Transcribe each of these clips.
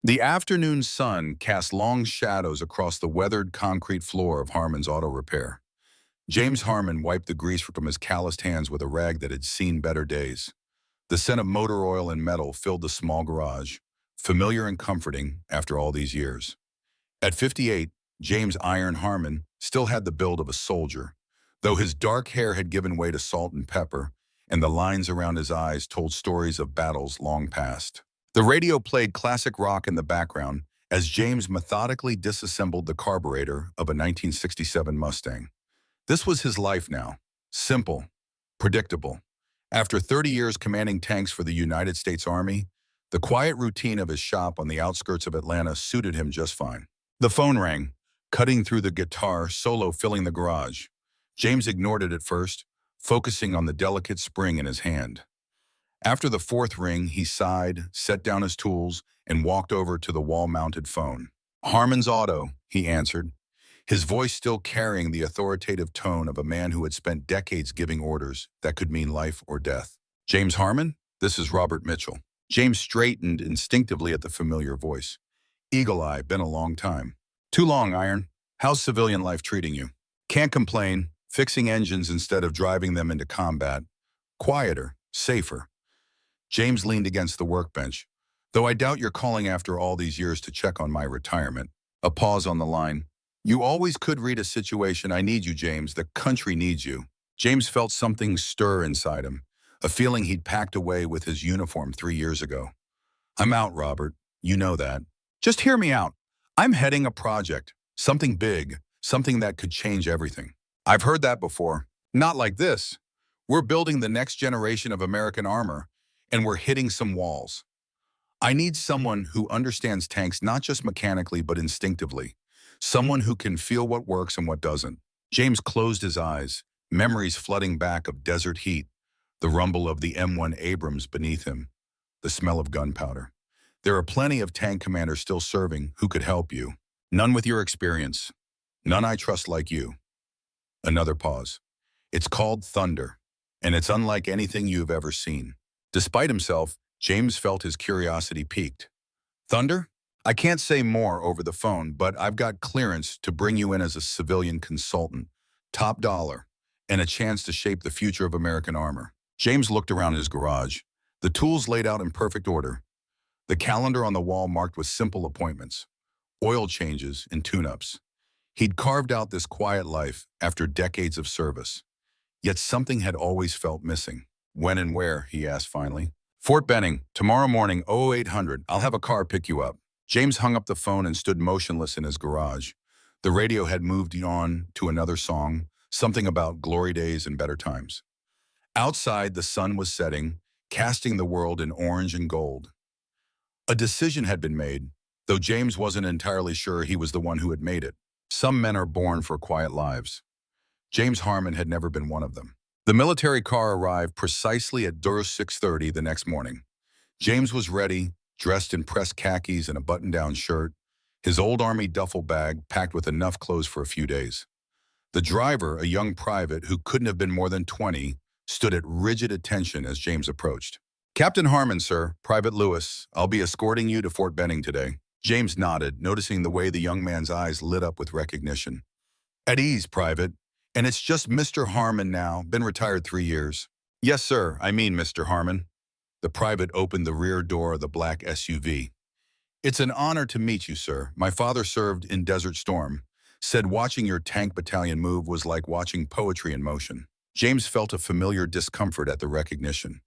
The afternoon sun cast long shadows across the weathered concrete floor of Harmon's auto repair. James Harmon wiped the grease from his calloused hands with a rag that had seen better days. The scent of motor oil and metal filled the small garage, familiar and comforting after all these years. At 58, James Iron Harmon still had the build of a soldier, though his dark hair had given way to salt and pepper, and the lines around his eyes told stories of battles long past. The radio played classic rock in the background as James methodically disassembled the carburetor of a 1967 Mustang. This was his life now. Simple, predictable. After 30 years commanding tanks for the United States Army, the quiet routine of his shop on the outskirts of Atlanta suited him just fine. The phone rang, cutting through the guitar solo filling the garage. James ignored it at first, focusing on the delicate spring in his hand. After the fourth ring, he sighed, set down his tools, and walked over to the wall-mounted phone. "Harmon's Auto," he answered, his voice still carrying the authoritative tone of a man who had spent decades giving orders that could mean life or death. "James Harmon? This is Robert Mitchell." James straightened instinctively at the familiar voice. "Eagle-eye, been a long time." "Too long, Iron. How's civilian life treating you?" "Can't complain. Fixing engines instead of driving them into combat. Quieter, safer." James leaned against the workbench. "Though I doubt you're calling after all these years to check on my retirement." A pause on the line. "You always could read a situation. I need you, James. The country needs you." James felt something stir inside him, a feeling he'd packed away with his uniform 3 years ago. "I'm out, Robert. You know that. Just hear me out. I'm heading a project. Something big. Something that could change everything." "I've heard that before. Not like this. We're building the next generation of American armor, and we're hitting some walls. I need someone who understands tanks not just mechanically but instinctively. Someone who can feel what works and what doesn't." James closed his eyes, memories flooding back of desert heat, the rumble of the M1 Abrams beneath him, the smell of gunpowder. "There are plenty of tank commanders still serving who could help you. None with your experience. None I trust like you." Another pause. "It's called Thunder, and it's unlike anything you've ever seen." Despite himself, James felt his curiosity piqued. "Thunder? I can't say more over the phone, but I've got clearance to bring you in as a civilian consultant, top dollar, and a chance to shape the future of American armor." James looked around his garage, the tools laid out in perfect order, the calendar on the wall marked with simple appointments, oil changes and tune-ups. He'd carved out this quiet life after decades of service, yet something had always felt missing. "When and where?" he asked finally. "Fort Benning, tomorrow morning, 0800. I'll have a car pick you up." James hung up the phone and stood motionless in his garage. The radio had moved on to another song, something about glory days and better times. Outside, the sun was setting, casting the world in orange and gold. A decision had been made, though James wasn't entirely sure he was the one who had made it. Some men are born for quiet lives. James Harmon had never been one of them. The military car arrived precisely at 6:30 the next morning. James was ready, dressed in pressed khakis and a button-down shirt, his old Army duffel bag packed with enough clothes for a few days. The driver, a young private who couldn't have been more than 20, stood at rigid attention as James approached. "Captain Harmon, sir, Private Lewis. I'll be escorting you to Fort Benning today." James nodded, noticing the way the young man's eyes lit up with recognition. "At ease, Private. And it's just Mr. Harmon now, been retired 3 years. "Yes, sir, I mean Mr. Harmon." The private opened the rear door of the black SUV. "It's an honor to meet you, sir. My father served in Desert Storm. Said watching your tank battalion move was like watching poetry in motion." James felt a familiar discomfort at the recognition.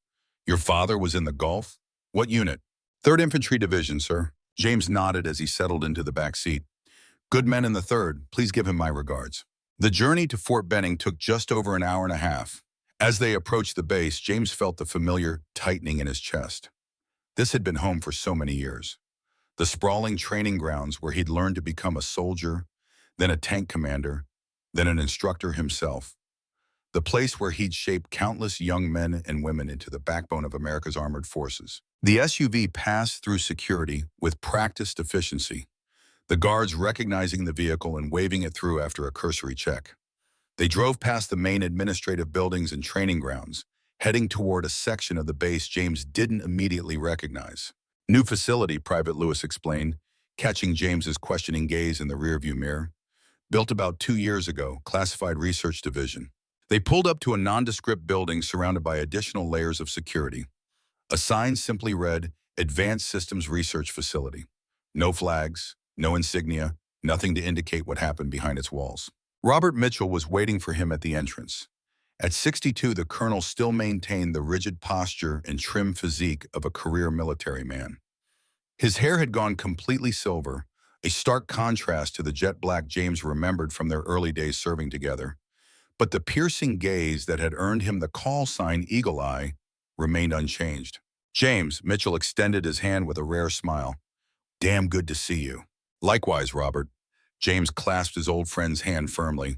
"Your father was in the Gulf? What unit?" "3rd Infantry Division, sir." James nodded as he settled into the back seat. "Good men in the 3rd. Please give him my regards." The journey to Fort Benning took just over an hour and a half. As they approached the base, James felt the familiar tightening in his chest. This had been home for so many years. The sprawling training grounds where he'd learned to become a soldier, then a tank commander, then an instructor himself. The place where he'd shaped countless young men and women into the backbone of America's armored forces. The SUV passed through security with practiced efficiency, the guards recognizing the vehicle and waving it through after a cursory check. They drove past the main administrative buildings and training grounds, heading toward a section of the base James didn't immediately recognize. New facility, Private Lewis explained, catching James's questioning gaze in the rearview mirror. Built about 2 years ago, classified research division. They pulled up to a nondescript building surrounded by additional layers of security. A sign simply read, Advanced Systems Research Facility. No flags, no insignia, nothing to indicate what happened behind its walls. Robert Mitchell was waiting for him at the entrance. At 62, the colonel still maintained the rigid posture and trim physique of a career military man. His hair had gone completely silver, a stark contrast to the jet-black James remembered from their early days serving together. But the piercing gaze that had earned him the call sign Eagle Eye remained unchanged. James, Mitchell extended his hand with a rare smile. Damn good to see you. Likewise, Robert. James clasped his old friend's hand firmly.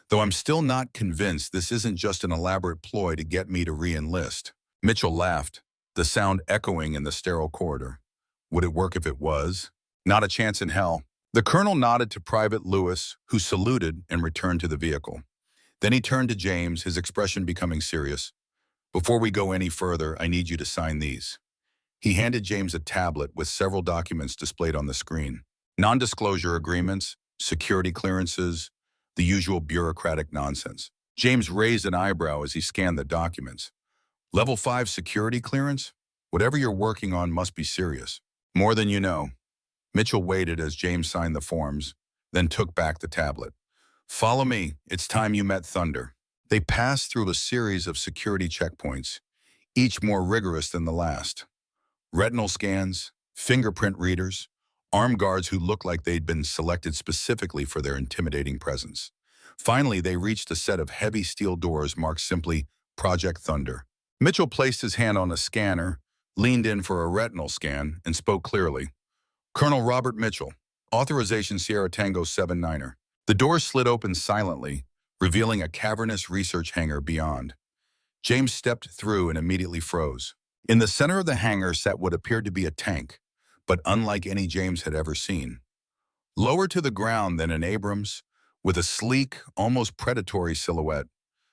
Though I'm still not convinced this isn't just an elaborate ploy to get me to re-enlist. Mitchell laughed, the sound echoing in the sterile corridor. Would it work if it was? Not a chance in hell. The colonel nodded to Private Lewis, who saluted and returned to the vehicle. Then he turned to James, his expression becoming serious. Before we go any further, I need you to sign these. He handed James a tablet with several documents displayed on the screen. Non-disclosure agreements, security clearances, the usual bureaucratic nonsense. James raised an eyebrow as he scanned the documents. Level 5 security clearance? Whatever you're working on must be serious. More than you know. Mitchell waited as James signed the forms, then took back the tablet. Follow me. It's time you met Thunder. They passed through a series of security checkpoints, each more rigorous than the last. Retinal scans, fingerprint readers, armed guards who looked like they'd been selected specifically for their intimidating presence. Finally, they reached a set of heavy steel doors marked simply Project Thunder. Mitchell placed his hand on a scanner, leaned in for a retinal scan, and spoke clearly. Colonel Robert Mitchell, authorization Sierra Tango 79er. The door slid open silently, revealing a cavernous research hangar beyond. James stepped through and immediately froze. In the center of the hangar sat what appeared to be a tank, but unlike any James had ever seen. Lower to the ground than an Abrams, with a sleek, almost predatory silhouette,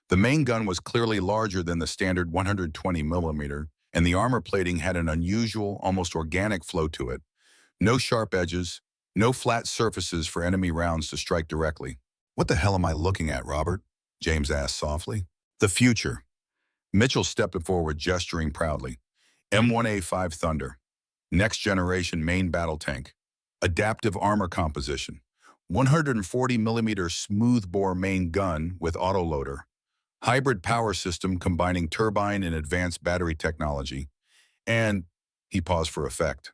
the main gun was clearly larger than the standard 120mm, and the armor plating had an unusual, almost organic flow to it. No sharp edges, no flat surfaces for enemy rounds to strike directly. What the hell am I looking at, Robert? James asked softly. The future. Mitchell stepped forward, gesturing proudly. M1A5 Thunder. Next generation main battle tank. Adaptive armor composition. 140mm smoothbore main gun with autoloader. Hybrid power system combining turbine and advanced battery technology. And, he paused for effect,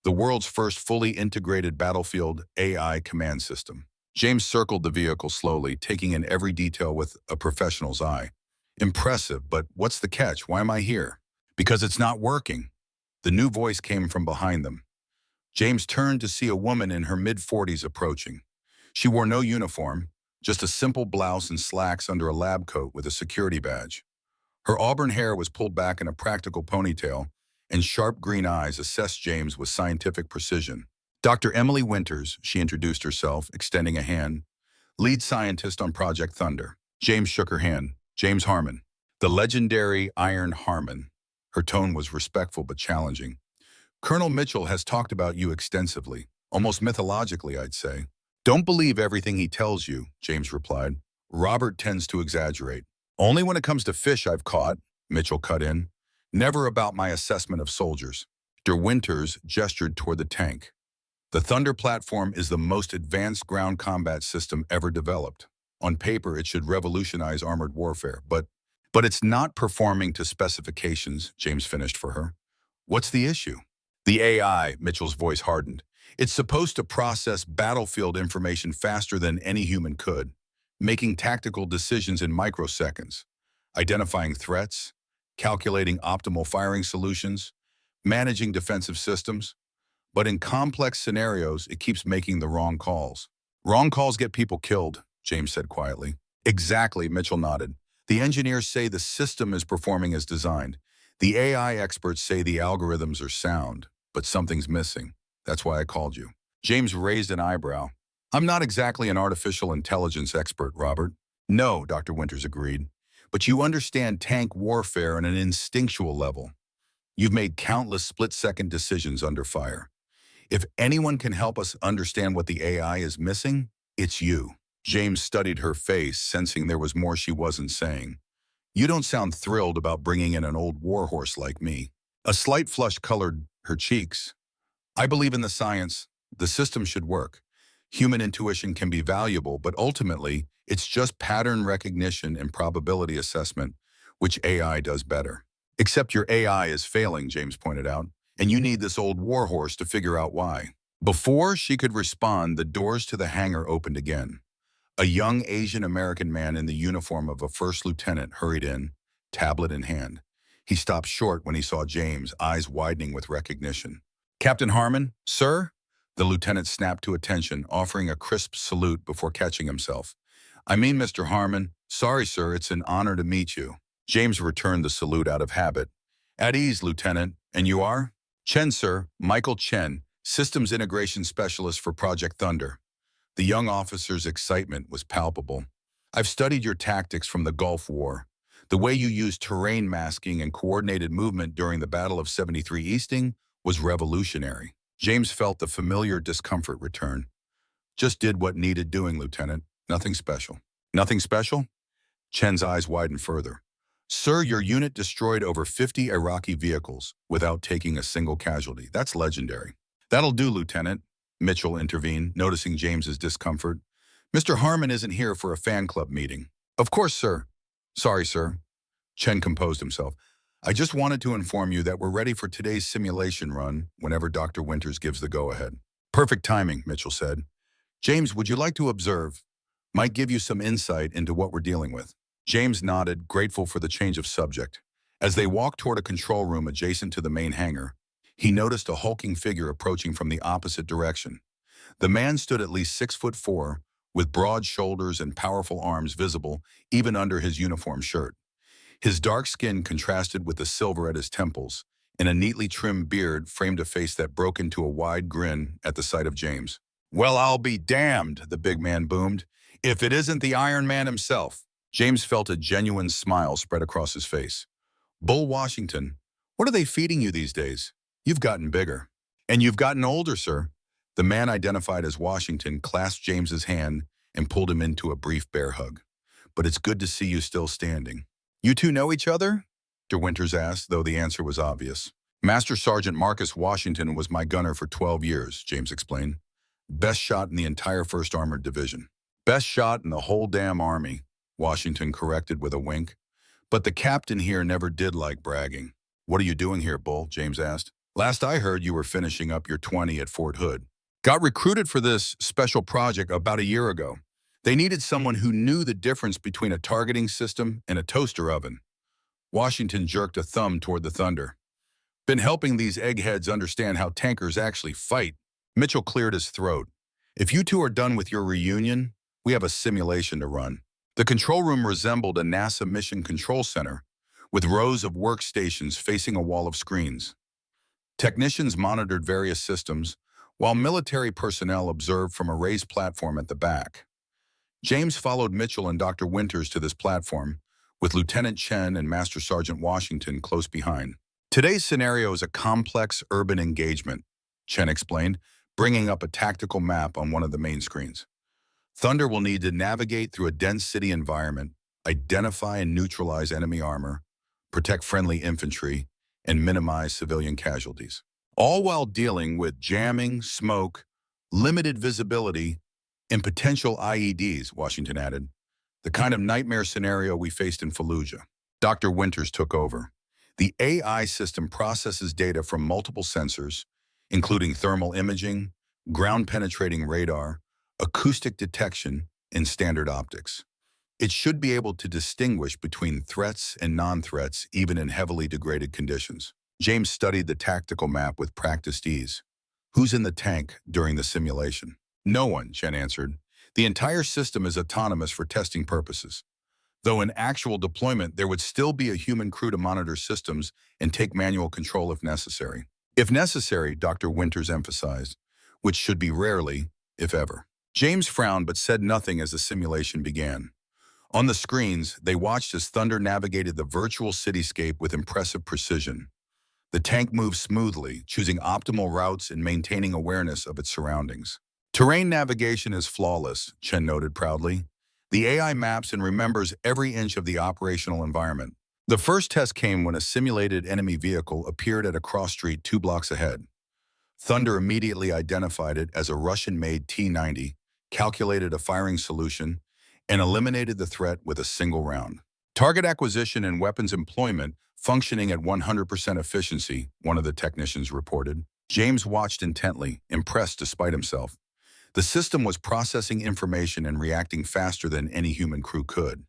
the world's first fully integrated battlefield AI command system. James circled the vehicle slowly, taking in every detail with a professional's eye. Impressive, but what's the catch? Why am I here? Because it's not working. The new voice came from behind them. James turned to see a woman in her mid-40s approaching. She wore no uniform, just a simple blouse and slacks under a lab coat with a security badge. Her auburn hair was pulled back in a practical ponytail, and sharp green eyes assessed James with scientific precision. Dr. Emily Winters, she introduced herself, extending a hand. Lead scientist on Project Thunder. James shook her hand. James Harmon. The legendary Iron Harmon. Her tone was respectful but challenging. Colonel Mitchell has talked about you extensively, almost mythologically, I'd say. Don't believe everything he tells you, James replied. Robert tends to exaggerate. Only when it comes to fish I've caught, Mitchell cut in. Never about my assessment of soldiers. Dr. Winters gestured toward the tank. The Thunder platform is the most advanced ground combat system ever developed. On paper, it should revolutionize armored warfare, but it's not performing to specifications, James finished for her. What's the issue? The AI, Mitchell's voice hardened. It's supposed to process battlefield information faster than any human could, making tactical decisions in microseconds, identifying threats, calculating optimal firing solutions, managing defensive systems. But in complex scenarios, it keeps making the wrong calls. Wrong calls get people killed, James said quietly. Exactly, Mitchell nodded. The engineers say the system is performing as designed. The AI experts say the algorithms are sound, but something's missing. That's why I called you. James raised an eyebrow. I'm not exactly an artificial intelligence expert, Robert. No, Dr. Winters agreed. But you understand tank warfare on an instinctual level. You've made countless split-second decisions under fire. If anyone can help us understand what the AI is missing, it's you." James studied her face, sensing there was more she wasn't saying. "You don't sound thrilled about bringing in an old warhorse like me." A slight flush colored her cheeks. "I believe in the science. The system should work. Human intuition can be valuable, but ultimately, it's just pattern recognition and probability assessment, which AI does better." "Except your AI is failing," James pointed out, "and you need this old warhorse to figure out why." Before she could respond, the doors to the hangar opened again. A young Asian American man in the uniform of a first lieutenant hurried in, tablet in hand. He stopped short when he saw James, eyes widening with recognition. "Captain Harmon, sir?" The lieutenant snapped to attention, offering a crisp salute before catching himself. "I mean, Mr. Harmon. Sorry, sir, it's an honor to meet you." James returned the salute out of habit. "At ease, Lieutenant. And you are?" "Chen, sir. Michael Chen, Systems Integration Specialist for Project Thunder." The young officer's excitement was palpable. "I've studied your tactics from the Gulf War. The way you used terrain masking and coordinated movement during the Battle of 73 Easting was revolutionary." James felt the familiar discomfort return. "Just did what needed doing, Lieutenant. Nothing special." "Nothing special?" Chen's eyes widened further. "Sir, your unit destroyed over 50 Iraqi vehicles without taking a single casualty. That's legendary." "That'll do, Lieutenant," Mitchell intervened, noticing James's discomfort. "Mr. Harmon isn't here for a fan club meeting." "Of course, sir." "Sorry, sir." Chen composed himself. "I just wanted to inform you that we're ready for today's simulation run whenever Dr. Winters gives the go-ahead." "Perfect timing," Mitchell said. "James, would you like to observe? Might give you some insight into what we're dealing with." James nodded, grateful for the change of subject. As they walked toward a control room adjacent to the main hangar, he noticed a hulking figure approaching from the opposite direction. The man stood at least 6'4", with broad shoulders and powerful arms visible even under his uniform shirt. His dark skin contrasted with the silver at his temples, and a neatly trimmed beard framed a face that broke into a wide grin at the sight of James. "Well, I'll be damned," the big man boomed, "if it isn't the Iron Man himself." James felt a genuine smile spread across his face. "Bull Washington, what are they feeding you these days? You've gotten bigger." "And you've gotten older, sir." The man identified as Washington clasped James's hand and pulled him into a brief bear hug. "But it's good to see you still standing." "You two know each other?" De Winters asked, though the answer was obvious. "Master Sergeant Marcus Washington was my gunner for 12 years, James explained. "Best shot in the entire 1st Armored Division." "Best shot in the whole damn Army," Washington corrected with a wink. "But the captain here never did like bragging." "What are you doing here, Bull?" James asked. "Last I heard, you were finishing up your 20 at Fort Hood." "Got recruited for this special project about a year ago. They needed someone who knew the difference between a targeting system and a toaster oven." Washington jerked a thumb toward the Thunder. "Been helping these eggheads understand how tankers actually fight." Mitchell cleared his throat. "If you two are done with your reunion, we have a simulation to run." The control room resembled a NASA mission control center, with rows of workstations facing a wall of screens. Technicians monitored various systems, while military personnel observed from a raised platform at the back. James followed Mitchell and Dr. Winters to this platform, with Lieutenant Chen and Master Sergeant Washington close behind. "Today's scenario is a complex urban engagement," Chen explained, bringing up a tactical map on one of the main screens. "Thunder will need to navigate through a dense city environment, identify and neutralize enemy armor, protect friendly infantry, and minimize civilian casualties. All while dealing with jamming, smoke, limited visibility, and potential IEDs," Washington added. "The kind of nightmare scenario we faced in Fallujah." Dr. Winters took over. "The AI system processes data from multiple sensors, including thermal imaging, ground-penetrating radar, acoustic detection, and standard optics. It should be able to distinguish between threats and non-threats even in heavily degraded conditions." James studied the tactical map with practiced ease. "Who's in the tank during the simulation?" "No one," Chen answered. "The entire system is autonomous for testing purposes. Though in actual deployment, there would still be a human crew to monitor systems and take manual control if necessary." "If necessary," Dr. Winters emphasized, "which should be rarely, if ever." James frowned but said nothing as the simulation began. On the screens, they watched as Thunder navigated the virtual cityscape with impressive precision. The tank moves smoothly, choosing optimal routes and maintaining awareness of its surroundings. Terrain navigation is flawless, Chen noted proudly. The AI maps and remembers every inch of the operational environment. The first test came when a simulated enemy vehicle appeared at a cross street 2 blocks ahead. Thunder immediately identified it as a Russian-made T-90, calculated a firing solution, and eliminated the threat with a single round. Target acquisition and weapons employment functioning at 100% efficiency, one of the technicians reported. James watched intently, impressed despite himself. The system was processing information and reacting faster than any human crew could.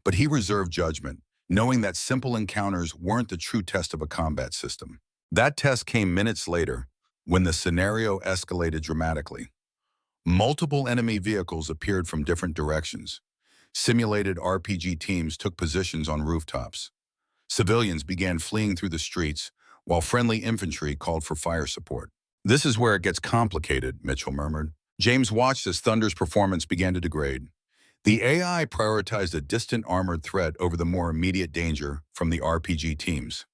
But he reserved judgment, knowing that simple encounters weren't the true test of a combat system. That test came minutes later, when the scenario escalated dramatically. Multiple enemy vehicles appeared from different directions. Simulated RPG teams took positions on rooftops. Civilians began fleeing through the streets, while friendly infantry called for fire support. "This is where it gets complicated," Mitchell murmured. James watched as Thunder's performance began to degrade. The AI prioritized a distant armored threat over the more immediate danger from the RPG teams.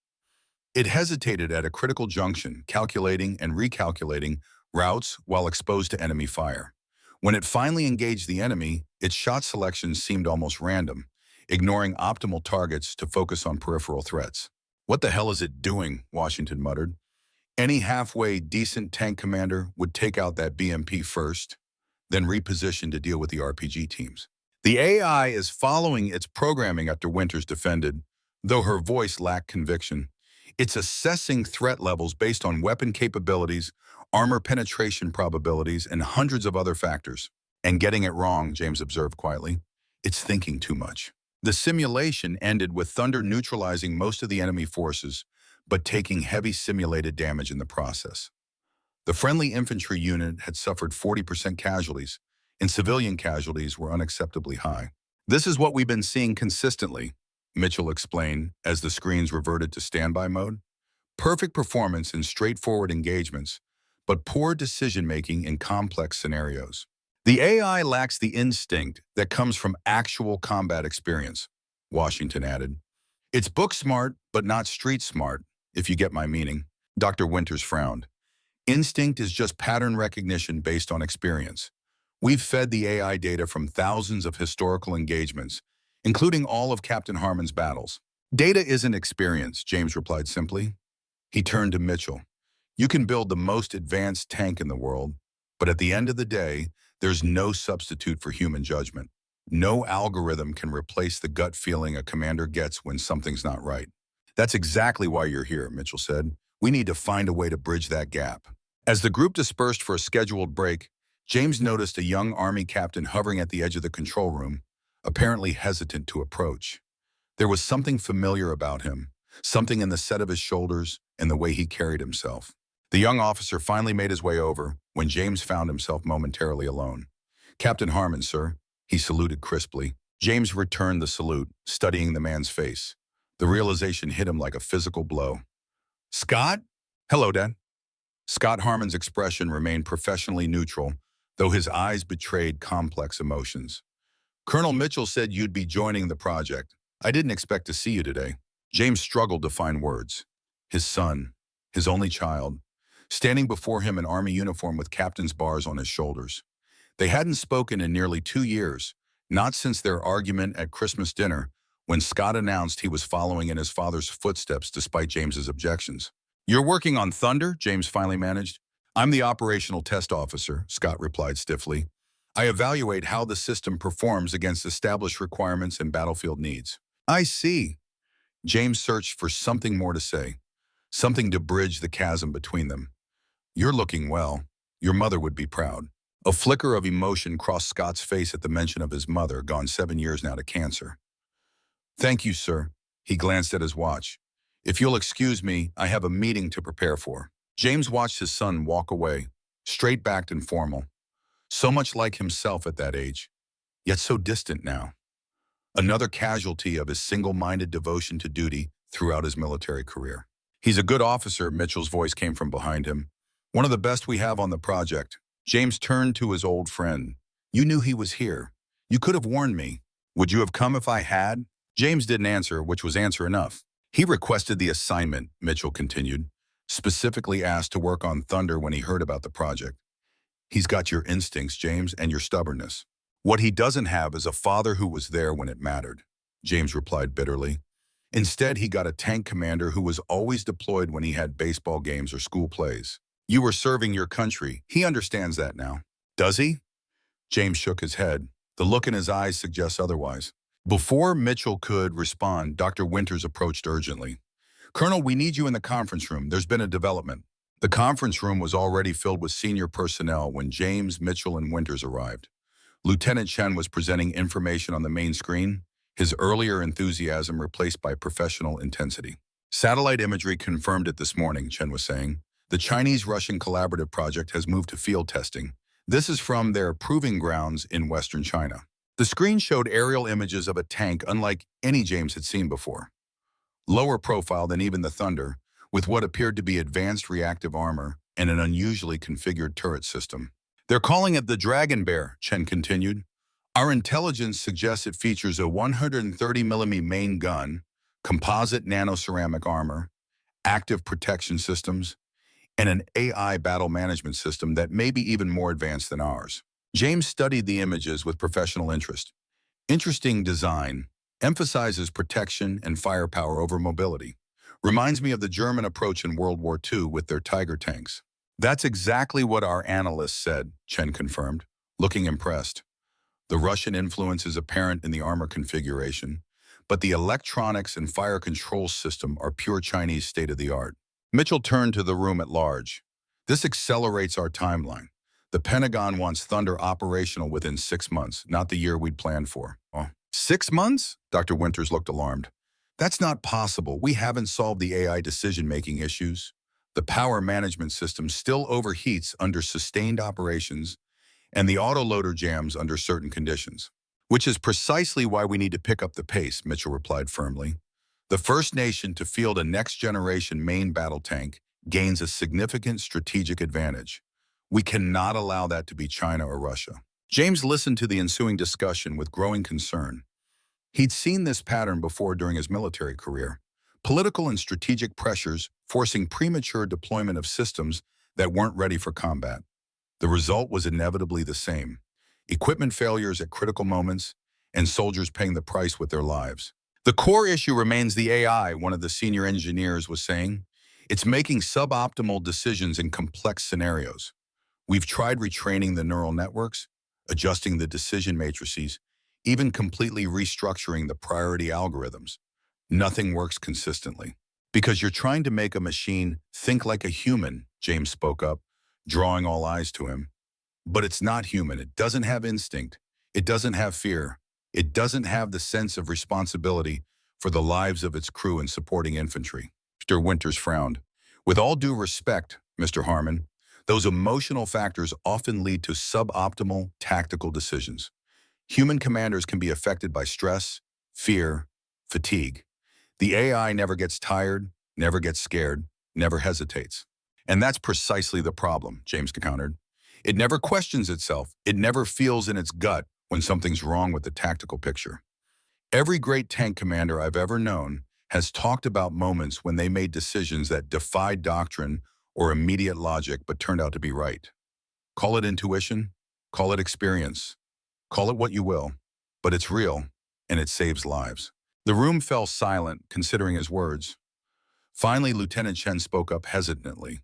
It hesitated at a critical junction, calculating and recalculating routes while exposed to enemy fire. When it finally engaged the enemy, its shot selection seemed almost random, ignoring optimal targets to focus on peripheral threats. "What the hell is it doing?" Washington muttered. "Any halfway decent tank commander would take out that BMP first, then reposition to deal with the RPG teams." "The AI is following its programming," after Winters defended, though her voice lacked conviction. "It's assessing threat levels based on weapon capabilities, armor penetration probabilities, and hundreds of other factors. And getting it wrong," James observed quietly. "It's thinking too much." The simulation ended with Thunder neutralizing most of the enemy forces, but taking heavy simulated damage in the process. The friendly infantry unit had suffered 40% casualties, and civilian casualties were unacceptably high. "This is what we've been seeing consistently," Mitchell explained as the screens reverted to standby mode. "Perfect performance in straightforward engagements, but poor decision-making in complex scenarios. The AI lacks the instinct that comes from actual combat experience," Washington added. "It's book smart, but not street smart, if you get my meaning." Dr. Winters frowned. "Instinct is just pattern recognition based on experience. We've fed the AI data from thousands of historical engagements, including all of Captain Harmon's battles." "Data isn't experience," James replied simply. He turned to Mitchell. "You can build the most advanced tank in the world, but at the end of the day, there's no substitute for human judgment. No algorithm can replace the gut feeling a commander gets when something's not right." "That's exactly why you're here," Mitchell said. "We need to find a way to bridge that gap." As the group dispersed for a scheduled break, James noticed a young Army captain hovering at the edge of the control room, apparently hesitant to approach. There was something familiar about him, something in the set of his shoulders and the way he carried himself. The young officer finally made his way over when James found himself momentarily alone. "Captain Harmon, sir," he saluted crisply. James returned the salute, studying the man's face. The realization hit him like a physical blow. "Scott?" "Hello, Dad." Scott Harmon's expression remained professionally neutral, though his eyes betrayed complex emotions. "Colonel Mitchell said you'd be joining the project. I didn't expect to see you today." James struggled to find words. His son, his only child, standing before him in Army uniform with captain's bars on his shoulders. They hadn't spoken in nearly 2 years, not since their argument at Christmas dinner, when Scott announced he was following in his father's footsteps despite James's objections. "You're working on Thunder?" James finally managed. "I'm the operational test officer," Scott replied stiffly. "I evaluate how the system performs against established requirements and battlefield needs." "I see." James searched for something more to say, something to bridge the chasm between them. "You're looking well. Your mother would be proud." A flicker of emotion crossed Scott's face at the mention of his mother, gone 7 years now to cancer. "Thank you, sir." He glanced at his watch. "If you'll excuse me, I have a meeting to prepare for." James watched his son walk away, straight-backed and formal. So much like himself at that age, yet so distant now. Another casualty of his single-minded devotion to duty throughout his military career. "He's a good officer," Mitchell's voice came from behind him. "One of the best we have on the project." James turned to his old friend. "You knew he was here. You could have warned me. Would you have come if I had?" James didn't answer, which was answer enough. He requested the assignment, Mitchell continued, specifically asked to work on Thunder when he heard about the project. He's got your instincts, James, and your stubbornness. What he doesn't have is a father who was there when it mattered, James replied bitterly. Instead, he got a tank commander who was always deployed when he had baseball games or school plays. You were serving your country. He understands that now. Does he? James shook his head. The look in his eyes suggests otherwise. Before Mitchell could respond, Dr. Winters approached urgently. Colonel, we need you in the conference room. There's been a development. The conference room was already filled with senior personnel when James, Mitchell, and Winters arrived. Lieutenant Chen was presenting information on the main screen, his earlier enthusiasm replaced by professional intensity. Satellite imagery confirmed it this morning, Chen was saying. The Chinese-Russian collaborative project has moved to field testing. This is from their proving grounds in western China. The screen showed aerial images of a tank unlike any James had seen before. Lower profile than even the Thunder, with what appeared to be advanced reactive armor and an unusually configured turret system. They're calling it the Dragon Bear, Chen continued. Our intelligence suggests it features a 130mm main gun, composite nanoceramic armor, active protection systems, and an AI battle management system that may be even more advanced than ours. James studied the images with professional interest. Interesting design, emphasizes protection and firepower over mobility. Reminds me of the German approach in World War II with their Tiger tanks. That's exactly what our analysts said, Chen confirmed, looking impressed. The Russian influence is apparent in the armor configuration, but the electronics and fire control system are pure Chinese state-of-the-art. Mitchell turned to the room at large. This accelerates our timeline. The Pentagon wants Thunder operational within 6 months, not the year we'd planned for. Oh, 6 months? Dr. Winters looked alarmed. That's not possible. We haven't solved the AI decision-making issues. The power management system still overheats under sustained operations, and the autoloader jams under certain conditions. Which is precisely why we need to pick up the pace, Mitchell replied firmly. The first nation to field a next-generation main battle tank gains a significant strategic advantage. We cannot allow that to be China or Russia. James listened to the ensuing discussion with growing concern. He'd seen this pattern before during his military career. Political and strategic pressures forcing premature deployment of systems that weren't ready for combat. The result was inevitably the same. Equipment failures at critical moments, and soldiers paying the price with their lives. The core issue remains the AI, one of the senior engineers was saying. It's making suboptimal decisions in complex scenarios. We've tried retraining the neural networks, adjusting the decision matrices, even completely restructuring the priority algorithms. Nothing works consistently. Because you're trying to make a machine think like a human, James spoke up, drawing all eyes to him. But it's not human. It doesn't have instinct. It doesn't have fear. It doesn't have the sense of responsibility for the lives of its crew and supporting infantry. Mr. Winters frowned. With all due respect, Mr. Harmon, those emotional factors often lead to suboptimal tactical decisions. Human commanders can be affected by stress, fear, fatigue. The AI never gets tired, never gets scared, never hesitates. And that's precisely the problem, James countered. It never questions itself. It never feels in its gut when something's wrong with the tactical picture. Every great tank commander I've ever known has talked about moments when they made decisions that defied doctrine or immediate logic but turned out to be right. Call it intuition, call it experience, call it what you will, but it's real, and it saves lives. The room fell silent, considering his words. Finally, Lieutenant Chen spoke up hesitantly.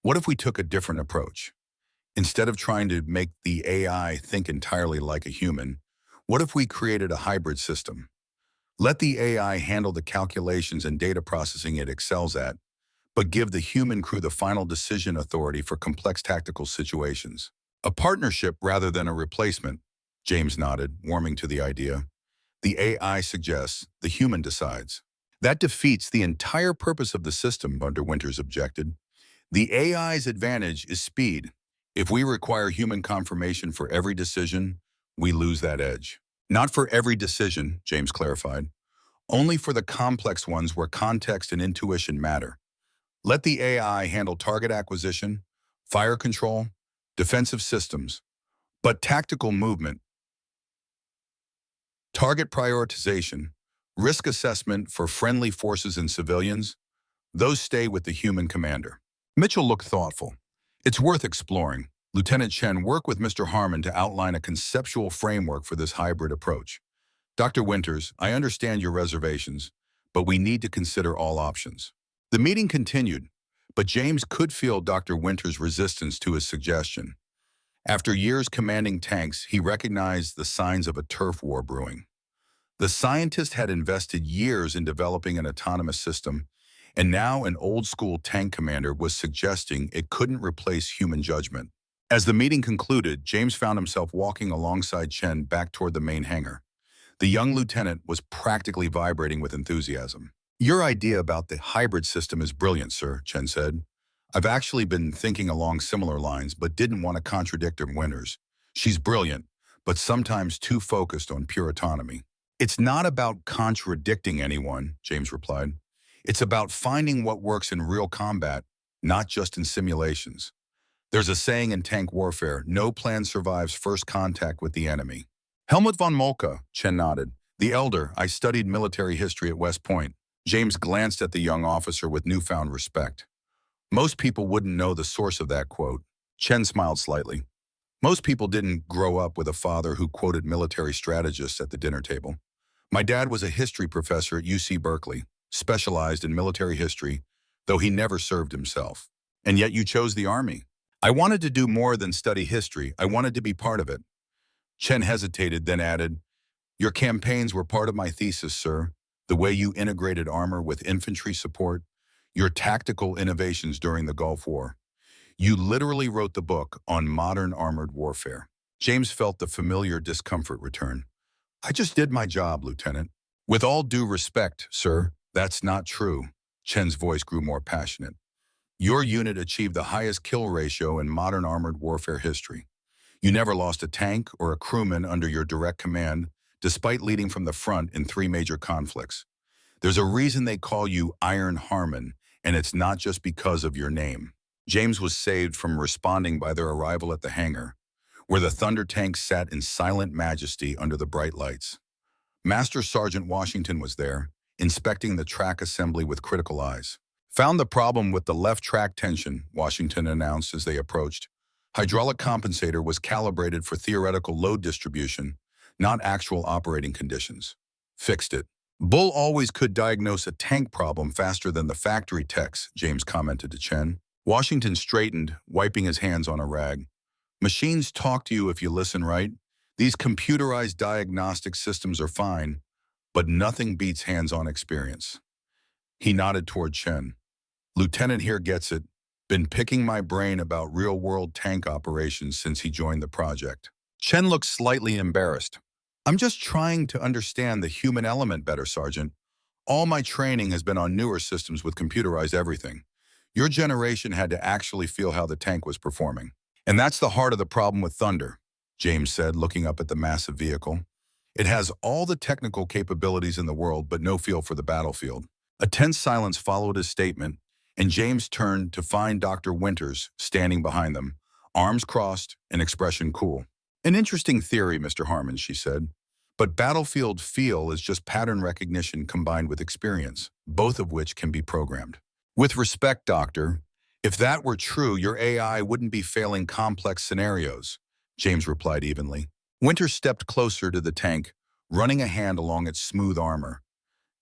What if we took a different approach? Instead of trying to make the AI think entirely like a human, what if we created a hybrid system? Let the AI handle the calculations and data processing it excels at, but give the human crew the final decision authority for complex tactical situations. A partnership rather than a replacement, James nodded, warming to the idea. The AI suggests, the human decides. That defeats the entire purpose of the system, Dr. Winters objected. The AI's advantage is speed. If we require human confirmation for every decision, we lose that edge. Not for every decision, James clarified. Only for the complex ones where context and intuition matter. Let the AI handle target acquisition, fire control, defensive systems, but tactical movement, target prioritization, Risk assessment for friendly forces and civilians, those stay with the human commander. Mitchell looked thoughtful. It's worth exploring. Lieutenant Chen worked with Mr. Harmon to outline a conceptual framework for this hybrid approach. Dr. Winters, I understand your reservations, but we need to consider all options. The meeting continued, but James could feel Dr. Winters' resistance to his suggestion. After years commanding tanks, he recognized the signs of a turf war brewing. The scientist had invested years in developing an autonomous system, and now an old-school tank commander was suggesting it couldn't replace human judgment. As the meeting concluded, James found himself walking alongside Chen back toward the main hangar. The young lieutenant was practically vibrating with enthusiasm. Your idea about the hybrid system is brilliant, sir, Chen said. I've actually been thinking along similar lines, but didn't want to contradict her Winters. She's brilliant, but sometimes too focused on pure autonomy. It's not about contradicting anyone, James replied. It's about finding what works in real combat, not just in simulations. There's a saying in tank warfare, no plan survives first contact with the enemy. Helmut von Moltke, Chen nodded. The elder, I studied military history at West Point. James glanced at the young officer with newfound respect. Most people wouldn't know the source of that quote. Chen smiled slightly. Most people didn't grow up with a father who quoted military strategists at the dinner table. My dad was a history professor at UC Berkeley, specialized in military history, though he never served himself. And yet you chose the Army. I wanted to do more than study history. I wanted to be part of it. Chen hesitated, then added, Your campaigns were part of my thesis, sir. The way you integrated armor with infantry support, your tactical innovations during the Gulf War. You literally wrote the book on modern armored warfare. James felt the familiar discomfort return. I just did my job, Lieutenant. With all due respect, sir, that's not true. Chen's voice grew more passionate. Your unit achieved the highest kill ratio in modern armored warfare history. You never lost a tank or a crewman under your direct command, despite leading from the front in 3 major conflicts. There's a reason they call you Iron Harmon, and it's not just because of your name. James was saved from responding by their arrival at the hangar, where the Thunder tank sat in silent majesty under the bright lights. Master Sergeant Washington was there, inspecting the track assembly with critical eyes. Found the problem with the left track tension, Washington announced as they approached. Hydraulic compensator was calibrated for theoretical load distribution, not actual operating conditions. Fixed it. Bull always could diagnose a tank problem faster than the factory techs, James commented to Chen. Washington straightened, wiping his hands on a rag. Machines talk to you if you listen right. These computerized diagnostic systems are fine, but nothing beats hands-on experience. He nodded toward Chen. Lieutenant here gets it. Been picking my brain about real-world tank operations since he joined the project. Chen looked slightly embarrassed. I'm just trying to understand the human element better, Sergeant. All my training has been on newer systems with computerized everything. Your generation had to actually feel how the tank was performing. And that's the heart of the problem with Thunder, James said, looking up at the massive vehicle. It has all the technical capabilities in the world, but no feel for the battlefield. A tense silence followed his statement, and James turned to find Dr. Winters standing behind them, arms crossed and expression cool. An interesting theory, Mr. Harmon, she said. But battlefield feel is just pattern recognition combined with experience, both of which can be programmed. With respect, Doctor, if that were true, your AI wouldn't be failing complex scenarios, James replied evenly. Winters stepped closer to the tank, running a hand along its smooth armor.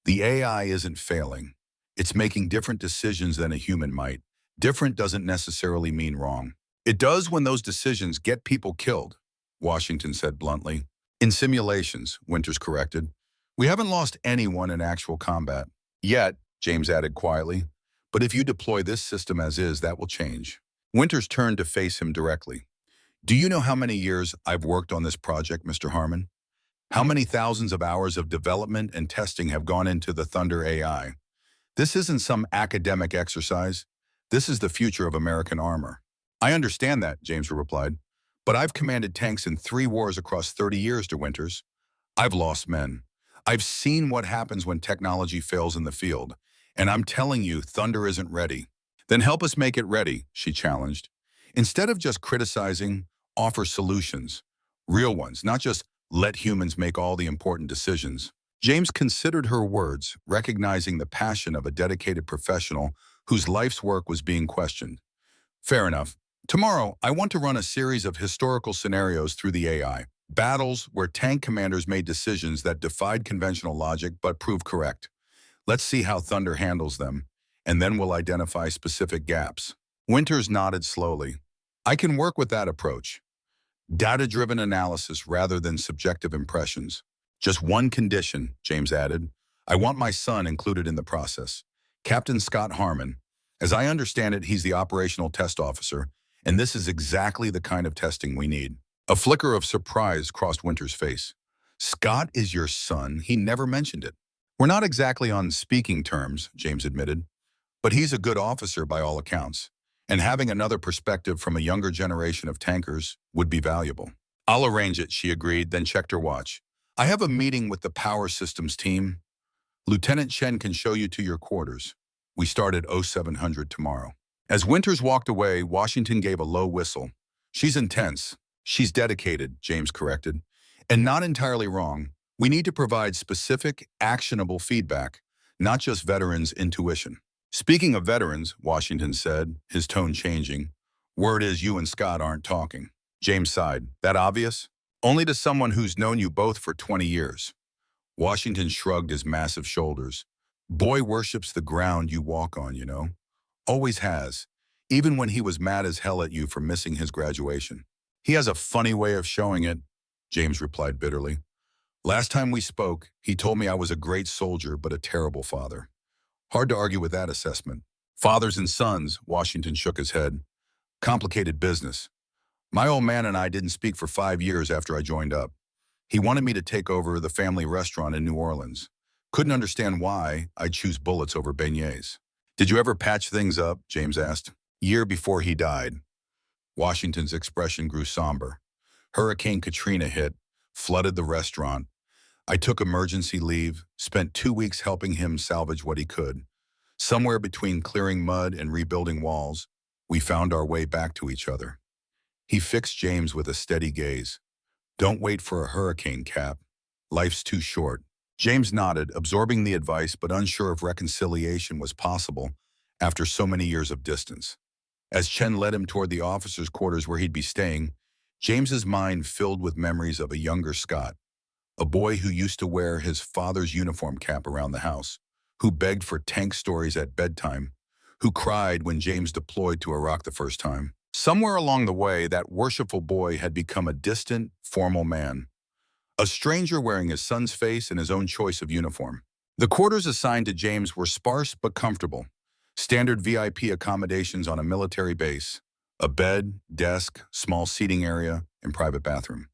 The AI isn't failing. It's making different decisions than a human might. Different doesn't necessarily mean wrong. It does when those decisions get people killed, Washington said bluntly. In simulations, Winters corrected. We haven't lost anyone in actual combat. Yet, James added quietly. But if you deploy this system as is, that will change. Winters turned to face him directly. Do you know how many years I've worked on this project, Mr. Harmon? How many thousands of hours of development and testing have gone into the Thunder AI? This isn't some academic exercise. This is the future of American armor. I understand that, James replied. But I've commanded tanks in 3 wars across 30 years, to Winters. I've lost men. I've seen what happens when technology fails in the field. And I'm telling you, Thunder isn't ready. Then help us make it ready, she challenged. Instead of just criticizing, offer solutions. Real ones, not just let humans make all the important decisions. James considered her words, recognizing the passion of a dedicated professional whose life's work was being questioned. Fair enough. Tomorrow, I want to run a series of historical scenarios through the AI. Battles where tank commanders made decisions that defied conventional logic but proved correct. Let's see how Thunder handles them, and then we'll identify specific gaps. Winters nodded slowly. I can work with that approach. Data-driven analysis rather than subjective impressions. Just one condition, James added. I want my son included in the process. Captain Scott Harmon. As I understand it, he's the operational test officer, and this is exactly the kind of testing we need. A flicker of surprise crossed Winter's face. Scott is your son? He never mentioned it. We're not exactly on speaking terms, James admitted, but he's a good officer by all accounts, and having another perspective from a younger generation of tankers would be valuable. I'll arrange it, she agreed, then checked her watch. I have a meeting with the power systems team. Lieutenant Chen can show you to your quarters. We start at 0700 tomorrow. As Winters walked away, Washington gave a low whistle. She's intense. She's dedicated, James corrected. And not entirely wrong. We need to provide specific, actionable feedback, not just veterans' intuition. Speaking of veterans, Washington said, his tone changing, word is you and Scott aren't talking. James sighed. That obvious? Only to someone who's known you both for 20 years. Washington shrugged his massive shoulders. Boy worships the ground you walk on, you know. Always has, even when he was mad as hell at you for missing his graduation. He has a funny way of showing it, James replied bitterly. Last time we spoke, he told me I was a great soldier but a terrible father. Hard to argue with that assessment. Fathers and sons, Washington shook his head. Complicated business. My old man and I didn't speak for 5 years after I joined up. He wanted me to take over the family restaurant in New Orleans. Couldn't understand why I'd choose bullets over beignets. Did you ever patch things up? James asked. Year before he died. Washington's expression grew somber. Hurricane Katrina hit, flooded the restaurant. I took emergency leave, spent 2 weeks helping him salvage what he could. Somewhere between clearing mud and rebuilding walls, we found our way back to each other. He fixed James with a steady gaze. Don't wait for a hurricane, Cap. Life's too short. James nodded, absorbing the advice but unsure if reconciliation was possible after so many years of distance. As Chen led him toward the officers' quarters where he'd be staying, James's mind filled with memories of a younger Scott, a boy who used to wear his father's uniform cap around the house, who begged for tank stories at bedtime, who cried when James deployed to Iraq the first time. Somewhere along the way, that worshipful boy had become a distant, formal man, a stranger wearing his son's face and his own choice of uniform. The quarters assigned to James were sparse but comfortable, standard VIP accommodations on a military base, a bed, desk, small seating area, and private bathroom.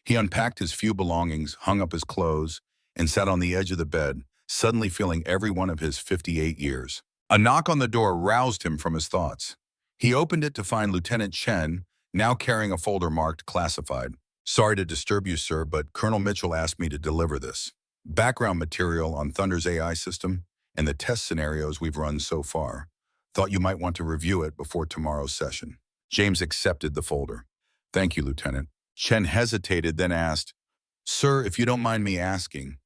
He unpacked his few belongings, hung up his clothes, and sat on the edge of the bed, suddenly feeling every one of his 58 years. A knock on the door roused him from his thoughts. He opened it to find Lieutenant Chen, now carrying a folder marked classified. Sorry to disturb you, sir, but Colonel Mitchell asked me to deliver this. Background material on Thunder's AI system and the test scenarios we've run so far. Thought you might want to review it before tomorrow's session. James accepted the folder. Thank you, Lieutenant. Chen hesitated, then asked, Sir, if you don't mind me asking,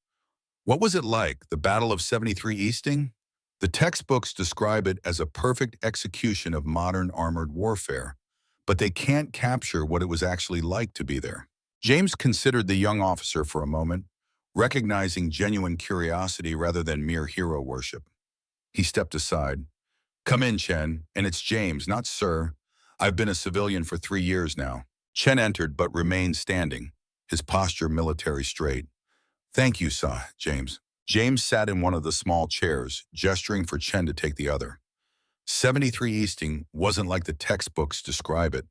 what was it like, the Battle of 73 Easting? The textbooks describe it as a perfect execution of modern armored warfare, but they can't capture what it was actually like to be there. James considered the young officer for a moment, recognizing genuine curiosity rather than mere hero worship. He stepped aside. Come in, Chen, and it's James, not sir. I've been a civilian for 3 years now. Chen entered but remained standing, his posture military straight. Thank you, sir, James. James sat in one of the small chairs, gesturing for Chen to take the other. 73 Easting wasn't like the textbooks describe it.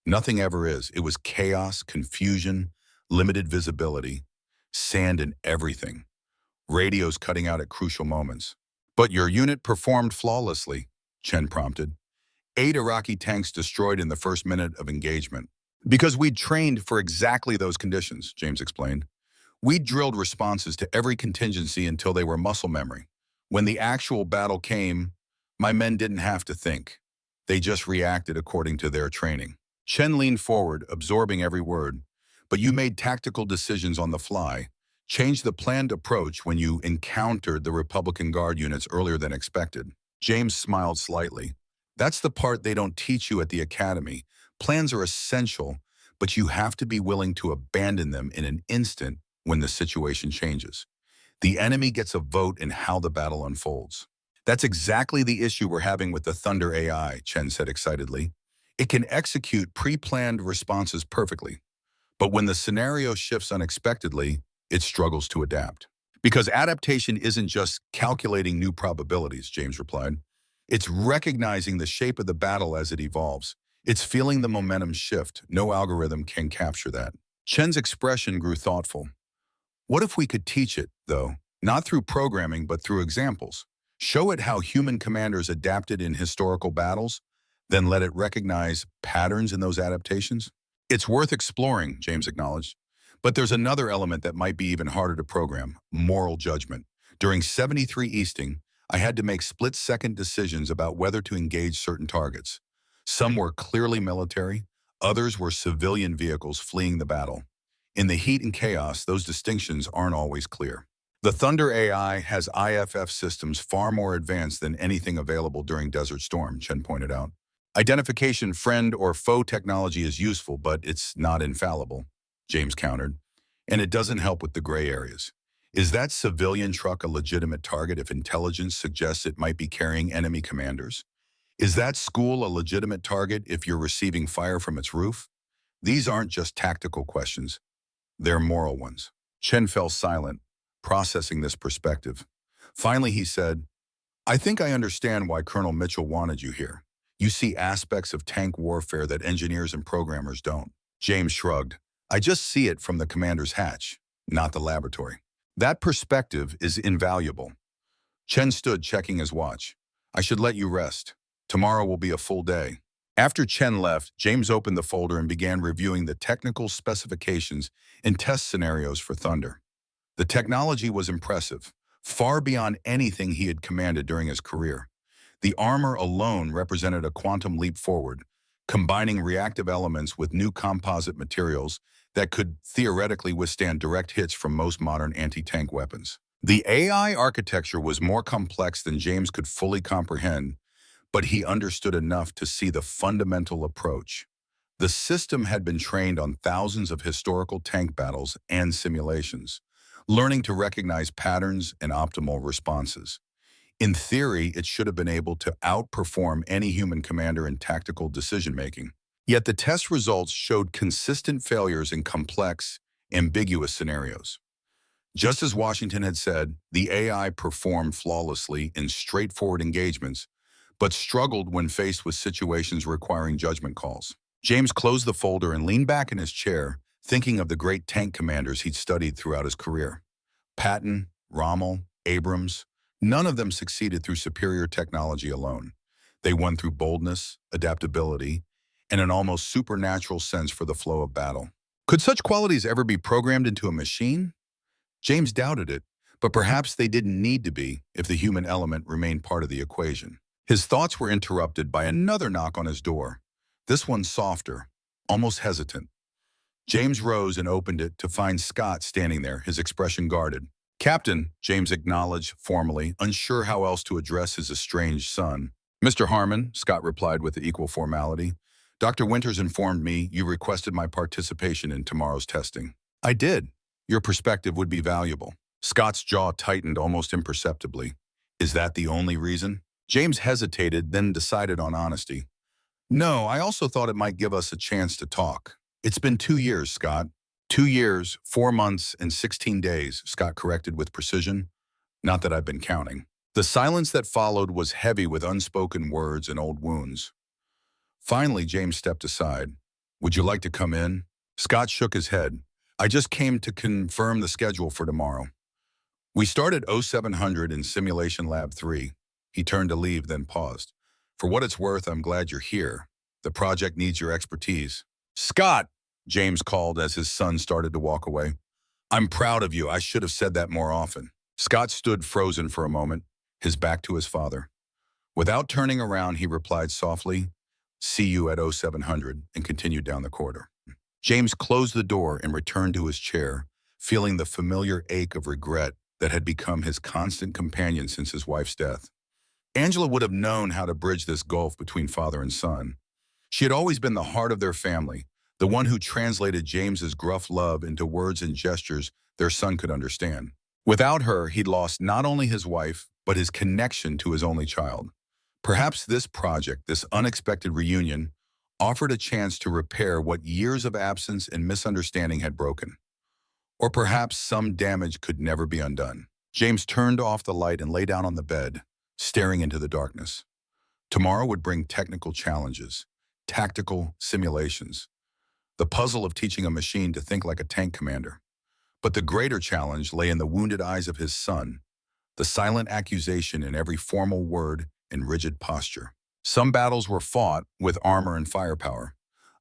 Nothing ever is. It was chaos, confusion, limited visibility, sand in everything. Radios cutting out at crucial moments. But your unit performed flawlessly, Chen prompted. 8 Iraqi tanks destroyed in the first minute of engagement. Because we'd trained for exactly those conditions, James explained. We drilled responses to every contingency until they were muscle memory. When the actual battle came, my men didn't have to think. They just reacted according to their training. Chen leaned forward, absorbing every word. But you made tactical decisions on the fly, Change the planned approach when you encountered the Republican Guard units earlier than expected. James smiled slightly. That's the part they don't teach you at the academy. Plans are essential, but you have to be willing to abandon them in an instant when the situation changes. The enemy gets a vote in how the battle unfolds. That's exactly the issue we're having with the Thunder AI, Chen said excitedly. It can execute pre-planned responses perfectly, but when the scenario shifts unexpectedly, it struggles to adapt. Because adaptation isn't just calculating new probabilities, James replied. It's recognizing the shape of the battle as it evolves. It's feeling the momentum shift. No algorithm can capture that. Chen's expression grew thoughtful. What if we could teach it, though? Not through programming, but through examples. Show it how human commanders adapted in historical battles, then let it recognize patterns in those adaptations? It's worth exploring, James acknowledged. But there's another element that might be even harder to program: moral judgment. During 73 Easting, I had to make split-second decisions about whether to engage certain targets. Some were clearly military, others were civilian vehicles fleeing the battle. In the heat and chaos, those distinctions aren't always clear. The Thunder AI has IFF systems far more advanced than anything available during Desert Storm, Chen pointed out. Identification friend or foe technology is useful, but it's not infallible, James countered. And it doesn't help with the gray areas. Is that civilian truck a legitimate target if intelligence suggests it might be carrying enemy commanders? Is that school a legitimate target if you're receiving fire from its roof? These aren't just tactical questions. They're moral ones. Chen fell silent, processing this perspective. Finally, he said, I think I understand why Colonel Mitchell wanted you here. You see aspects of tank warfare that engineers and programmers don't. James shrugged. I just see it from the commander's hatch, not the laboratory. That perspective is invaluable. Chen stood checking his watch. I should let you rest. Tomorrow will be a full day. After Chen left, James opened the folder and began reviewing the technical specifications and test scenarios for Thunder. The technology was impressive, far beyond anything he had commanded during his career. The armor alone represented a quantum leap forward, combining reactive elements with new composite materials that could theoretically withstand direct hits from most modern anti-tank weapons. The AI architecture was more complex than James could fully comprehend, but he understood enough to see the fundamental approach. The system had been trained on thousands of historical tank battles and simulations, learning to recognize patterns and optimal responses. In theory, it should have been able to outperform any human commander in tactical decision-making. Yet the test results showed consistent failures in complex, ambiguous scenarios. Just as Washington had said, the AI performed flawlessly in straightforward engagements, but struggled when faced with situations requiring judgment calls. James closed the folder and leaned back in his chair, thinking of the great tank commanders he'd studied throughout his career. Patton, Rommel, Abrams, none of them succeeded through superior technology alone. They won through boldness, adaptability, and an almost supernatural sense for the flow of battle. Could such qualities ever be programmed into a machine? James doubted it, but perhaps they didn't need to be if the human element remained part of the equation. His thoughts were interrupted by another knock on his door, this one softer, almost hesitant. James rose and opened it to find Scott standing there, his expression guarded. Captain, James acknowledged formally, unsure how else to address his estranged son. Mr. Harmon, Scott replied with equal formality. Dr. Winters informed me you requested my participation in tomorrow's testing. I did. Your perspective would be valuable. Scott's jaw tightened almost imperceptibly. Is that the only reason? James hesitated, then decided on honesty. No, I also thought it might give us a chance to talk. It's been 2 years, Scott. 2 years, 4 months, and 16 days, Scott corrected with precision. Not that I've been counting. The silence that followed was heavy with unspoken words and old wounds. Finally, James stepped aside. Would you like to come in? Scott shook his head. I just came to confirm the schedule for tomorrow. We start at 0700 in Simulation Lab 3. He turned to leave, then paused. For what it's worth, I'm glad you're here. The project needs your expertise. Scott, James called as his son started to walk away. I'm proud of you. I should have said that more often. Scott stood frozen for a moment, his back to his father. Without turning around, he replied softly, see you at 0700, and continued down the corridor. James closed the door and returned to his chair, feeling the familiar ache of regret that had become his constant companion since his wife's death. Angela would have known how to bridge this gulf between father and son. She had always been the heart of their family, the one who translated James's gruff love into words and gestures their son could understand. Without her, he'd lost not only his wife, but his connection to his only child. Perhaps this project, this unexpected reunion, offered a chance to repair what years of absence and misunderstanding had broken. Or perhaps some damage could never be undone. James turned off the light and lay down on the bed, staring into the darkness. Tomorrow would bring technical challenges, tactical simulations, the puzzle of teaching a machine to think like a tank commander. But the greater challenge lay in the wounded eyes of his son, the silent accusation in every formal word and rigid posture. Some battles were fought with armor and firepower.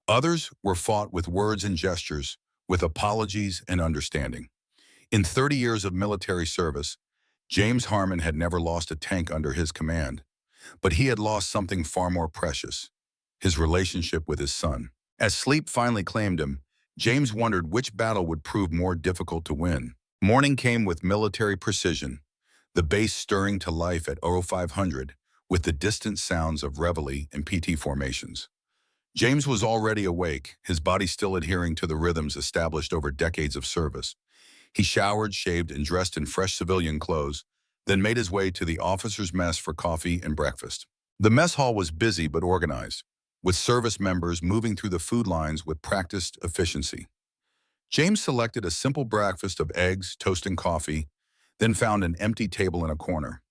Others were fought with words and gestures, with apologies and understanding. In 30 years of military service, James Harmon had never lost a tank under his command, but he had lost something far more precious, his relationship with his son. As sleep finally claimed him, James wondered which battle would prove more difficult to win. Morning came with military precision, the base stirring to life at 0500 with the distant sounds of reveille and PT formations. James was already awake, his body still adhering to the rhythms established over decades of service. He showered, shaved, and dressed in fresh civilian clothes, then made his way to the officers' mess for coffee and breakfast. The mess hall was busy but organized, with service members moving through the food lines with practiced efficiency. James selected a simple breakfast of eggs, toast, and coffee, then found an empty table in a corner.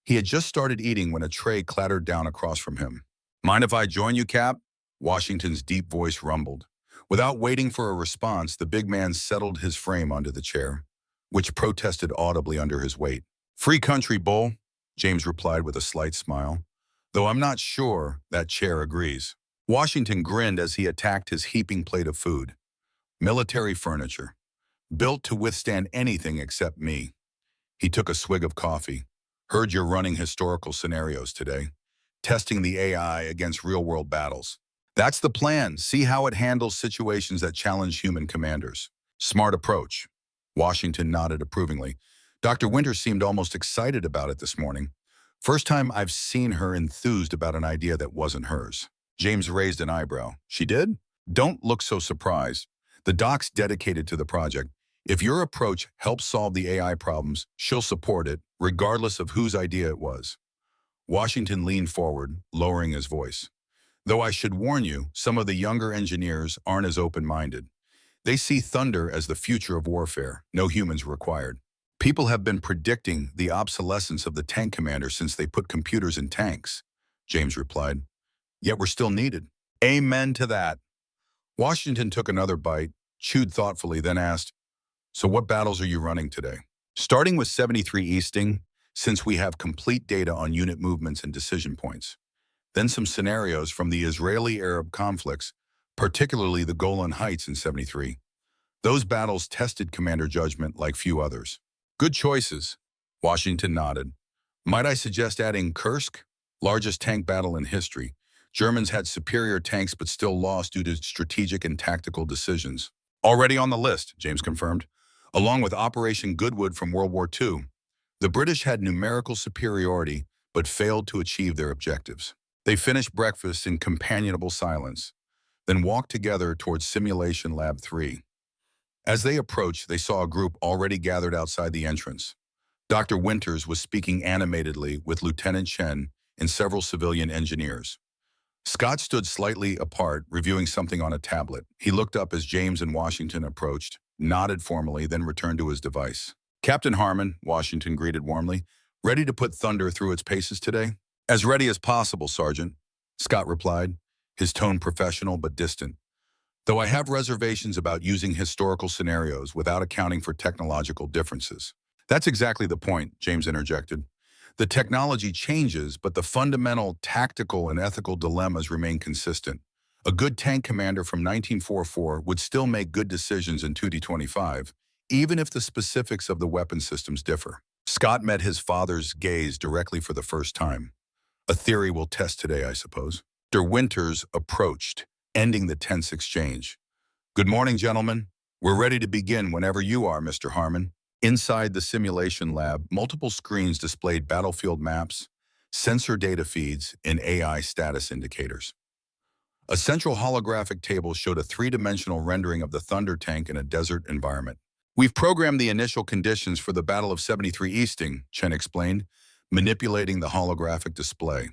He had just started eating when a tray clattered down across from him. "Mind if I join you, Cap?" Washington's deep voice rumbled. Without waiting for a response, the big man settled his frame onto the chair, which protested audibly under his weight. "Free country, Bull," James replied with a slight smile, "though I'm not sure that chair agrees." Washington grinned as he attacked his heaping plate of food. Military furniture, built to withstand anything except me. He took a swig of coffee. "Heard you're running historical scenarios today, testing the AI against real-world battles." "That's the plan. See how it handles situations that challenge human commanders." "Smart approach." Washington nodded approvingly. Dr. Winters seemed almost excited about it this morning. First time I've seen her enthused about an idea that wasn't hers. James raised an eyebrow. "She did?" "Don't look so surprised. The doc's dedicated to the project. If your approach helps solve the AI problems, she'll support it, regardless of whose idea it was." Washington leaned forward, lowering his voice. "Though I should warn you, some of the younger engineers aren't as open-minded. They see thunder as the future of warfare, no humans required. People have been predicting the obsolescence of the tank commander since they put computers in tanks," James replied. "Yet we're still needed." "Amen to that." Washington took another bite, chewed thoughtfully, then asked, "So what battles are you running today?" "Starting with 73 Easting, since we have complete data on unit movements and decision points. Then some scenarios from the Israeli-Arab conflicts, particularly the Golan Heights in 73. Those battles tested commander judgment like few others." "Good choices," Washington nodded. "Might I suggest adding Kursk? Largest tank battle in history. Germans had superior tanks but still lost due to strategic and tactical decisions." "Already on the list," James confirmed, along with Operation Goodwood from World War II. The British had numerical superiority but failed to achieve their objectives. They finished breakfast in companionable silence, then walked together towards Simulation Lab 3. As they approached, they saw a group already gathered outside the entrance. Dr. Winters was speaking animatedly with Lieutenant Chen and several civilian engineers. Scott stood slightly apart, reviewing something on a tablet. He looked up as James and Washington approached, nodded formally, then returned to his device. "Captain Harmon," Washington greeted warmly, "ready to put thunder through its paces today?" "As ready as possible, Sergeant," Scott replied, his tone professional but distant. "Though I have reservations about using historical scenarios without accounting for technological differences." "That's exactly the point," James interjected. "The technology changes, but the fundamental tactical and ethical dilemmas remain consistent. A good tank commander from 1944 would still make good decisions in 2D25, even if the specifics of the weapon systems differ." Scott met his father's gaze directly for the first time. "A theory we'll test today, I suppose." Dr. Winters approached, ending the tense exchange. "Good morning, gentlemen." We're ready to begin whenever you are, Mr. Harmon. Inside the simulation lab, multiple screens displayed battlefield maps, sensor data feeds, and AI status indicators. A central holographic table showed a three-dimensional rendering of the Thunder tank in a desert environment. We've programmed the initial conditions for the Battle of 73 Easting, Chen explained, manipulating the holographic display.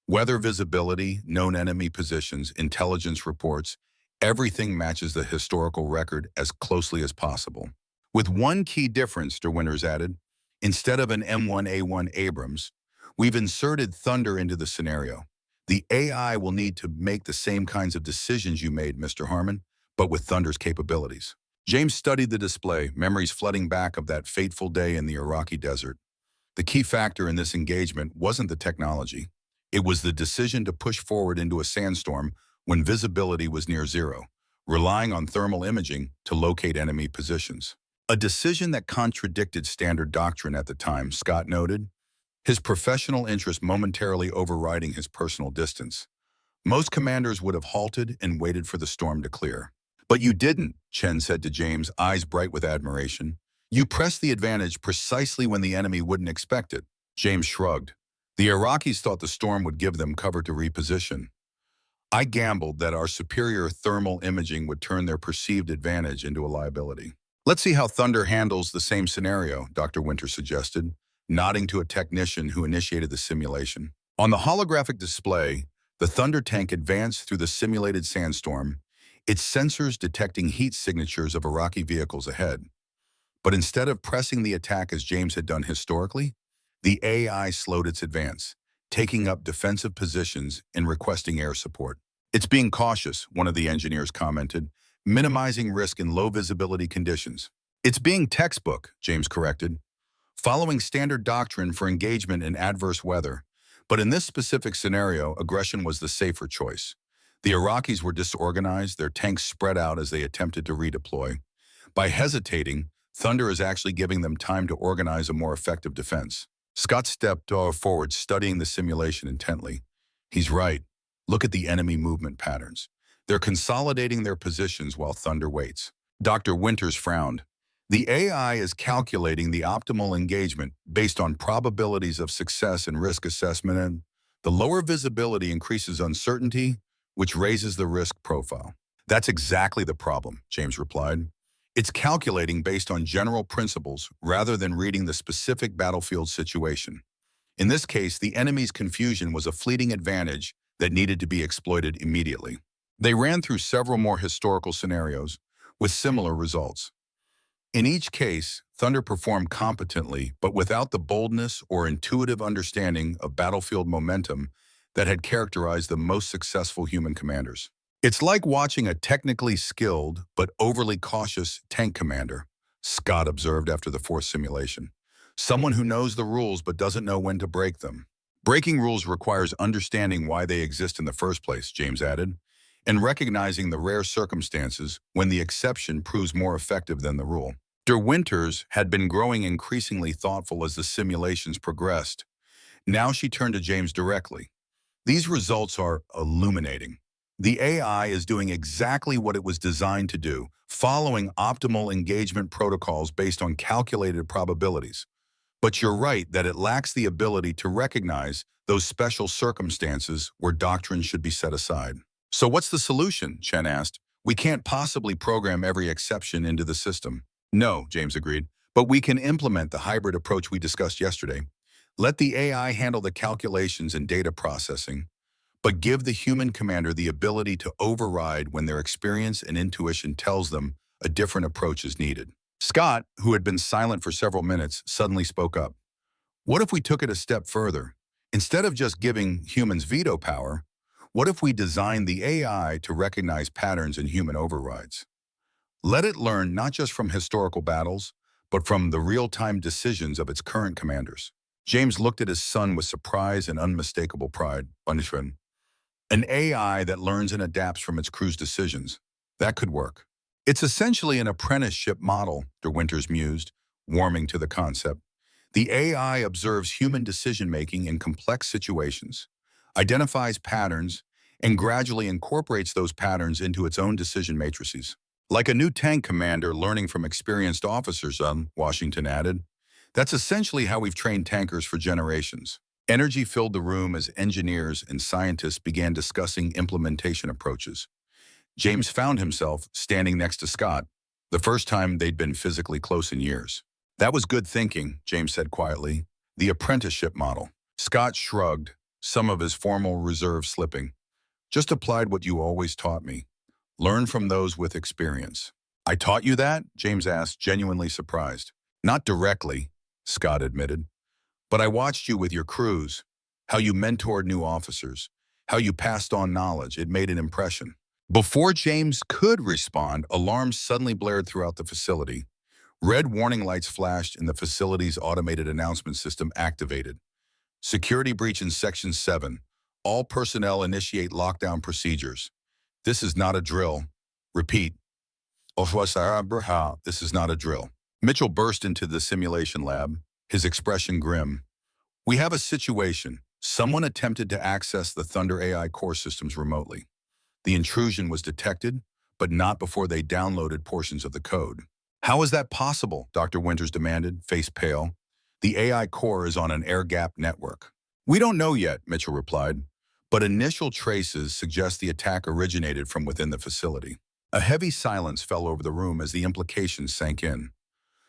Weather visibility, known enemy positions, intelligence reports, everything matches the historical record as closely as possible. With one key difference, Der Winters added, instead of an M1A1 Abrams, we've inserted Thunder into the scenario. The AI will need to make the same kinds of decisions you made, Mr. Harmon, but with Thunder's capabilities. James studied the display, memories flooding back of that fateful day in the Iraqi desert. The key factor in this engagement wasn't the technology. It was the decision to push forward into a sandstorm when visibility was near zero, relying on thermal imaging to locate enemy positions. A decision that contradicted standard doctrine at the time, Scott noted, his professional interest momentarily overriding his personal distance. Most commanders would have halted and waited for the storm to clear. But you didn't, Chen said to James, eyes bright with admiration. You pressed the advantage precisely when the enemy wouldn't expect it. James shrugged. The Iraqis thought the storm would give them cover to reposition. I gambled that our superior thermal imaging would turn their perceived advantage into a liability. Let's see how Thunder handles the same scenario, Dr. Winter suggested, nodding to a technician who initiated the simulation. On the holographic display, the Thunder tank advanced through the simulated sandstorm, its sensors detecting heat signatures of Iraqi vehicles ahead. But instead of pressing the attack as James had done historically, the AI slowed its advance, taking up defensive positions and requesting air support. It's being cautious, one of the engineers commented, minimizing risk in low visibility conditions. It's being textbook, James corrected, following standard doctrine for engagement in adverse weather. But in this specific scenario, aggression was the safer choice. The Iraqis were disorganized, their tanks spread out as they attempted to redeploy. By hesitating, Thunder is actually giving them time to organize a more effective defense. Scott stepped forward, studying the simulation intently. He's right. Look at the enemy movement patterns. They're consolidating their positions while Thunder waits. Dr. Winters frowned. The AI is calculating the optimal engagement based on probabilities of success and risk assessment, and the lower visibility increases uncertainty, which raises the risk profile. That's exactly the problem, James replied. It's calculating based on general principles rather than reading the specific battlefield situation. In this case, the enemy's confusion was a fleeting advantage that needed to be exploited immediately. They ran through several more historical scenarios with similar results. In each case, Thunder performed competently, but without the boldness or intuitive understanding of battlefield momentum that had characterized the most successful human commanders. It's like watching a technically skilled but overly cautious tank commander, Scott observed after the fourth simulation. Someone who knows the rules but doesn't know when to break them. Breaking rules requires understanding why they exist in the first place, James added, and recognizing the rare circumstances when the exception proves more effective than the rule. Der Winters had been growing increasingly thoughtful as the simulations progressed. Now she turned to James directly. These results are illuminating. The AI is doing exactly what it was designed to do, following optimal engagement protocols based on calculated probabilities. But you're right that it lacks the ability to recognize those special circumstances where doctrine should be set aside. So what's the solution? Chen asked. We can't possibly program every exception into the system. No, James agreed, but we can implement the hybrid approach we discussed yesterday. Let the AI handle the calculations and data processing, but give the human commander the ability to override when their experience and intuition tells them a different approach is needed. Scott, who had been silent for several minutes, suddenly spoke up. What if we took it a step further? Instead of just giving humans veto power, what if we designed the AI to recognize patterns in human overrides? Let it learn not just from historical battles, but from the real-time decisions of its current commanders. James looked at his son with surprise and unmistakable pride. An AI that learns and adapts from its crew's decisions. That could work. It's essentially an apprenticeship model, Der Winters mused, warming to the concept. The AI observes human decision-making in complex situations, identifies patterns, and gradually incorporates those patterns into its own decision matrices. Like a new tank commander learning from experienced officers, Washington added. That's essentially how we've trained tankers for generations. Energy filled the room as engineers and scientists began discussing implementation approaches. James found himself standing next to Scott, the first time they'd been physically close in years. That was good thinking, James said quietly. The apprenticeship model. Scott shrugged, some of his formal reserve slipping. Just applied what you always taught me. Learn from those with experience. I taught you that? James asked, genuinely surprised. Not directly, Scott admitted. But I watched you with your crews, how you mentored new officers, how you passed on knowledge. It made an impression. Before James could respond, alarms suddenly blared throughout the facility. Red warning lights flashed and the facility's automated announcement system activated. Security breach in Section 7. All personnel initiate lockdown procedures. This is not a drill. Repeat. This is not a drill. Mitchell burst into the simulation lab, his expression grim. We have a situation. Someone attempted to access the Thunder AI core systems remotely. The intrusion was detected, but not before they downloaded portions of the code. How is that possible? Dr. Winters demanded, face pale. The AI core is on an air-gapped network. We don't know yet, Mitchell replied, but initial traces suggest the attack originated from within the facility. A heavy silence fell over the room as the implications sank in.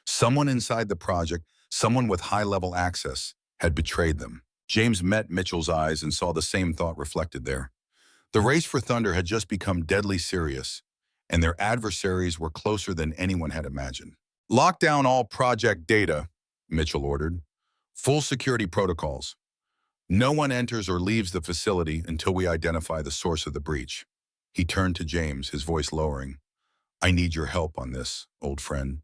Someone inside the project, someone with high-level access, had betrayed them. James met Mitchell's eyes and saw the same thought reflected there. The race for Thunder had just become deadly serious, and their adversaries were closer than anyone had imagined. Lock down all project data, Mitchell ordered. Full security protocols. No one enters or leaves the facility until we identify the source of the breach. He turned to James, his voice lowering. I need your help on this, old friend.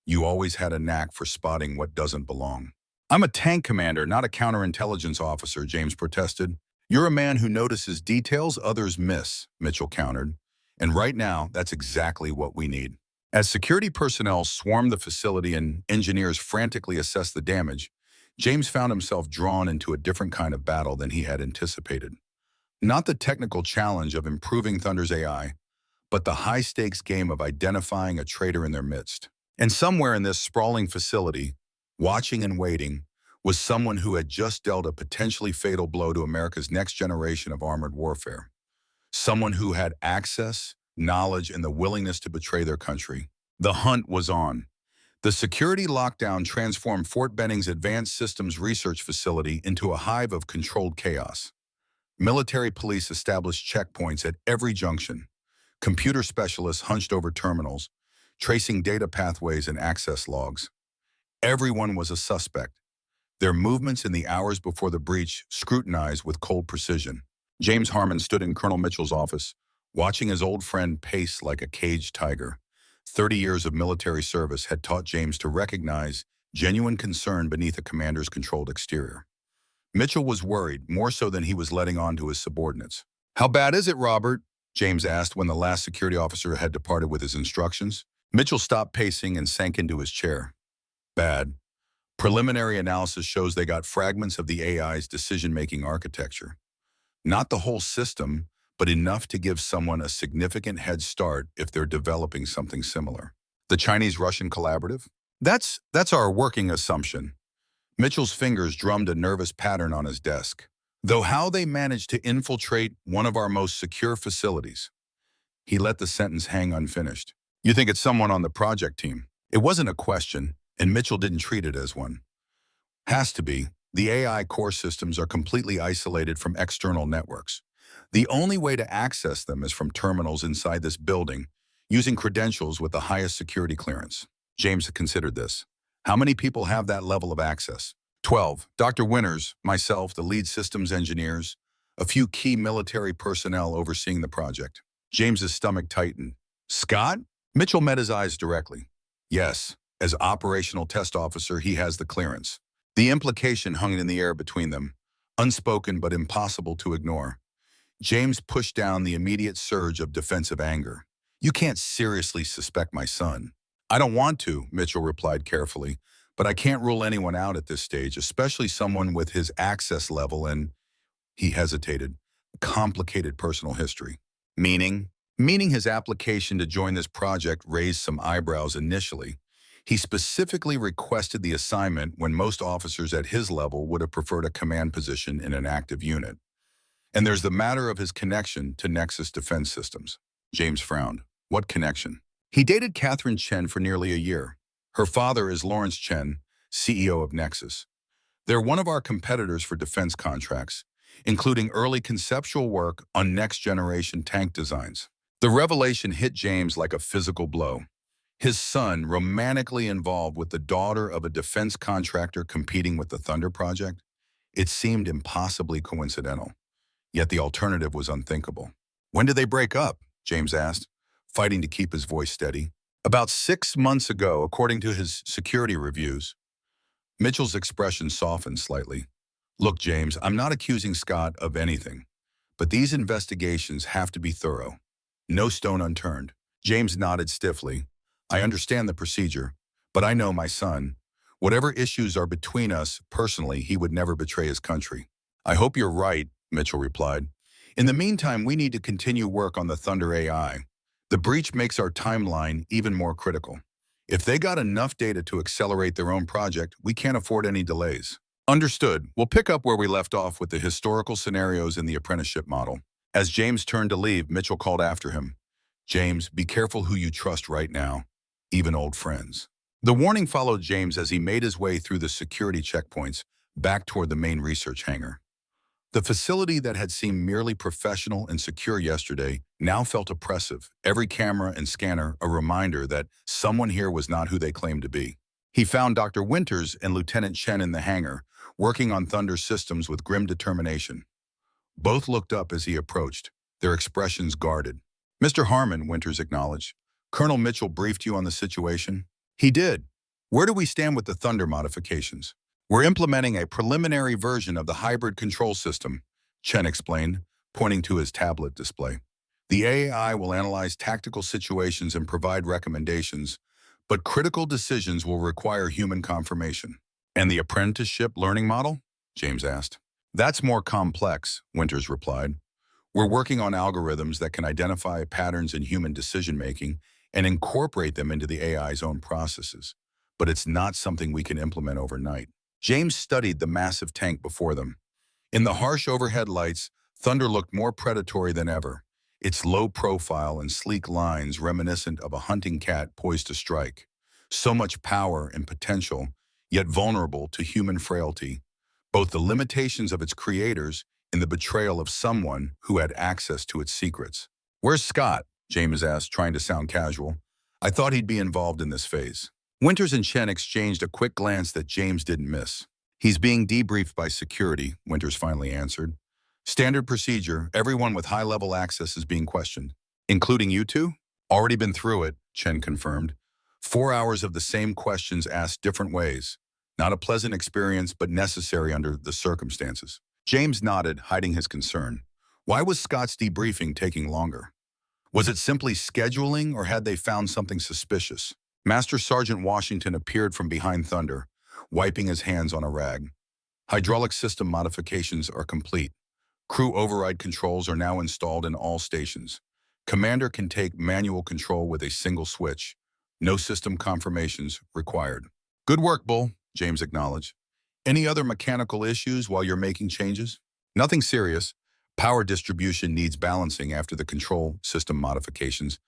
You always had a knack for spotting what doesn't belong. I'm a tank commander, not a counterintelligence officer, James protested. You're a man who notices details others miss, Mitchell countered. And right now, that's exactly what we need. As security personnel swarmed the facility and engineers frantically assessed the damage, James found himself drawn into a different kind of battle than he had anticipated. Not the technical challenge of improving Thunder's AI, but the high-stakes game of identifying a traitor in their midst. And somewhere in this sprawling facility, watching and waiting, was someone who had just dealt a potentially fatal blow to America's next generation of armored warfare. Someone who had access, knowledge, and the willingness to betray their country. The hunt was on. The security lockdown transformed Fort Benning's Advanced Systems Research Facility into a hive of controlled chaos. Military police established checkpoints at every junction. Computer specialists hunched over terminals, tracing data pathways and access logs. Everyone was a suspect. Their movements in the hours before the breach scrutinized with cold precision. James Harmon stood in Colonel Mitchell's office, watching his old friend pace like a caged tiger. 30 years of military service had taught James to recognize genuine concern beneath a commander's controlled exterior. Mitchell was worried, more so than he was letting on to his subordinates. How bad is it, Robert? James asked when the last security officer had departed with his instructions. Mitchell stopped pacing and sank into his chair. Bad. Preliminary analysis shows they got fragments of the AI's decision-making architecture. Not the whole system, but enough to give someone a significant head start if they're developing something similar. The Chinese-Russian collaborative? That's our working assumption. Mitchell's fingers drummed a nervous pattern on his desk. Though how they managed to infiltrate one of our most secure facilities. He let the sentence hang unfinished. You think it's someone on the project team? It wasn't a question, and Mitchell didn't treat it as one. Has to be. The AI core systems are completely isolated from external networks. The only way to access them is from terminals inside this building, using credentials with the highest security clearance. James had considered this. How many people have that level of access? 12. Dr. Winters, myself, the lead systems engineers, a few key military personnel overseeing the project. James's stomach tightened. Scott? Mitchell met his eyes directly. Yes, as operational test officer, he has the clearance. The implication hung in the air between them, unspoken but impossible to ignore. James pushed down the immediate surge of defensive anger. You can't seriously suspect my son. I don't want to, Mitchell replied carefully, but I can't rule anyone out at this stage, especially someone with his access level and, he hesitated, complicated personal history. Meaning? meaning his application to join this project raised some eyebrows initially. He specifically requested the assignment when most officers at his level would have preferred a command position in an active unit. And there's the matter of his connection to Nexus defense systems. James frowned. What connection? He dated Catherine Chen for nearly a year. Her father is Lawrence Chen, CEO of Nexus. They're one of our competitors for defense contracts, including early conceptual work on next-generation tank designs. The revelation hit James like a physical blow. His son, romantically involved with the daughter of a defense contractor competing with the Thunder Project? It seemed impossibly coincidental, yet the alternative was unthinkable. When did they break up? James asked, fighting to keep his voice steady. About 6 months ago, according to his security reviews. Mitchell's expression softened slightly. Look, James, I'm not accusing Scott of anything, but these investigations have to be thorough. No stone unturned. James nodded stiffly. I understand the procedure, but I know my son. Whatever issues are between us, personally, he would never betray his country. I hope you're right, Mitchell replied. In the meantime, we need to continue work on the Thunder AI. The breach makes our timeline even more critical. If they got enough data to accelerate their own project, we can't afford any delays. Understood. We'll pick up where we left off with the historical scenarios in the apprenticeship model. As James turned to leave, Mitchell called after him. James, be careful who you trust right now, even old friends. The warning followed James as he made his way through the security checkpoints back toward the main research hangar. The facility that had seemed merely professional and secure yesterday now felt oppressive, every camera and scanner a reminder that someone here was not who they claimed to be. He found Dr. Winters and Lieutenant Chen in the hangar, working on Thunder systems with grim determination. Both looked up as he approached, their expressions guarded. Mr. Harmon, Winters acknowledged. Colonel Mitchell briefed you on the situation? He did. Where do we stand with the Thunder modifications? We're implementing a preliminary version of the hybrid control system, Chen explained, pointing to his tablet display. The AI will analyze tactical situations and provide recommendations, but critical decisions will require human confirmation. And the apprenticeship learning model? James asked. That's more complex, Winters replied. We're working on algorithms that can identify patterns in human decision-making and incorporate them into the AI's own processes. But it's not something we can implement overnight. James studied the massive tank before them. In the harsh overhead lights, Thunder looked more predatory than ever, its low profile and sleek lines reminiscent of a hunting cat poised to strike. So much power and potential, yet vulnerable to human frailty, both the limitations of its creators and the betrayal of someone who had access to its secrets. Where's Scott? James asked, trying to sound casual. I thought he'd be involved in this phase. Winters and Chen exchanged a quick glance that James didn't miss. He's being debriefed by security, Winters finally answered. Standard procedure, everyone with high-level access is being questioned. Including you two? Already been through it, Chen confirmed. 4 hours of the same questions asked different ways. Not a pleasant experience, but necessary under the circumstances. James nodded, hiding his concern. Why was Scott's debriefing taking longer? Was it simply scheduling, or had they found something suspicious? Master Sergeant Washington appeared from behind Thunder, wiping his hands on a rag. Hydraulic system modifications are complete. Crew override controls are now installed in all stations. Commander can take manual control with a single switch. No system confirmations required. Good work, Bull, James acknowledged. Any other mechanical issues while you're making changes? Nothing serious. Power distribution needs balancing after the control system modifications,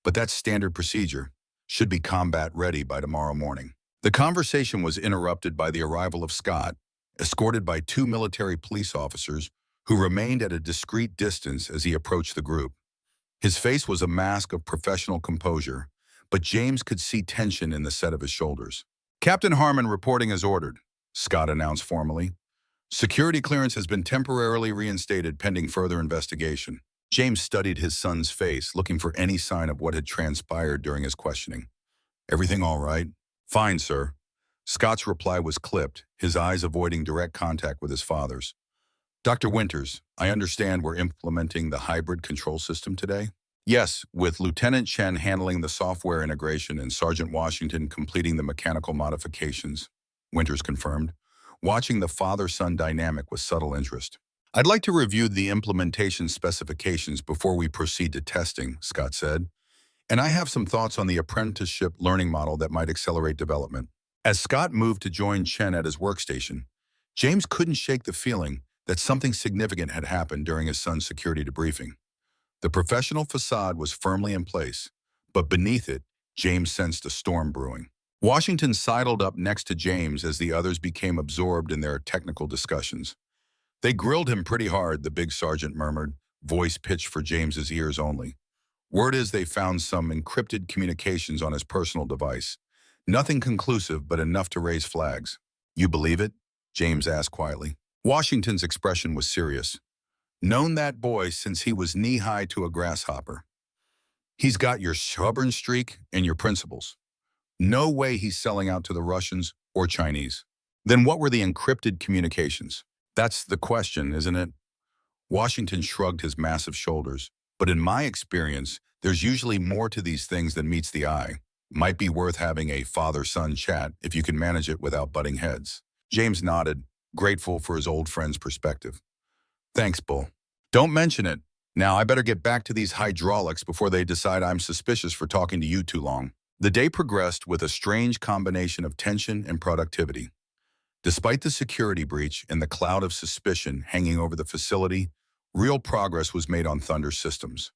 but that's standard procedure. Should be combat ready by tomorrow morning. The conversation was interrupted by the arrival of Scott, escorted by 2 military police officers who remained at a discreet distance as he approached the group. His face was a mask of professional composure, but James could see tension in the set of his shoulders. Captain Harmon reporting as ordered, Scott announced formally. Security clearance has been temporarily reinstated pending further investigation. James studied his son's face, looking for any sign of what had transpired during his questioning. Everything all right? Fine, sir. Scott's reply was clipped, his eyes avoiding direct contact with his father's. Dr. Winters, I understand we're implementing the hybrid control system today? Yes, with Lieutenant Chen handling the software integration and Sergeant Washington completing the mechanical modifications, Winters confirmed, watching the father-son dynamic with subtle interest. I'd like to review the implementation specifications before we proceed to testing, Scott said. And I have some thoughts on the apprenticeship learning model that might accelerate development. As Scott moved to join Chen at his workstation, James couldn't shake the feeling that something significant had happened during his son's security debriefing. The professional facade was firmly in place, but beneath it, James sensed a storm brewing. Washington sidled up next to James as the others became absorbed in their technical discussions. They grilled him pretty hard, the big sergeant murmured, voice pitched for James's ears only. Word is they found some encrypted communications on his personal device. Nothing conclusive, but enough to raise flags. You believe it? James asked quietly. Washington's expression was serious. Known that boy since he was knee-high to a grasshopper. He's got your stubborn streak and your principles. No way he's selling out to the Russians or Chinese. Then what were the encrypted communications? That's the question, isn't it? Washington shrugged his massive shoulders. But in my experience, there's usually more to these things than meets the eye. Might be worth having a father-son chat if you can manage it without butting heads. James nodded, grateful for his old friend's perspective. Thanks, Bull. Don't mention it. Now I better get back to these hydraulics before they decide I'm suspicious for talking to you too long. The day progressed with a strange combination of tension and productivity. Despite the security breach and the cloud of suspicion hanging over the facility, real progress was made on Thunder's systems.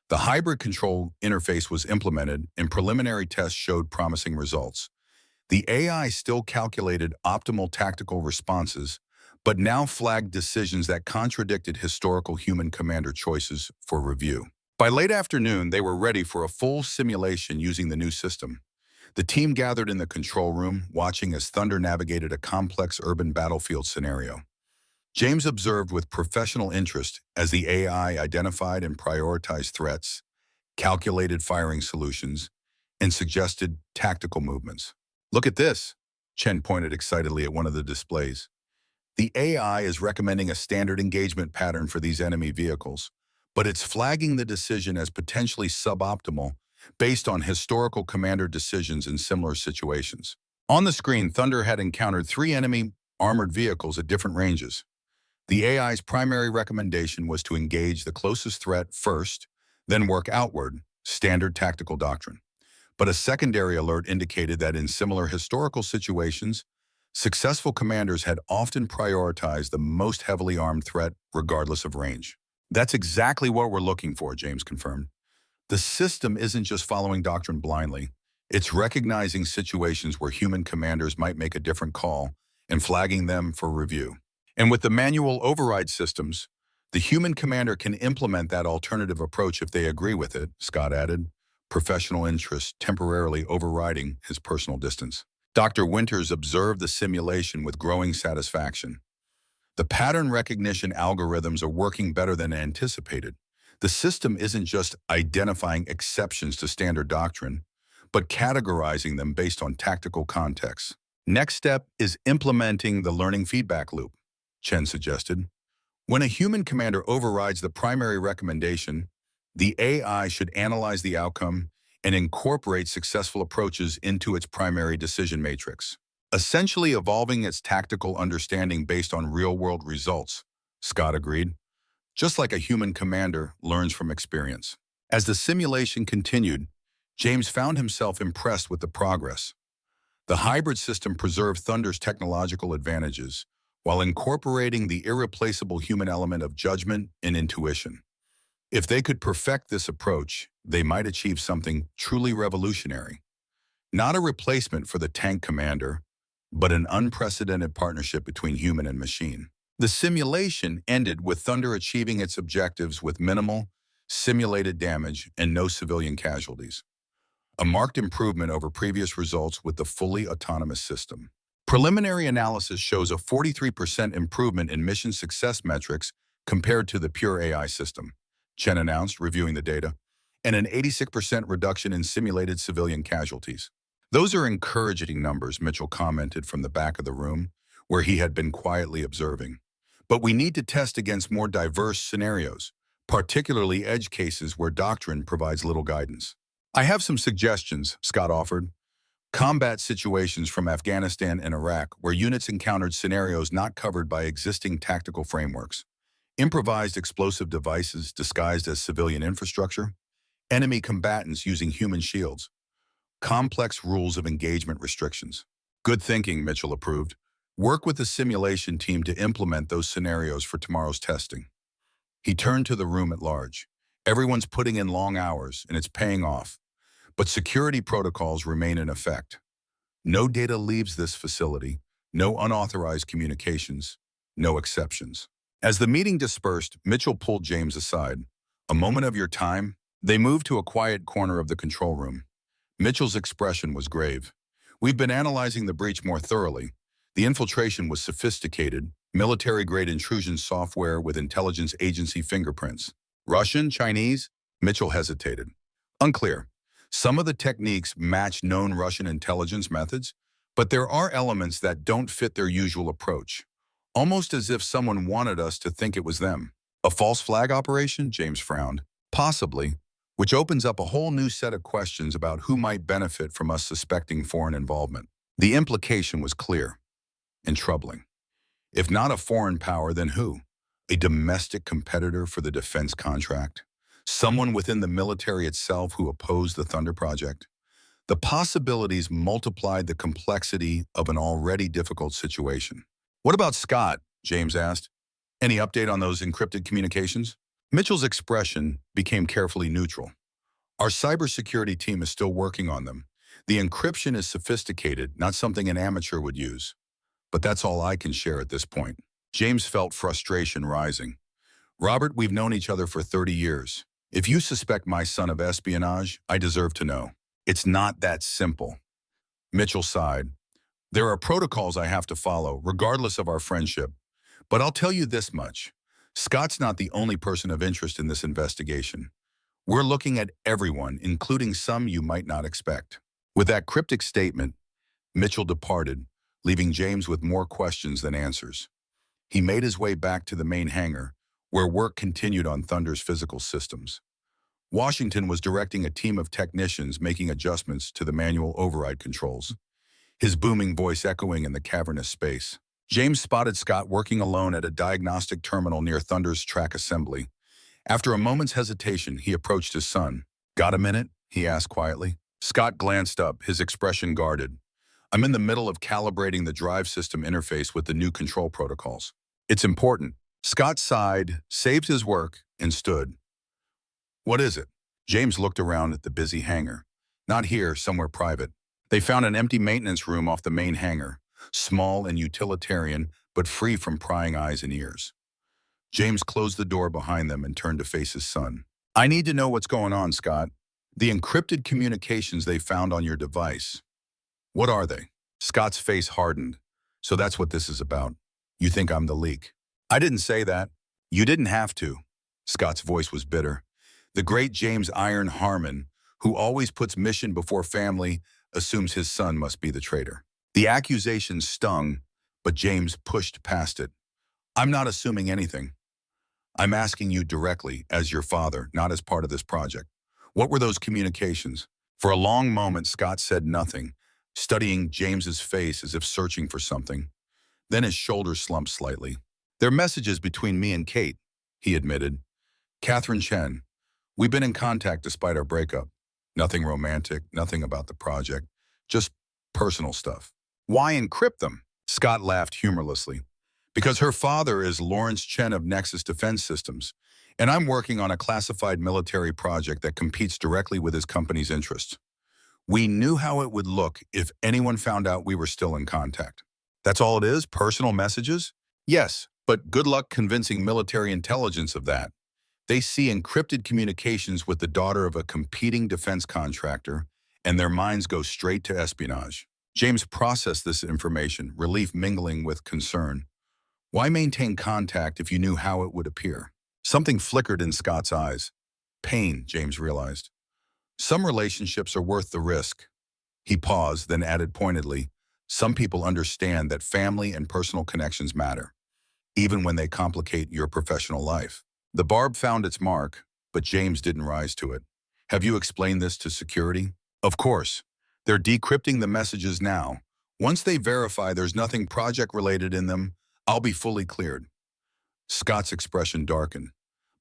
The hybrid control interface was implemented and preliminary tests showed promising results. The AI still calculated optimal tactical responses, but now flagged decisions that contradicted historical human commander choices for review. By late afternoon, they were ready for a full simulation using the new system. The team gathered in the control room, watching as Thunder navigated a complex urban battlefield scenario. James observed with professional interest as the AI identified and prioritized threats, calculated firing solutions, and suggested tactical movements. Look at this, Chen pointed excitedly at one of the displays. The AI is recommending a standard engagement pattern for these enemy vehicles, but it's flagging the decision as potentially suboptimal based on historical commander decisions in similar situations. On the screen, Thunder had encountered 3 enemy armored vehicles at different ranges. The AI's primary recommendation was to engage the closest threat first, then work outward, standard tactical doctrine. But a secondary alert indicated that in similar historical situations, successful commanders had often prioritized the most heavily armed threat regardless of range. That's exactly what we're looking for, James confirmed. The system isn't just following doctrine blindly. It's recognizing situations where human commanders might make a different call and flagging them for review. And with the manual override systems, the human commander can implement that alternative approach if they agree with it, Scott added, professional interest temporarily overriding his personal distance. Dr. Winters observed the simulation with growing satisfaction. The pattern recognition algorithms are working better than anticipated. The system isn't just identifying exceptions to standard doctrine, but categorizing them based on tactical contexts. Next step is implementing the learning feedback loop, Chen suggested. When a human commander overrides the primary recommendation, the AI should analyze the outcome and incorporate successful approaches into its primary decision matrix, essentially evolving its tactical understanding based on real-world results, Scott agreed, just like a human commander learns from experience. As the simulation continued, James found himself impressed with the progress. The hybrid system preserved Thunder's technological advantages while incorporating the irreplaceable human element of judgment and intuition. If they could perfect this approach, they might achieve something truly revolutionary. Not a replacement for the tank commander, but an unprecedented partnership between human and machine. The simulation ended with Thunder achieving its objectives with minimal, simulated damage and no civilian casualties. A marked improvement over previous results with the fully autonomous system. Preliminary analysis shows a 43% improvement in mission success metrics compared to the pure AI system, Chen announced, reviewing the data, and an 86% reduction in simulated civilian casualties. Those are encouraging numbers, Mitchell commented from the back of the room, where he had been quietly observing. But we need to test against more diverse scenarios, particularly edge cases where doctrine provides little guidance. I have some suggestions, Scott offered. Combat situations from Afghanistan and Iraq where units encountered scenarios not covered by existing tactical frameworks. Improvised explosive devices disguised as civilian infrastructure, enemy combatants using human shields, complex rules of engagement restrictions. Good thinking, Mitchell approved. Work with the simulation team to implement those scenarios for tomorrow's testing. He turned to the room at large. Everyone's putting in long hours, and it's paying off. But security protocols remain in effect. No data leaves this facility, no unauthorized communications, no exceptions. As the meeting dispersed, Mitchell pulled James aside. A moment of your time? They moved to a quiet corner of the control room. Mitchell's expression was grave. We've been analyzing the breach more thoroughly. The infiltration was sophisticated, military-grade intrusion software with intelligence agency fingerprints. Russian, Chinese? Mitchell hesitated. Unclear. Some of the techniques match known Russian intelligence methods, but there are elements that don't fit their usual approach. Almost as if someone wanted us to think it was them. A false flag operation? James frowned. Possibly, which opens up a whole new set of questions about who might benefit from us suspecting foreign involvement. The implication was clear and troubling. If not a foreign power, then who? A domestic competitor for the defense contract? Someone within the military itself who opposed the Thunder Project? The possibilities multiplied the complexity of an already difficult situation. What about Scott? James asked. Any update on those encrypted communications? Mitchell's expression became carefully neutral. Our cybersecurity team is still working on them. The encryption is sophisticated, not something an amateur would use. But that's all I can share at this point. James felt frustration rising. Robert, we've known each other for 30 years. If you suspect my son of espionage, I deserve to know. It's not that simple. Mitchell sighed. There are protocols I have to follow, regardless of our friendship. But I'll tell you this much. Scott's not the only person of interest in this investigation. We're looking at everyone, including some you might not expect. With that cryptic statement, Mitchell departed, leaving James with more questions than answers. He made his way back to the main hangar, where work continued on Thunder's physical systems. Washington was directing a team of technicians making adjustments to the manual override controls, his booming voice echoing in the cavernous space. James spotted Scott working alone at a diagnostic terminal near Thunder's track assembly. After a moment's hesitation, he approached his son. Got a minute? He asked quietly. Scott glanced up, his expression guarded. I'm in the middle of calibrating the drive system interface with the new control protocols. It's important. Scott sighed, saved his work, and stood. What is it? James looked around at the busy hangar. Not here, somewhere private. They found an empty maintenance room off the main hangar, small and utilitarian, but free from prying eyes and ears. James closed the door behind them and turned to face his son. I need to know what's going on, Scott. The encrypted communications they found on your device. What are they? Scott's face hardened. So that's what this is about. You think I'm the leak. I didn't say that. You didn't have to. Scott's voice was bitter. The great James Iron Harmon, who always puts mission before family, assumes his son must be the traitor. The accusation stung, but James pushed past it. I'm not assuming anything. I'm asking you directly, as your father, not as part of this project. What were those communications? For a long moment, Scott said nothing, studying James's face as if searching for something. Then his shoulders slumped slightly. They're messages between me and Kate, he admitted. Catherine Chen. We've been in contact despite our breakup. Nothing romantic, nothing about the project, just personal stuff. Why encrypt them? Scott laughed humorlessly. Because her father is Lawrence Chen of Nexus Defense Systems, and I'm working on a classified military project that competes directly with his company's interests. We knew how it would look if anyone found out we were still in contact. That's all it is? Personal messages? Yes, but good luck convincing military intelligence of that. They see encrypted communications with the daughter of a competing defense contractor, and their minds go straight to espionage. James processed this information, relief mingling with concern. Why maintain contact if you knew how it would appear? Something flickered in Scott's eyes. Pain, James realized. Some relationships are worth the risk. He paused, then added pointedly, some people understand that family and personal connections matter, even when they complicate your professional life. The barb found its mark, but James didn't rise to it. Have you explained this to security? Of course. They're decrypting the messages now. Once they verify there's nothing project-related in them, I'll be fully cleared. Scott's expression darkened.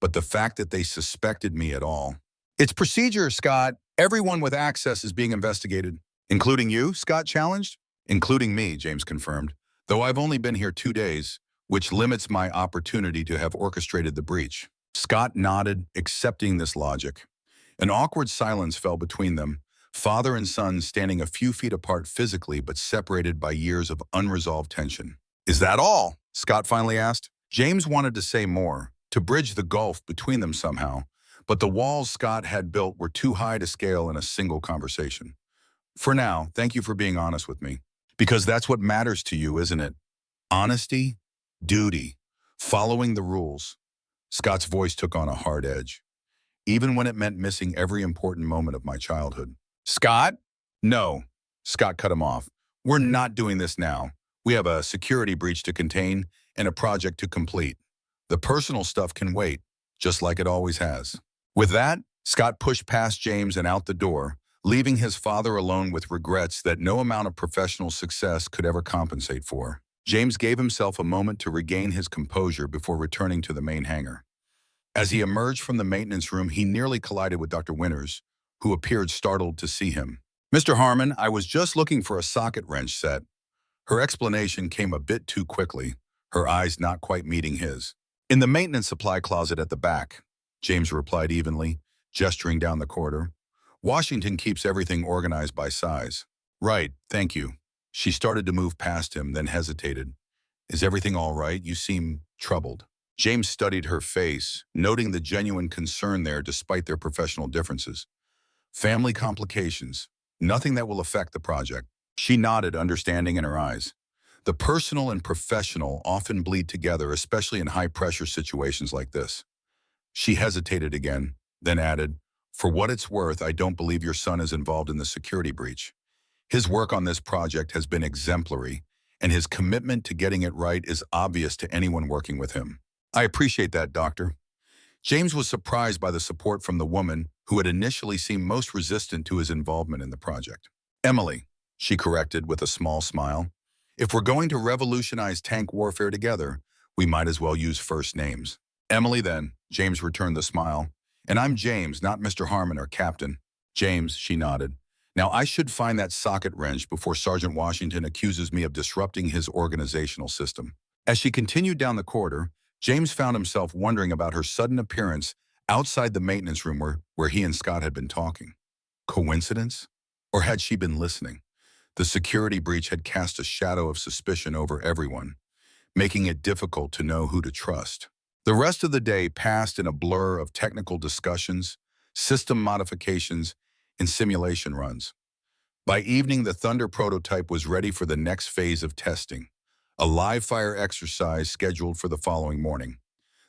But the fact that they suspected me at all. It's procedure, Scott. Everyone with access is being investigated. Including you, Scott challenged? Including me, James confirmed. Though I've only been here 2 days, which limits my opportunity to have orchestrated the breach. Scott nodded, accepting this logic. An awkward silence fell between them, father and son standing a few feet apart physically but separated by years of unresolved tension. Is that all? Scott finally asked. James wanted to say more, to bridge the gulf between them somehow, but the walls Scott had built were too high to scale in a single conversation. For now, thank you for being honest with me. Because that's what matters to you, isn't it? Honesty, duty, following the rules. Scott's voice took on a hard edge, even when it meant missing every important moment of my childhood. Scott? No. Scott cut him off. We're not doing this now. We have a security breach to contain and a project to complete. The personal stuff can wait, just like it always has. With that, Scott pushed past James and out the door, leaving his father alone with regrets that no amount of professional success could ever compensate for. James gave himself a moment to regain his composure before returning to the main hangar. As he emerged from the maintenance room, he nearly collided with Dr. Winters, who appeared startled to see him. Mr. Harmon, I was just looking for a socket wrench set. Her explanation came a bit too quickly, her eyes not quite meeting his. In the maintenance supply closet at the back, James replied evenly, gesturing down the corridor. Washington keeps everything organized by size. Right, thank you. She started to move past him, then hesitated. Is everything all right? You seem troubled. James studied her face, noting the genuine concern there despite their professional differences. Family complications. Nothing that will affect the project. She nodded, understanding in her eyes. The personal and professional often bleed together, especially in high-pressure situations like this. She hesitated again, then added, For what it's worth, I don't believe your son is involved in the security breach. His work on this project has been exemplary, and his commitment to getting it right is obvious to anyone working with him. I appreciate that, Doctor. James was surprised by the support from the woman who had initially seemed most resistant to his involvement in the project. Emily, she corrected with a small smile. If we're going to revolutionize tank warfare together, we might as well use first names. Emily then, James returned the smile. And I'm James, not Mr. Harmon or Captain. James, she nodded. Now I should find that socket wrench before Sergeant Washington accuses me of disrupting his organizational system. As she continued down the corridor, James found himself wondering about her sudden appearance outside the maintenance room where he and Scott had been talking. Coincidence? Or had she been listening? The security breach had cast a shadow of suspicion over everyone, making it difficult to know who to trust. The rest of the day passed in a blur of technical discussions, system modifications, and simulation runs. By evening, the Thunder prototype was ready for the next phase of testing, a live-fire exercise scheduled for the following morning.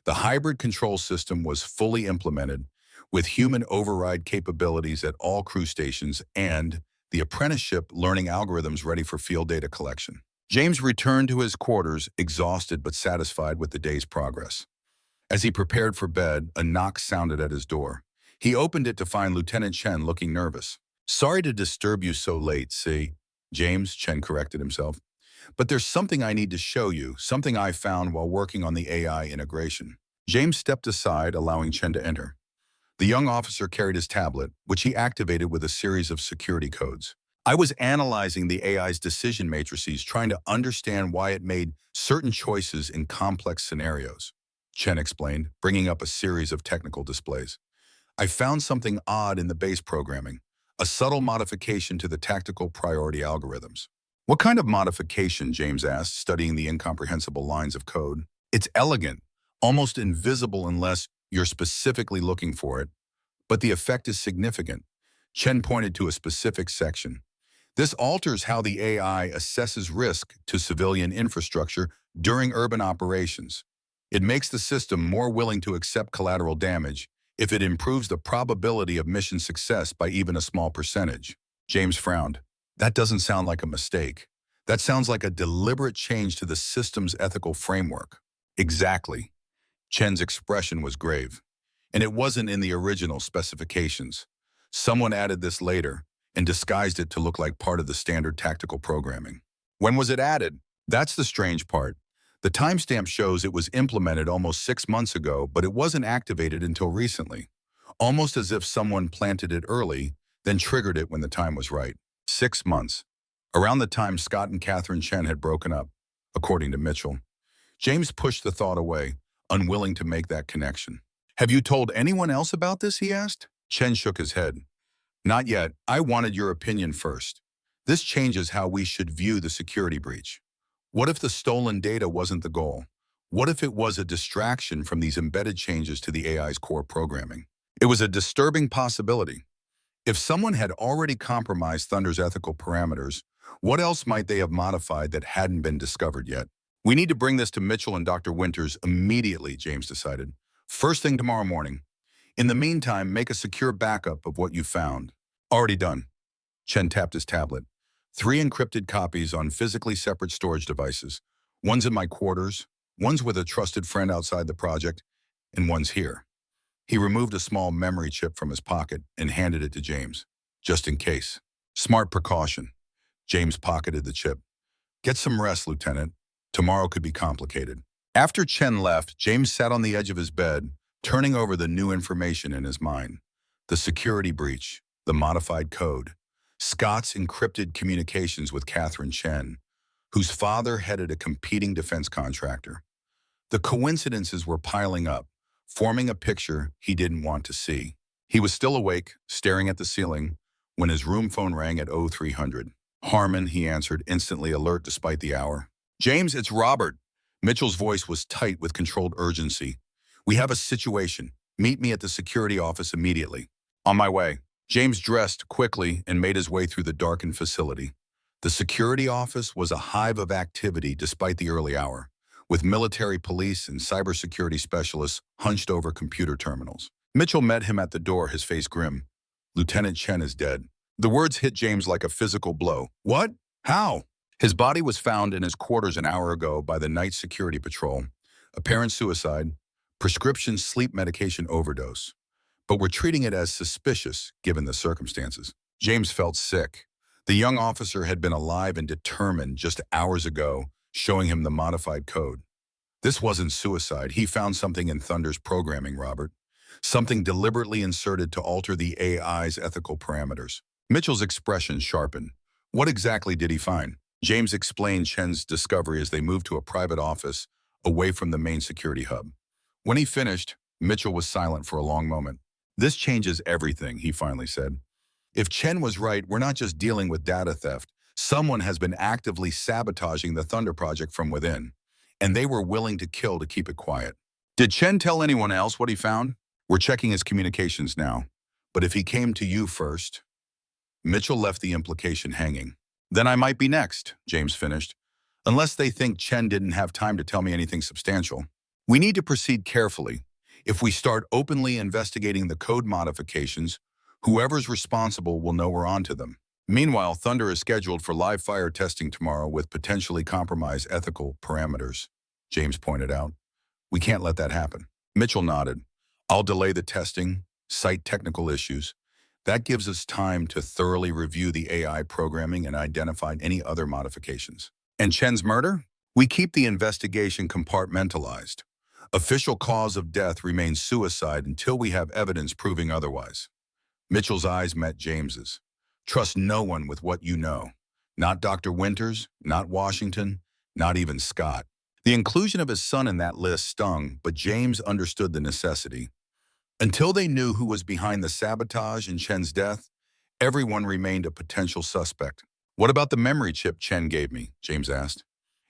The hybrid control system was fully implemented, with human override capabilities at all crew stations and the apprenticeship learning algorithms ready for field data collection. James returned to his quarters, exhausted but satisfied with the day's progress. As he prepared for bed, a knock sounded at his door. He opened it to find Lieutenant Chen looking nervous. Sorry to disturb you so late, see? James, Chen corrected himself. But there's something I need to show you, something I found while working on the AI integration. James stepped aside, allowing Chen to enter. The young officer carried his tablet, which he activated with a series of security codes. I was analyzing the AI's decision matrices, trying to understand why it made certain choices in complex scenarios, Chen explained, bringing up a series of technical displays. I found something odd in the base programming, a subtle modification to the tactical priority algorithms. What kind of modification, James asked, studying the incomprehensible lines of code. It's elegant, almost invisible unless you're specifically looking for it, but the effect is significant. Chen pointed to a specific section. This alters how the AI assesses risk to civilian infrastructure during urban operations. It makes the system more willing to accept collateral damage if it improves the probability of mission success by even a small percentage. James frowned. That doesn't sound like a mistake. That sounds like a deliberate change to the system's ethical framework. Exactly. Chen's expression was grave. And it wasn't in the original specifications. Someone added this later and disguised it to look like part of the standard tactical programming. When was it added? That's the strange part. The timestamp shows it was implemented almost 6 months ago, but it wasn't activated until recently. Almost as if someone planted it early, then triggered it when the time was right. 6 months. Around the time Scott and Catherine Chen had broken up, according to Mitchell. James pushed the thought away, unwilling to make that connection. "Have you told anyone else about this?" he asked. Chen shook his head. "Not yet. I wanted your opinion first. This changes how we should view the security breach. What if the stolen data wasn't the goal? What if it was a distraction from these embedded changes to the AI's core programming?" It was a disturbing possibility. If someone had already compromised Thunder's ethical parameters, what else might they have modified that hadn't been discovered yet? "We need to bring this to Mitchell and Dr. Winters immediately," James decided. "First thing tomorrow morning. In the meantime, make a secure backup of what you found." "Already done." Chen tapped his tablet. 3 encrypted copies on physically separate storage devices. One's in my quarters, one's with a trusted friend outside the project, and one's here. He removed a small memory chip from his pocket and handed it to James, just in case. Smart precaution. James pocketed the chip. "Get some rest, Lieutenant. Tomorrow could be complicated." After Chen left, James sat on the edge of his bed, turning over the new information in his mind. The security breach, the modified code, Scott's encrypted communications with Catherine Chen, whose father headed a competing defense contractor. The coincidences were piling up, forming a picture he didn't want to see. He was still awake, staring at the ceiling, when his room phone rang at 0300. "Harmon," he answered, instantly alert despite the hour. "James, it's Robert." Mitchell's voice was tight with controlled urgency. "We have a situation. Meet me at the security office immediately." "On my way." James dressed quickly and made his way through the darkened facility. The security office was a hive of activity despite the early hour, with military police and cybersecurity specialists hunched over computer terminals. Mitchell met him at the door, his face grim. "Lieutenant Chen is dead." The words hit James like a physical blow. "What? How?" His body was found in his quarters an hour ago by the night security patrol. Apparent suicide, prescription sleep medication overdose. But we're treating it as suspicious, given the circumstances. James felt sick. The young officer had been alive and determined just hours ago, showing him the modified code. This wasn't suicide. He found something in Thunder's programming, Robert. Something deliberately inserted to alter the AI's ethical parameters. Mitchell's expression sharpened. What exactly did he find? James explained Chen's discovery as they moved to a private office away from the main security hub. When he finished, Mitchell was silent for a long moment. "This changes everything," he finally said. "If Chen was right, we're not just dealing with data theft. Someone has been actively sabotaging the Thunder project from within, and they were willing to kill to keep it quiet." "Did Chen tell anyone else what he found?" "We're checking his communications now. But if he came to you first..." Mitchell left the implication hanging. "Then I might be next," James finished, "unless they think Chen didn't have time to tell me anything substantial. We need to proceed carefully. If we start openly investigating the code modifications, whoever's responsible will know we're onto them." Meanwhile, Thunder is scheduled for live fire testing tomorrow with potentially compromised ethical parameters, James pointed out. "We can't let that happen." Mitchell nodded. "I'll delay the testing, cite technical issues. That gives us time to thoroughly review the AI programming and identify any other modifications." "And Chen's murder?" "We keep the investigation compartmentalized. Official cause of death remains suicide until we have evidence proving otherwise." Mitchell's eyes met James's. "Trust no one with what you know. Not Dr. Winters, not Washington, not even Scott." The inclusion of his son in that list stung, but James understood the necessity. Until they knew who was behind the sabotage and Chen's death, everyone remained a potential suspect. "What about the memory chip Chen gave me?" James asked.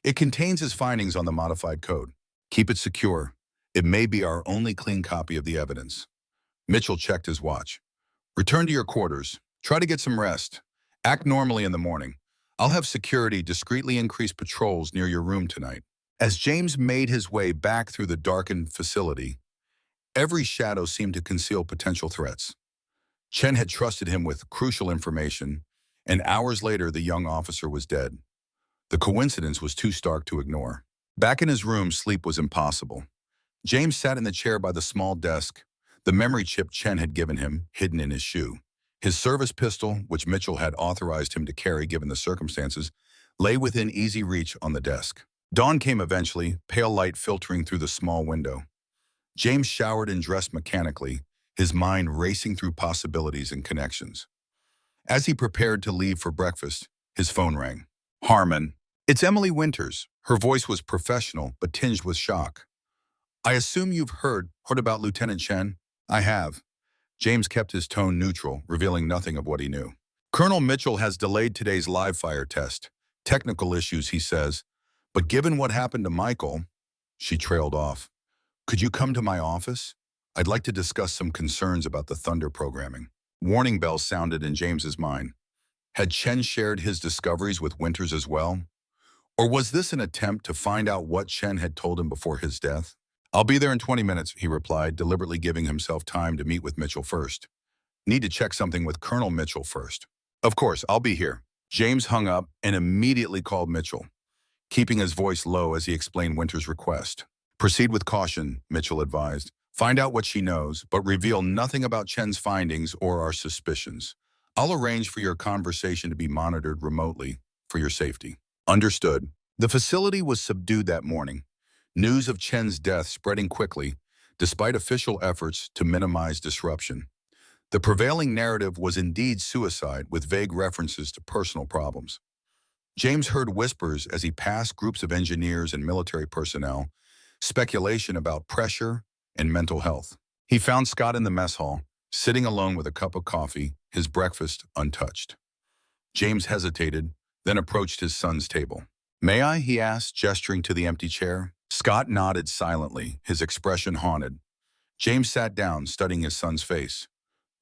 "It contains his findings on the modified code. Keep it secure. It may be our only clean copy of the evidence." Mitchell checked his watch. "Return to your quarters. Try to get some rest. Act normally in the morning. I'll have security discreetly increase patrols near your room tonight." As James made his way back through the darkened facility, every shadow seemed to conceal potential threats. Chen had trusted him with crucial information, and hours later the young officer was dead. The coincidence was too stark to ignore. Back in his room, sleep was impossible. James sat in the chair by the small desk, the memory chip Chen had given him hidden in his shoe. His service pistol, which Mitchell had authorized him to carry given the circumstances, lay within easy reach on the desk. Dawn came eventually, pale light filtering through the small window. James showered and dressed mechanically, his mind racing through possibilities and connections. As he prepared to leave for breakfast, his phone rang. Harmon. It's Emily Winters. Her voice was professional, but tinged with shock. I assume you've heard about Lieutenant Chen? I have. James kept his tone neutral, revealing nothing of what he knew. Colonel Mitchell has delayed today's live fire test. Technical issues, he says. But given what happened to Michael, she trailed off. Could you come to my office? I'd like to discuss some concerns about the Thunder programming. Warning bells sounded in James's mind. Had Chen shared his discoveries with Winters as well? Or was this an attempt to find out what Chen had told him before his death? I'll be there in 20 minutes, he replied, deliberately giving himself time to meet with Mitchell first. Need to check something with Colonel Mitchell first. Of course, I'll be here. James hung up and immediately called Mitchell, keeping his voice low as he explained Winters' request. Proceed with caution, Mitchell advised. Find out what she knows, but reveal nothing about Chen's findings or our suspicions. I'll arrange for your conversation to be monitored remotely for your safety. Understood. The facility was subdued that morning, news of Chen's death spreading quickly, despite official efforts to minimize disruption. The prevailing narrative was indeed suicide, with vague references to personal problems. James heard whispers as he passed groups of engineers and military personnel, speculation about pressure and mental health. He found Scott in the mess hall, sitting alone with a cup of coffee, his breakfast untouched. James hesitated, then approached his son's table. May I? He asked, gesturing to the empty chair. Scott nodded silently, his expression haunted. James sat down, studying his son's face.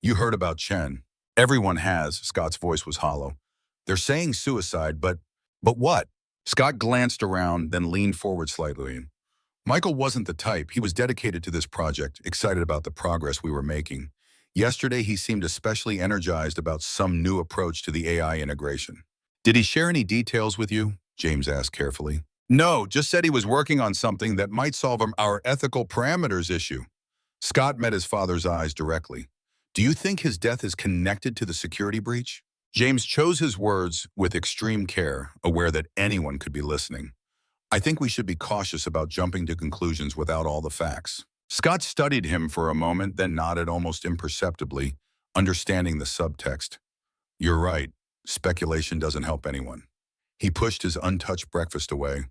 You heard about Chen. Everyone has, Scott's voice was hollow. They're saying suicide, but what? Scott glanced around, then leaned forward slightly. Michael wasn't the type. He was dedicated to this project, excited about the progress we were making. Yesterday, he seemed especially energized about some new approach to the AI integration. Did he share any details with you? James asked carefully. No, just said he was working on something that might solve our ethical parameters issue. Scott met his father's eyes directly. Do you think his death is connected to the security breach? James chose his words with extreme care, aware that anyone could be listening. I think we should be cautious about jumping to conclusions without all the facts. Scott studied him for a moment, then nodded almost imperceptibly, understanding the subtext. You're right. Speculation doesn't help anyone. He pushed his untouched breakfast away.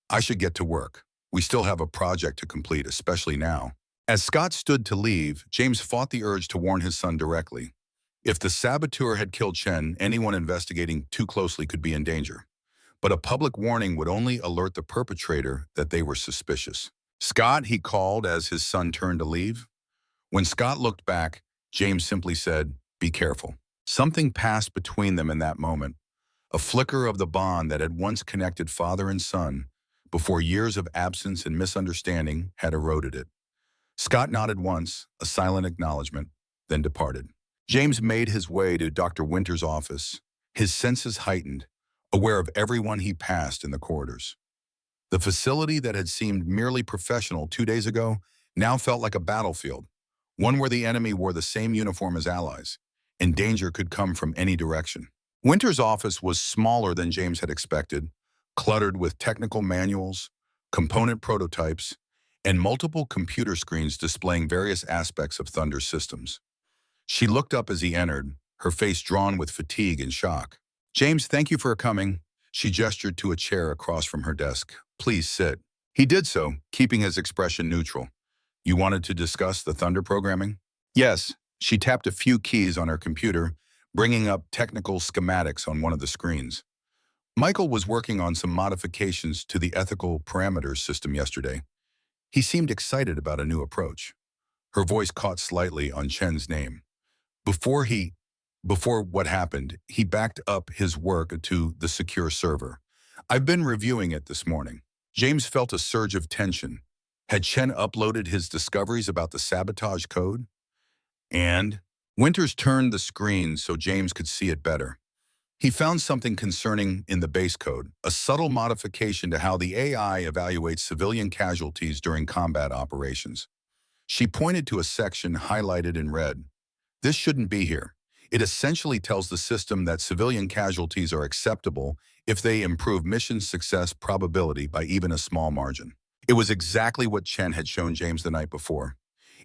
I should get to work. We still have a project to complete, especially now. As Scott stood to leave, James fought the urge to warn his son directly. If the saboteur had killed Chen, anyone investigating too closely could be in danger. But a public warning would only alert the perpetrator that they were suspicious. Scott, he called as his son turned to leave. When Scott looked back, James simply said, be careful. Something passed between them in that moment, a flicker of the bond that had once connected father and son before years of absence and misunderstanding had eroded it. Scott nodded once, a silent acknowledgement, then departed. James made his way to Dr. Winter's office, his senses heightened, aware of everyone he passed in the corridors. The facility that had seemed merely professional 2 days ago now felt like a battlefield, one where the enemy wore the same uniform as allies, and danger could come from any direction. Winter's office was smaller than James had expected, cluttered with technical manuals, component prototypes, and multiple computer screens displaying various aspects of Thunder's systems. She looked up as he entered, her face drawn with fatigue and shock. James, thank you for coming. She gestured to a chair across from her desk. Please sit. He did so, keeping his expression neutral. You wanted to discuss the Thunder programming? Yes. She tapped a few keys on her computer, bringing up technical schematics on one of the screens. Michael was working on some modifications to the ethical parameters system yesterday. He seemed excited about a new approach. Her voice caught slightly on Chen's name. Before what happened, he backed up his work to the secure server. I've been reviewing it this morning. James felt a surge of tension. Had Chen uploaded his discoveries about the sabotage code? And Winters turned the screen so James could see it better. He found something concerning in the base code, a subtle modification to how the AI evaluates civilian casualties during combat operations. She pointed to a section highlighted in red. This shouldn't be here. It essentially tells the system that civilian casualties are acceptable if they improve mission success probability by even a small margin. It was exactly what Chen had shown James the night before.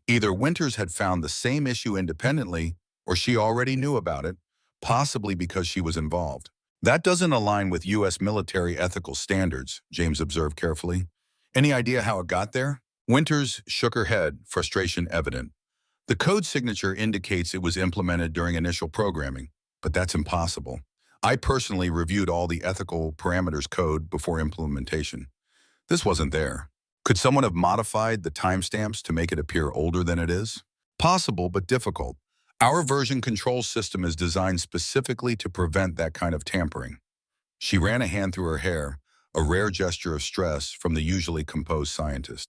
Either Winters had found the same issue independently, or she already knew about it, possibly because she was involved. That doesn't align with U.S. military ethical standards, James observed carefully. Any idea how it got there? Winters shook her head, frustration evident. The code signature indicates it was implemented during initial programming, but that's impossible. I personally reviewed all the ethical parameters code before implementation. This wasn't there. Could someone have modified the timestamps to make it appear older than it is? Possible, but difficult. Our version control system is designed specifically to prevent that kind of tampering. She ran a hand through her hair, a rare gesture of stress from the usually composed scientist.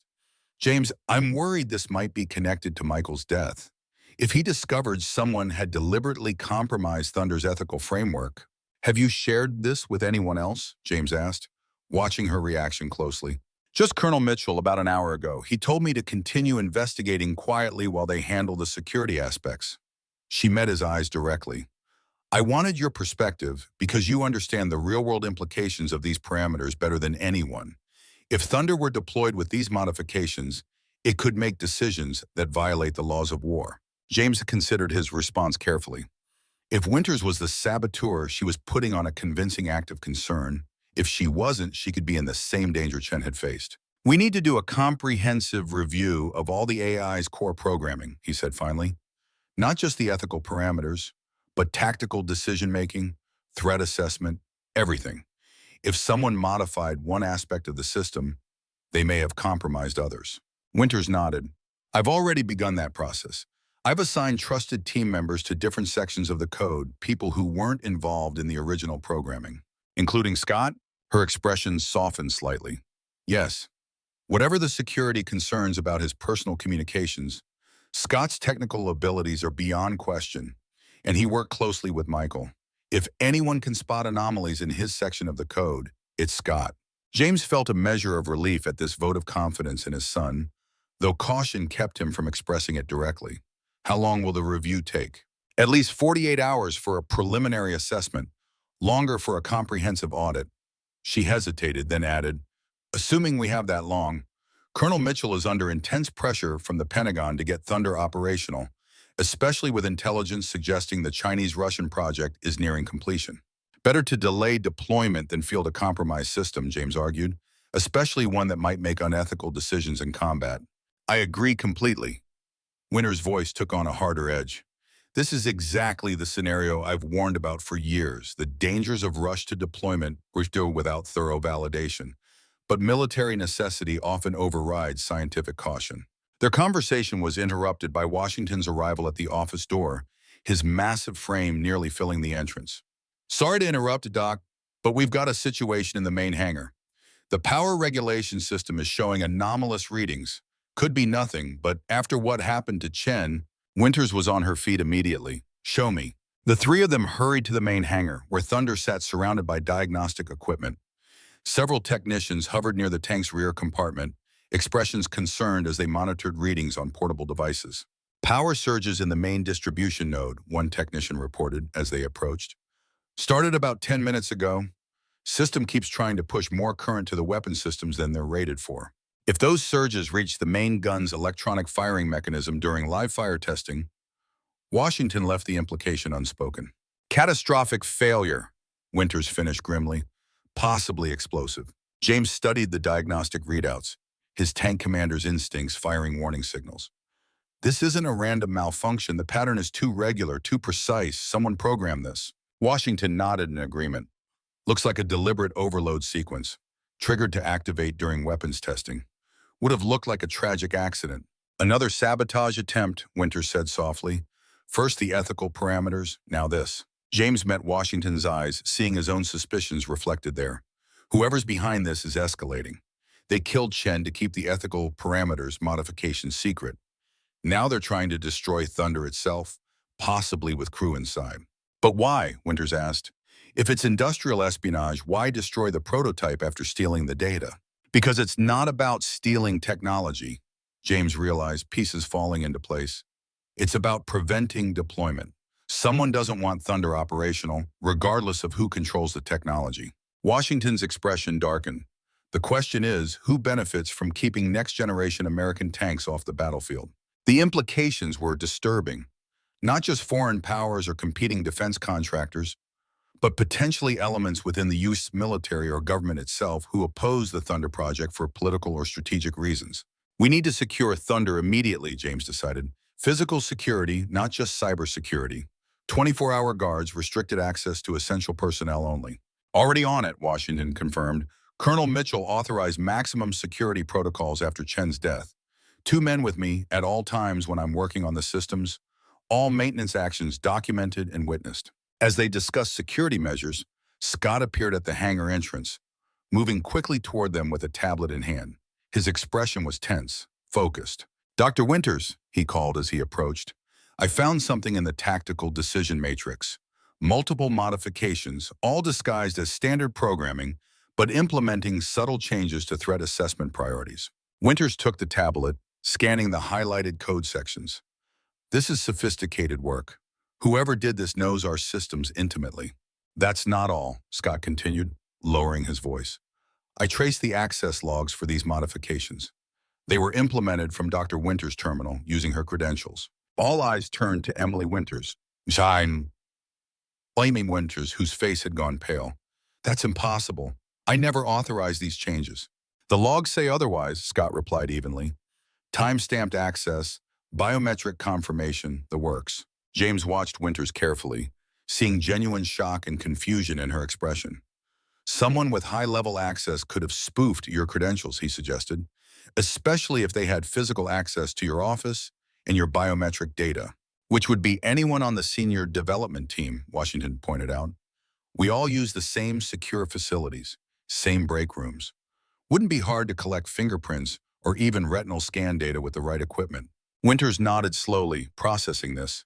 James, I'm worried this might be connected to Michael's death. If he discovered someone had deliberately compromised Thunder's ethical framework, have you shared this with anyone else? James asked, watching her reaction closely. Just Colonel Mitchell about an hour ago. He told me to continue investigating quietly while they handle the security aspects. She met his eyes directly. I wanted your perspective because you understand the real-world implications of these parameters better than anyone. If Thunder were deployed with these modifications, it could make decisions that violate the laws of war. James considered his response carefully. If Winters was the saboteur, she was putting on a convincing act of concern. If she wasn't, she could be in the same danger Chen had faced. We need to do a comprehensive review of all the AI's core programming, he said finally. Not just the ethical parameters, but tactical decision-making, threat assessment, everything. If someone modified one aspect of the system, they may have compromised others. Winters nodded. I've already begun that process. I've assigned trusted team members to different sections of the code, people who weren't involved in the original programming. Including Scott? Her expression softened slightly. Yes. Whatever the security concerns about his personal communications, Scott's technical abilities are beyond question, and he worked closely with Michael. If anyone can spot anomalies in his section of the code, it's Scott. James felt a measure of relief at this vote of confidence in his son, though caution kept him from expressing it directly. How long will the review take? At least 48 hours for a preliminary assessment, longer for a comprehensive audit. She hesitated, then added, assuming we have that long, Colonel Mitchell is under intense pressure from the Pentagon to get Thunder operational, especially with intelligence suggesting the Chinese-Russian project is nearing completion. Better to delay deployment than field a compromised system, James argued, especially one that might make unethical decisions in combat. I agree completely. Winter's voice took on a harder edge. This is exactly the scenario I've warned about for years, the dangers of rush to deployment without thorough validation. But military necessity often overrides scientific caution. Their conversation was interrupted by Washington's arrival at the office door, his massive frame nearly filling the entrance. Sorry to interrupt, Doc, but we've got a situation in the main hangar. The power regulation system is showing anomalous readings. Could be nothing, but after what happened to Chen, Winters was on her feet immediately. Show me. The three of them hurried to the main hangar, where Thunder sat surrounded by diagnostic equipment. Several technicians hovered near the tank's rear compartment, expressions concerned as they monitored readings on portable devices. Power surges in the main distribution node, one technician reported as they approached. Started about 10 minutes ago. System keeps trying to push more current to the weapon systems than they're rated for. If those surges reach the main gun's electronic firing mechanism during live fire testing, Washington left the implication unspoken. Catastrophic failure, Winters finished grimly. Possibly explosive. James studied the diagnostic readouts, his tank commander's instincts firing warning signals. This isn't a random malfunction. The pattern is too regular, too precise. Someone programmed this. Washington nodded in agreement. Looks like a deliberate overload sequence, triggered to activate during weapons testing. Would have looked like a tragic accident. Another sabotage attempt, Winters said softly. First the ethical parameters, now this. James met Washington's eyes, seeing his own suspicions reflected there. Whoever's behind this is escalating. They killed Chen to keep the ethical parameters modification secret. Now they're trying to destroy Thunder itself, possibly with crew inside. But why? Winters asked. If it's industrial espionage, why destroy the prototype after stealing the data? Because it's not about stealing technology, James realized, pieces falling into place. It's about preventing deployment. Someone doesn't want Thunder operational, regardless of who controls the technology. Washington's expression darkened. The question is, who benefits from keeping next-generation American tanks off the battlefield? The implications were disturbing. Not just foreign powers or competing defense contractors, but potentially elements within the U.S. military or government itself who oppose the Thunder project for political or strategic reasons. We need to secure Thunder immediately, James decided. Physical security, not just cybersecurity. 24-hour guards, restricted access to essential personnel only. Already on it, Washington confirmed. Colonel Mitchell authorized maximum security protocols after Chen's death. 2 men with me at all times when I'm working on the systems. All maintenance actions documented and witnessed. As they discussed security measures, Scott appeared at the hangar entrance, moving quickly toward them with a tablet in hand. His expression was tense, focused. "Dr. Winters," he called as he approached, "I found something in the tactical decision matrix. Multiple modifications, all disguised as standard programming, but implementing subtle changes to threat assessment priorities." Winters took the tablet, scanning the highlighted code sections. "This is sophisticated work. Whoever did this knows our systems intimately." "That's not all," Scott continued, lowering his voice. "I traced the access logs for these modifications. They were implemented from Dr. Winters' terminal using her credentials." All eyes turned to Emily Winters. Shine. Blaming Winters, whose face had gone pale. "That's impossible. I never authorized these changes." "The logs say otherwise," Scott replied evenly. "Time-stamped access, biometric confirmation, the works." James watched Winters carefully, seeing genuine shock and confusion in her expression. "Someone with high-level access could have spoofed your credentials," he suggested, "especially if they had physical access to your office and your biometric data." "Which would be anyone on the senior development team," Washington pointed out. "We all use the same secure facilities, same break rooms. Wouldn't be hard to collect fingerprints or even retinal scan data with the right equipment." Winters nodded slowly, processing this.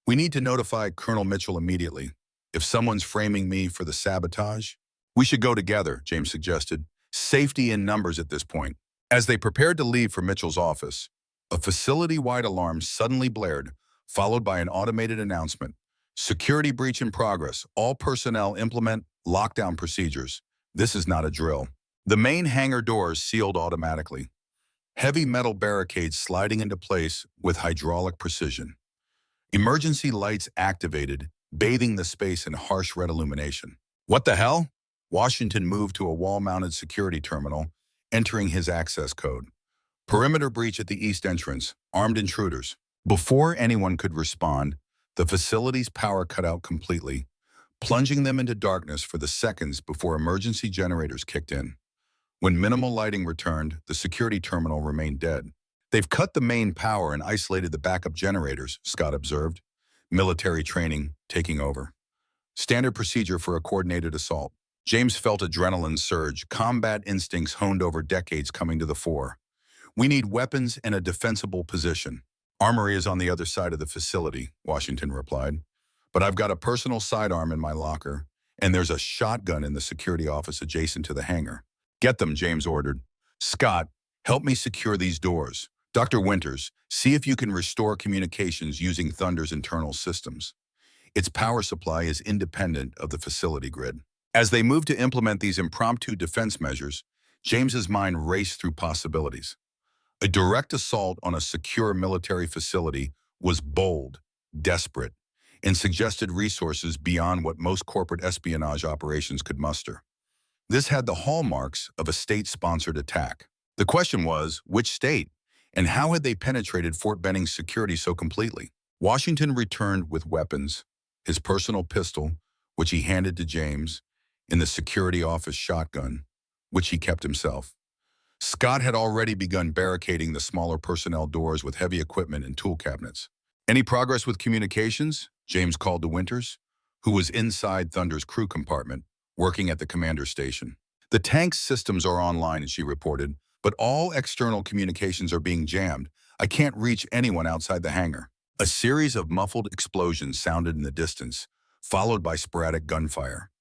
"We need to notify Colonel Mitchell immediately. If someone's framing me for the sabotage, we should go together," James suggested. "Safety in numbers at this point." As they prepared to leave for Mitchell's office, a facility-wide alarm suddenly blared, followed by an automated announcement. "Security breach in progress. All personnel implement lockdown procedures. This is not a drill." The main hangar doors sealed automatically, heavy metal barricades sliding into place with hydraulic precision. Emergency lights activated, bathing the space in harsh red illumination. "What the hell?" Washington moved to a wall-mounted security terminal, entering his access code. "Perimeter breach at the east entrance. Armed intruders." Before anyone could respond, the facility's power cut out completely, plunging them into darkness for the seconds before emergency generators kicked in. When minimal lighting returned, the security terminal remained dead. "They've cut the main power and isolated the backup generators," Scott observed. "Military training taking over. Standard procedure for a coordinated assault." James felt adrenaline surge, combat instincts honed over decades coming to the fore. "We need weapons in a defensible position." "Armory is on the other side of the facility," Washington replied. "But I've got a personal sidearm in my locker, and there's a shotgun in the security office adjacent to the hangar." "Get them," James ordered. "Scott, help me secure these doors. Dr. Winters, see if you can restore communications using Thunder's internal systems. Its power supply is independent of the facility grid." As they moved to implement these impromptu defense measures, James's mind raced through possibilities. A direct assault on a secure military facility was bold, desperate, and suggested resources beyond what most corporate espionage operations could muster. This had the hallmarks of a state-sponsored attack. The question was, which state? And how had they penetrated Fort Benning's security so completely? Washington returned with weapons, his personal pistol, which he handed to James, and the security office shotgun, which he kept himself. Scott had already begun barricading the smaller personnel doors with heavy equipment and tool cabinets. "Any progress with communications?" James called to Winters, who was inside Thunder's crew compartment, working at the commander's station. "The tank's systems are online," she reported, "but all external communications are being jammed. I can't reach anyone outside the hangar." A series of muffled explosions sounded in the distance, followed by sporadic gunfire.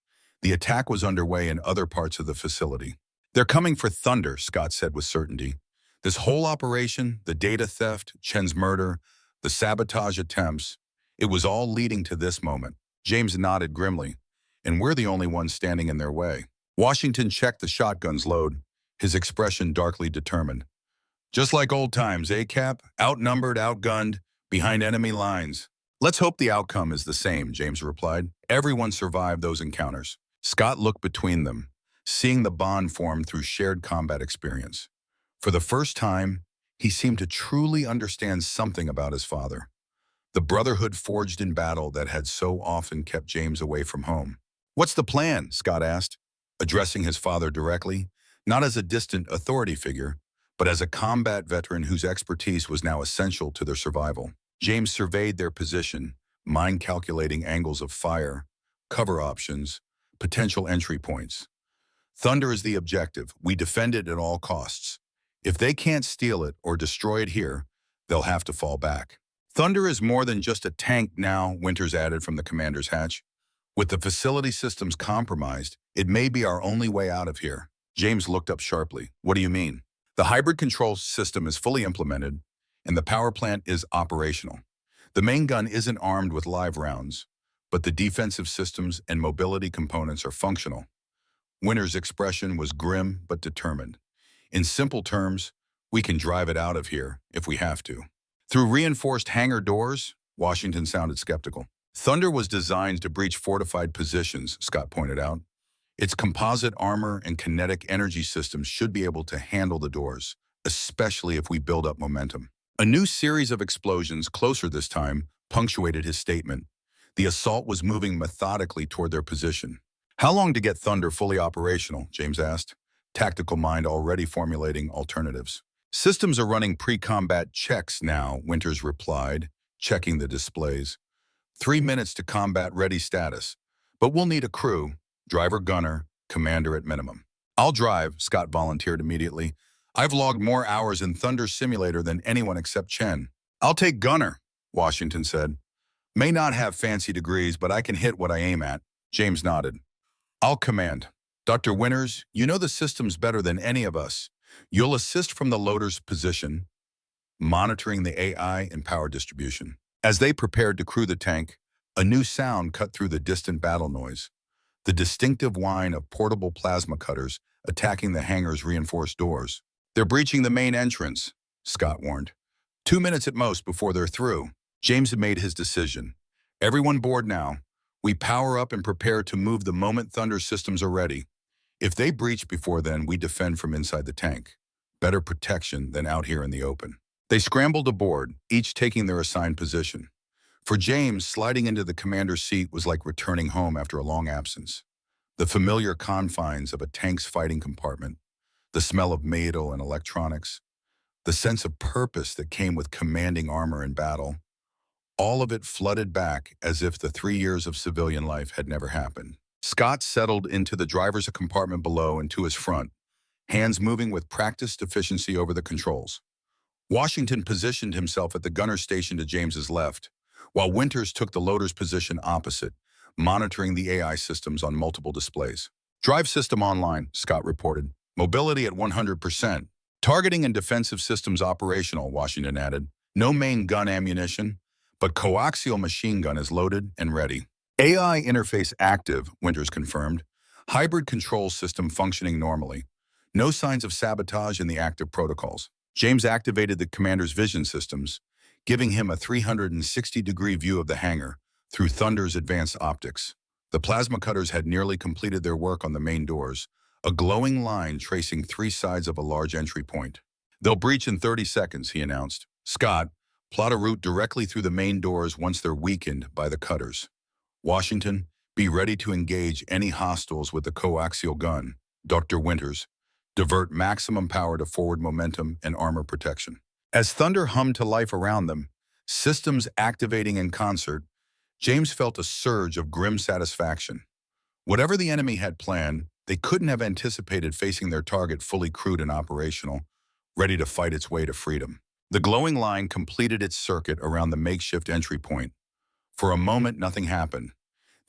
The attack was underway in other parts of the facility. "They're coming for Thunder," Scott said with certainty. "This whole operation, the data theft, Chen's murder, the sabotage attempts, It was all leading to this moment. James nodded grimly, and we're the only ones standing in their way. Washington checked the shotgun's load, his expression darkly determined. Just like old times, eh, Cap? Outnumbered, outgunned, behind enemy lines. Let's hope the outcome is the same, James replied. Everyone survived those encounters. Scott looked between them, seeing the bond form through shared combat experience. For the first time, he seemed to truly understand something about his father. The brotherhood forged in battle that had so often kept James away from home. What's the plan? Scott asked, addressing his father directly, not as a distant authority figure, but as a combat veteran whose expertise was now essential to their survival. James surveyed their position, mind-calculating angles of fire, cover options, potential entry points. Thunder is the objective. We defend it at all costs. If they can't steal it or destroy it here, they'll have to fall back. Thunder is more than just a tank now, Winters added from the commander's hatch. With the facility systems compromised, it may be our only way out of here. James looked up sharply. What do you mean? The hybrid control system is fully implemented, and the power plant is operational. The main gun isn't armed with live rounds, but the defensive systems and mobility components are functional. Winter's expression was grim but determined. In simple terms, we can drive it out of here if we have to. Through reinforced hangar doors, Washington sounded skeptical. Thunder was designed to breach fortified positions, Scott pointed out. Its composite armor and kinetic energy systems should be able to handle the doors, especially if we build up momentum. A new series of explosions, closer this time, punctuated his statement. The assault was moving methodically toward their position. How long to get Thunder fully operational? James asked, tactical mind already formulating alternatives. Systems are running pre-combat checks now, Winters replied, checking the displays. 3 minutes to combat ready status, but we'll need a crew, driver, gunner, commander at minimum. I'll drive, Scott volunteered immediately. I've logged more hours in Thunder Simulator than anyone except Chen. I'll take gunner, Washington said. May not have fancy degrees, but I can hit what I aim at. James nodded. I'll command. Dr. Winters, you know the systems better than any of us. You'll assist from the loader's position, monitoring the AI and power distribution. As they prepared to crew the tank, a new sound cut through the distant battle noise. The distinctive whine of portable plasma cutters attacking the hangar's reinforced doors. They're breaching the main entrance, Scott warned. 2 minutes at most before they're through. James had made his decision. Everyone board now. We power up and prepare to move the moment Thunder systems are ready. If they breach before then, we defend from inside the tank. Better protection than out here in the open. They scrambled aboard, each taking their assigned position. For James, sliding into the commander's seat was like returning home after a long absence. The familiar confines of a tank's fighting compartment, the smell of metal and electronics, the sense of purpose that came with commanding armor in battle, all of it flooded back as if the 3 years of civilian life had never happened. Scott settled into the driver's compartment below and to his front, hands moving with practiced efficiency over the controls. Washington positioned himself at the gunner station to James's left, while Winters took the loader's position opposite, monitoring the AI systems on multiple displays. Drive system online, Scott reported. Mobility at 100%. Targeting and defensive systems operational, Washington added. No main gun ammunition, but coaxial machine gun is loaded and ready. AI interface active, Winters confirmed. Hybrid control system functioning normally. No signs of sabotage in the active protocols. James activated the commander's vision systems, giving him a 360-degree view of the hangar through Thunder's advanced optics. The plasma cutters had nearly completed their work on the main doors, a glowing line tracing 3 sides of a large entry point. They'll breach in 30 seconds, he announced. Scott, plot a route directly through the main doors once they're weakened by the cutters. Washington, be ready to engage any hostiles with the coaxial gun. Dr. Winters, divert maximum power to forward momentum and armor protection. As Thunder hummed to life around them, systems activating in concert, James felt a surge of grim satisfaction. Whatever the enemy had planned, they couldn't have anticipated facing their target fully crewed and operational, ready to fight its way to freedom. The glowing line completed its circuit around the makeshift entry point. For a moment, nothing happened.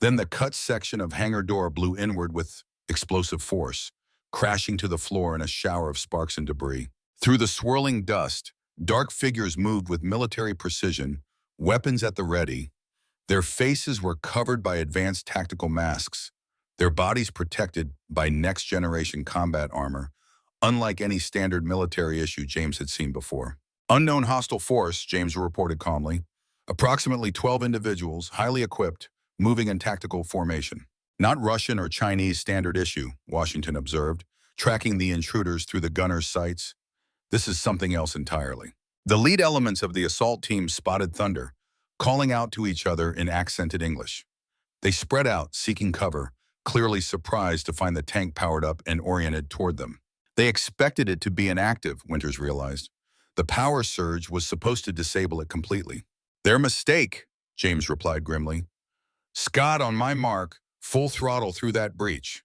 Then the cut section of hangar door blew inward with explosive force, crashing to the floor in a shower of sparks and debris. Through the swirling dust, dark figures moved with military precision, weapons at the ready, Their faces were covered by advanced tactical masks, their bodies protected by next-generation combat armor, unlike any standard military issue James had seen before. Unknown hostile force, James reported calmly. Approximately 12 individuals, highly equipped, moving in tactical formation. Not Russian or Chinese standard issue, Washington observed, tracking the intruders through the gunner's sights. This is something else entirely. The lead elements of the assault team spotted Thunder, calling out to each other in accented English. They spread out, seeking cover, clearly surprised to find the tank powered up and oriented toward them. They expected it to be inactive, Winters realized. The power surge was supposed to disable it completely. Their mistake, James replied grimly. Scott, on my mark, full throttle through that breach.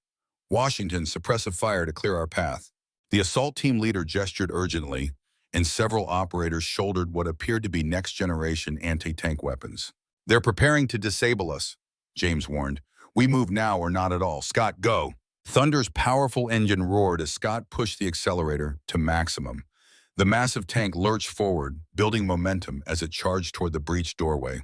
Washington, suppressive fire to clear our path. The assault team leader gestured urgently, and several operators shouldered what appeared to be next-generation anti-tank weapons. They're preparing to disable us, James warned. We move now or not at all. Scott, go. Thunder's powerful engine roared as Scott pushed the accelerator to maximum. The massive tank lurched forward, building momentum as it charged toward the breached doorway.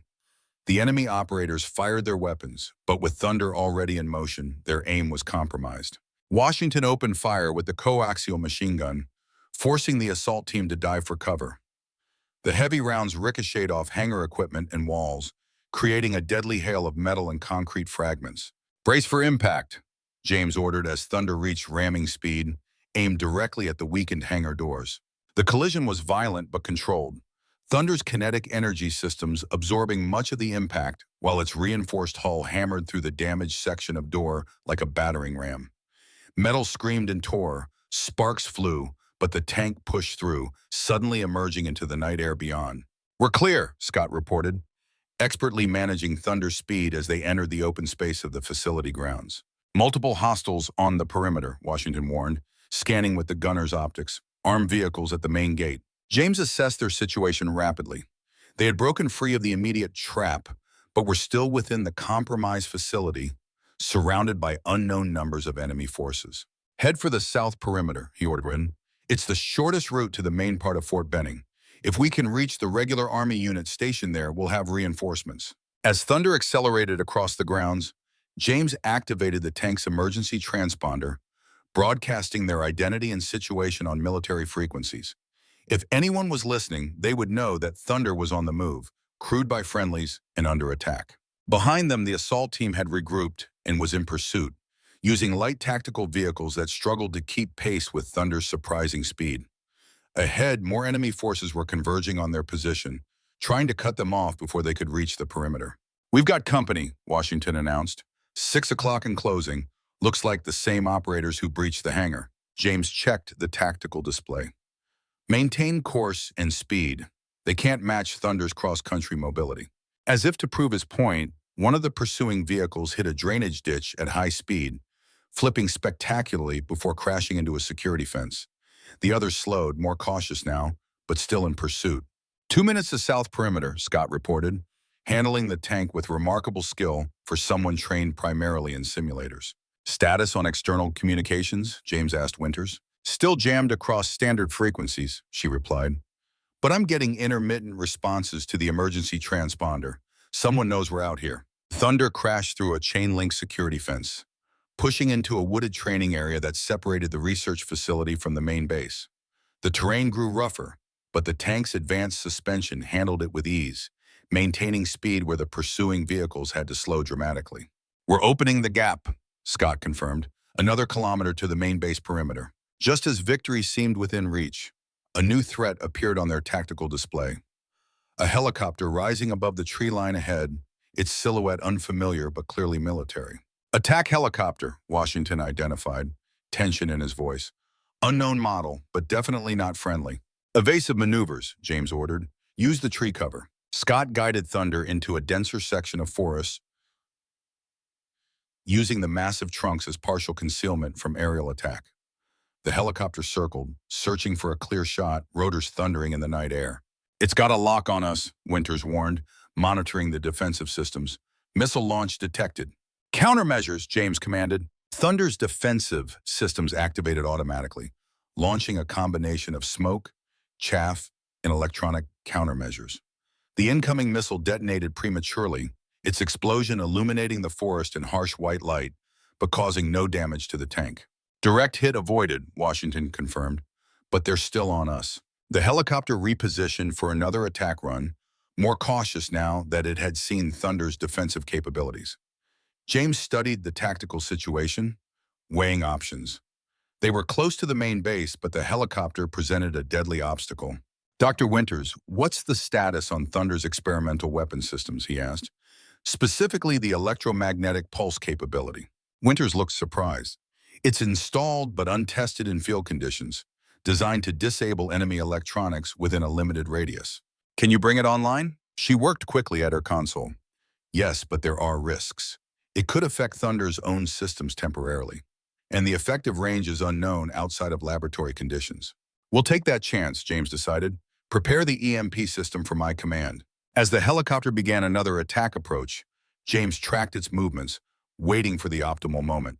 The enemy operators fired their weapons, but with Thunder already in motion, their aim was compromised. Washington opened fire with the coaxial machine gun, forcing the assault team to dive for cover. The heavy rounds ricocheted off hangar equipment and walls, creating a deadly hail of metal and concrete fragments. Brace for impact, James ordered as Thunder reached ramming speed, aimed directly at the weakened hangar doors. The collision was violent but controlled. Thunder's kinetic energy systems absorbing much of the impact, while its reinforced hull hammered through the damaged section of door like a battering ram. Metal screamed and tore, sparks flew, but the tank pushed through, suddenly emerging into the night air beyond. We're clear, Scott reported, expertly managing Thunder's speed as they entered the open space of the facility grounds. Multiple hostiles on the perimeter, Washington warned, scanning with the gunner's optics, armed vehicles at the main gate. James assessed their situation rapidly. They had broken free of the immediate trap, but were still within the compromised facility, surrounded by unknown numbers of enemy forces. Head for the south perimeter, he ordered. It's the shortest route to the main part of Fort Benning. If we can reach the regular Army unit stationed there, we'll have reinforcements. As Thunder accelerated across the grounds, James activated the tank's emergency transponder, broadcasting their identity and situation on military frequencies. If anyone was listening, they would know that Thunder was on the move, crewed by friendlies and under attack. Behind them, the assault team had regrouped and was in pursuit, using light tactical vehicles that struggled to keep pace with Thunder's surprising speed. Ahead, more enemy forces were converging on their position, trying to cut them off before they could reach the perimeter. We've got company, Washington announced. 6 o'clock in closing. Looks like the same operators who breached the hangar. James checked the tactical display. Maintain course and speed. They can't match Thunder's cross-country mobility. As if to prove his point, one of the pursuing vehicles hit a drainage ditch at high speed, flipping spectacularly before crashing into a security fence. The other slowed, more cautious now, but still in pursuit. 2 minutes to south perimeter, Scott reported, handling the tank with remarkable skill for someone trained primarily in simulators. Status on external communications, James asked Winters. Still jammed across standard frequencies, she replied. But I'm getting intermittent responses to the emergency transponder. Someone knows we're out here. Thunder crashed through a chain-link security fence, pushing into a wooded training area that separated the research facility from the main base. The terrain grew rougher, but the tank's advanced suspension handled it with ease, maintaining speed where the pursuing vehicles had to slow dramatically. We're opening the gap, Scott confirmed, another kilometer to the main base perimeter. Just as victory seemed within reach, a new threat appeared on their tactical display. A helicopter rising above the tree line ahead, its silhouette unfamiliar but clearly military. Attack helicopter, Washington identified, tension in his voice. Unknown model, but definitely not friendly. Evasive maneuvers, James ordered. Use the tree cover. Scott guided Thunder into a denser section of forest, using the massive trunks as partial concealment from aerial attack. The helicopter circled, searching for a clear shot, rotors thundering in the night air. It's got a lock on us, Winters warned, monitoring the defensive systems. Missile launch detected. Countermeasures, James commanded. Thunder's defensive systems activated automatically, launching a combination of smoke, chaff, and electronic countermeasures. The incoming missile detonated prematurely, its explosion illuminating the forest in harsh white light, but causing no damage to the tank. Direct hit avoided, Washington confirmed, but they're still on us. The helicopter repositioned for another attack run, more cautious now that it had seen Thunder's defensive capabilities. James studied the tactical situation, weighing options. They were close to the main base, but the helicopter presented a deadly obstacle. Dr. Winters, what's the status on Thunder's experimental weapon systems, he asked. Specifically the electromagnetic pulse capability. Winters looked surprised. It's installed but untested in field conditions, designed to disable enemy electronics within a limited radius. Can you bring it online? She worked quickly at her console. Yes, but there are risks. It could affect Thunder's own systems temporarily, and the effective range is unknown outside of laboratory conditions. We'll take that chance, James decided. Prepare the EMP system for my command. As the helicopter began another attack approach, James tracked its movements, waiting for the optimal moment.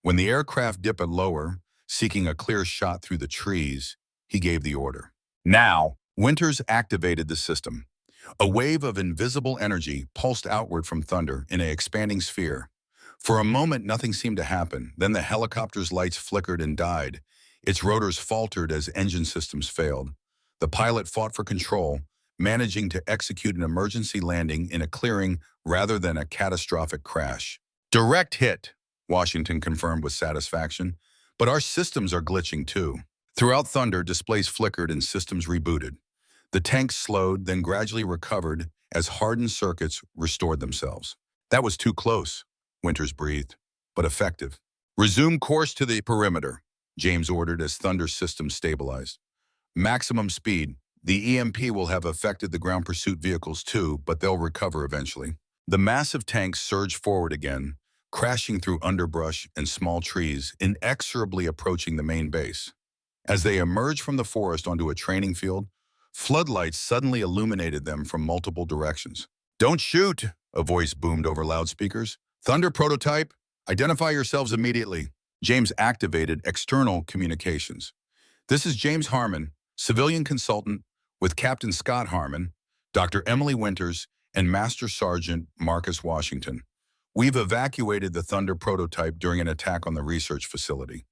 When the aircraft dipped lower, seeking a clear shot through the trees, he gave the order. Now, Winters activated the system. A wave of invisible energy pulsed outward from Thunder in an expanding sphere. For a moment, nothing seemed to happen. Then the helicopter's lights flickered and died. Its rotors faltered as engine systems failed. The pilot fought for control, managing to execute an emergency landing in a clearing rather than a catastrophic crash. Direct hit, Washington confirmed with satisfaction. But our systems are glitching too. Throughout Thunder, displays flickered and systems rebooted. The tanks slowed, then gradually recovered as hardened circuits restored themselves. That was too close, Winters breathed, but effective. Resume course to the perimeter, James ordered as Thunder's systems stabilized. Maximum speed. The EMP will have affected the ground pursuit vehicles too, but they'll recover eventually. The massive tanks surged forward again, crashing through underbrush and small trees, inexorably approaching the main base. As they emerged from the forest onto a training field, floodlights suddenly illuminated them from multiple directions. Don't shoot, a voice boomed over loudspeakers. Thunder prototype, identify yourselves immediately. James activated external communications. This is James Harmon, civilian consultant with Captain Scott Harmon, Dr. Emily Winters, and Master Sergeant Marcus Washington. We've evacuated the Thunder prototype during an attack on the research facility.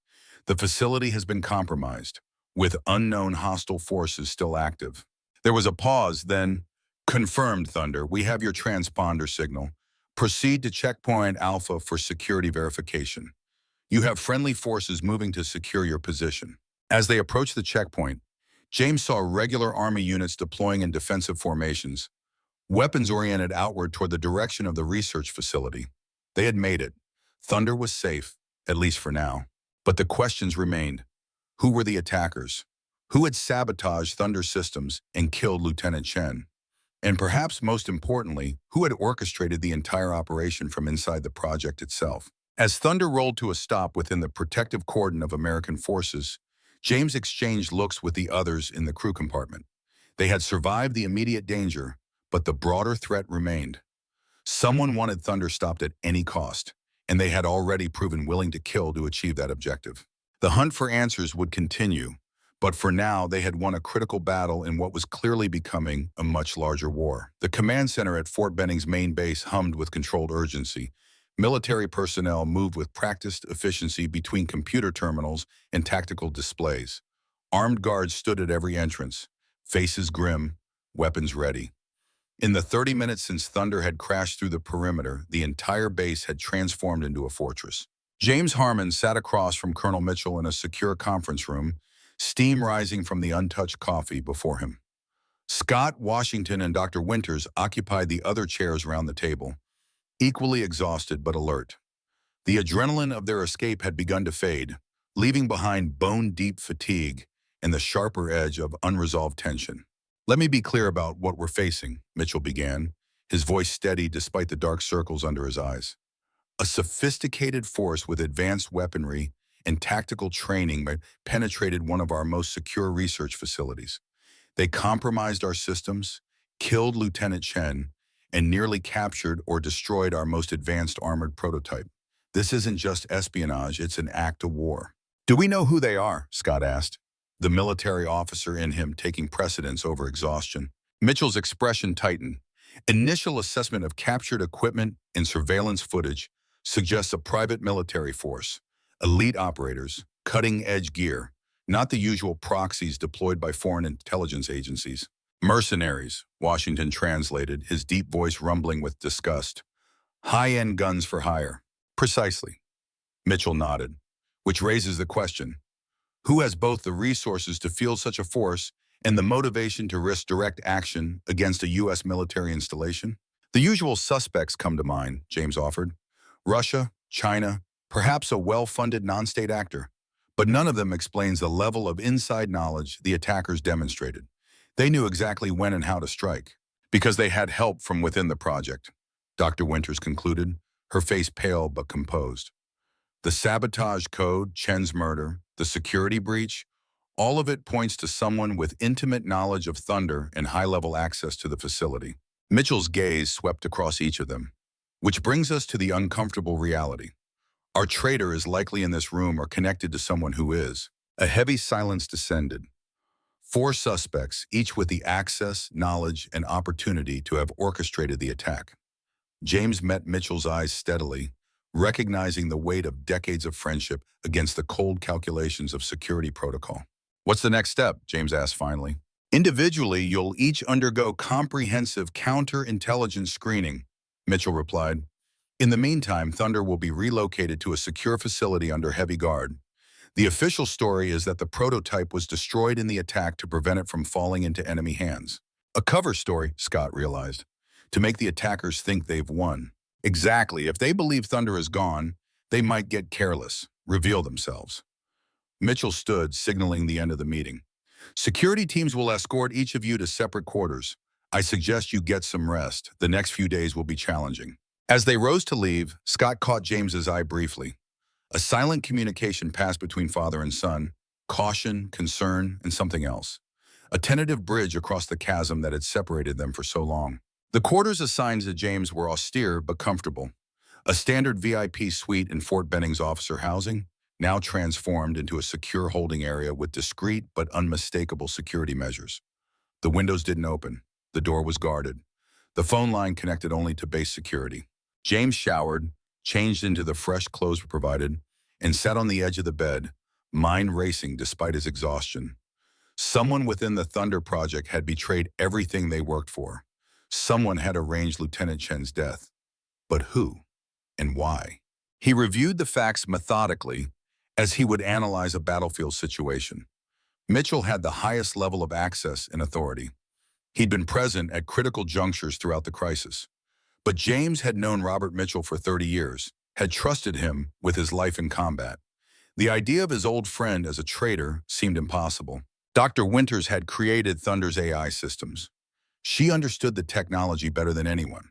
The facility has been compromised, with unknown hostile forces still active. There was a pause, then, confirmed, Thunder. We have your transponder signal. Proceed to checkpoint Alpha for security verification. You have friendly forces moving to secure your position. As they approached the checkpoint, James saw regular Army units deploying in defensive formations, weapons oriented outward toward the direction of the research facility. They had made it. Thunder was safe, at least for now. But the questions remained. Who were the attackers? Who had sabotaged Thunder systems and killed Lieutenant Chen? And perhaps most importantly, who had orchestrated the entire operation from inside the project itself? As Thunder rolled to a stop within the protective cordon of American forces, James exchanged looks with the others in the crew compartment. They had survived the immediate danger, but the broader threat remained. Someone wanted Thunder stopped at any cost, and they had already proven willing to kill to achieve that objective. The hunt for answers would continue, but for now they had won a critical battle in what was clearly becoming a much larger war. The command center at Fort Benning's main base hummed with controlled urgency. Military personnel moved with practiced efficiency between computer terminals and tactical displays. Armed guards stood at every entrance, faces grim, weapons ready. In the 30 minutes since Thunder had crashed through the perimeter, the entire base had transformed into a fortress. James Harmon sat across from Colonel Mitchell in a secure conference room, steam rising from the untouched coffee before him. Scott, Washington, and Dr. Winters occupied the other chairs around the table, equally exhausted but alert. The adrenaline of their escape had begun to fade, leaving behind bone-deep fatigue and the sharper edge of unresolved tension. Let me be clear about what we're facing, Mitchell began, his voice steady despite the dark circles under his eyes. A sophisticated force with advanced weaponry and tactical training penetrated one of our most secure research facilities. They compromised our systems, killed Lieutenant Chen, and nearly captured or destroyed our most advanced armored prototype. This isn't just espionage, it's an act of war. Do we know who they are? Scott asked, the military officer in him taking precedence over exhaustion. Mitchell's expression tightened. Initial assessment of captured equipment and surveillance footage suggests a private military force, elite operators, cutting-edge gear, not the usual proxies deployed by foreign intelligence agencies. Mercenaries, Washington translated, his deep voice rumbling with disgust. High-end guns for hire. Precisely. Mitchell nodded, which raises the question, who has both the resources to field such a force and the motivation to risk direct action against a U.S. military installation? The usual suspects come to mind, James offered. Russia, China, perhaps a well-funded non-state actor. But none of them explains the level of inside knowledge the attackers demonstrated. They knew exactly when and how to strike, because they had help from within the project. Dr. Winters concluded, her face pale but composed. The sabotage code, Chen's murder, the security breach, all of it points to someone with intimate knowledge of Thunder and high-level access to the facility. Mitchell's gaze swept across each of them, which brings us to the uncomfortable reality. Our traitor is likely in this room or connected to someone who is. A heavy silence descended. 4 suspects, each with the access, knowledge, and opportunity to have orchestrated the attack. James met Mitchell's eyes steadily, recognizing the weight of decades of friendship against the cold calculations of security protocol. What's the next step? James asked finally. Individually, you'll each undergo comprehensive counterintelligence screening, Mitchell replied. In the meantime, Thunder will be relocated to a secure facility under heavy guard. The official story is that the prototype was destroyed in the attack to prevent it from falling into enemy hands. A cover story, Scott realized, to make the attackers think they've won. Exactly. If they believe Thunder is gone, they might get careless, reveal themselves. Mitchell stood, signaling the end of the meeting. Security teams will escort each of you to separate quarters. I suggest you get some rest. The next few days will be challenging. As they rose to leave, Scott caught James's eye briefly. A silent communication passed between father and son, caution, concern, and something else. A tentative bridge across the chasm that had separated them for so long. The quarters assigned to James were austere but comfortable. A standard VIP suite in Fort Benning's officer housing, now transformed into a secure holding area with discreet but unmistakable security measures. The windows didn't open. The door was guarded. The phone line connected only to base security. James showered, changed into the fresh clothes provided, and sat on the edge of the bed, mind racing despite his exhaustion. Someone within the Thunder Project had betrayed everything they worked for. Someone had arranged Lieutenant Chen's death. But who and why? He reviewed the facts methodically as he would analyze a battlefield situation. Mitchell had the highest level of access and authority. He'd been present at critical junctures throughout the crisis. But James had known Robert Mitchell for 30 years, had trusted him with his life in combat. The idea of his old friend as a traitor seemed impossible. Dr. Winters had created Thunder's AI systems. She understood the technology better than anyone.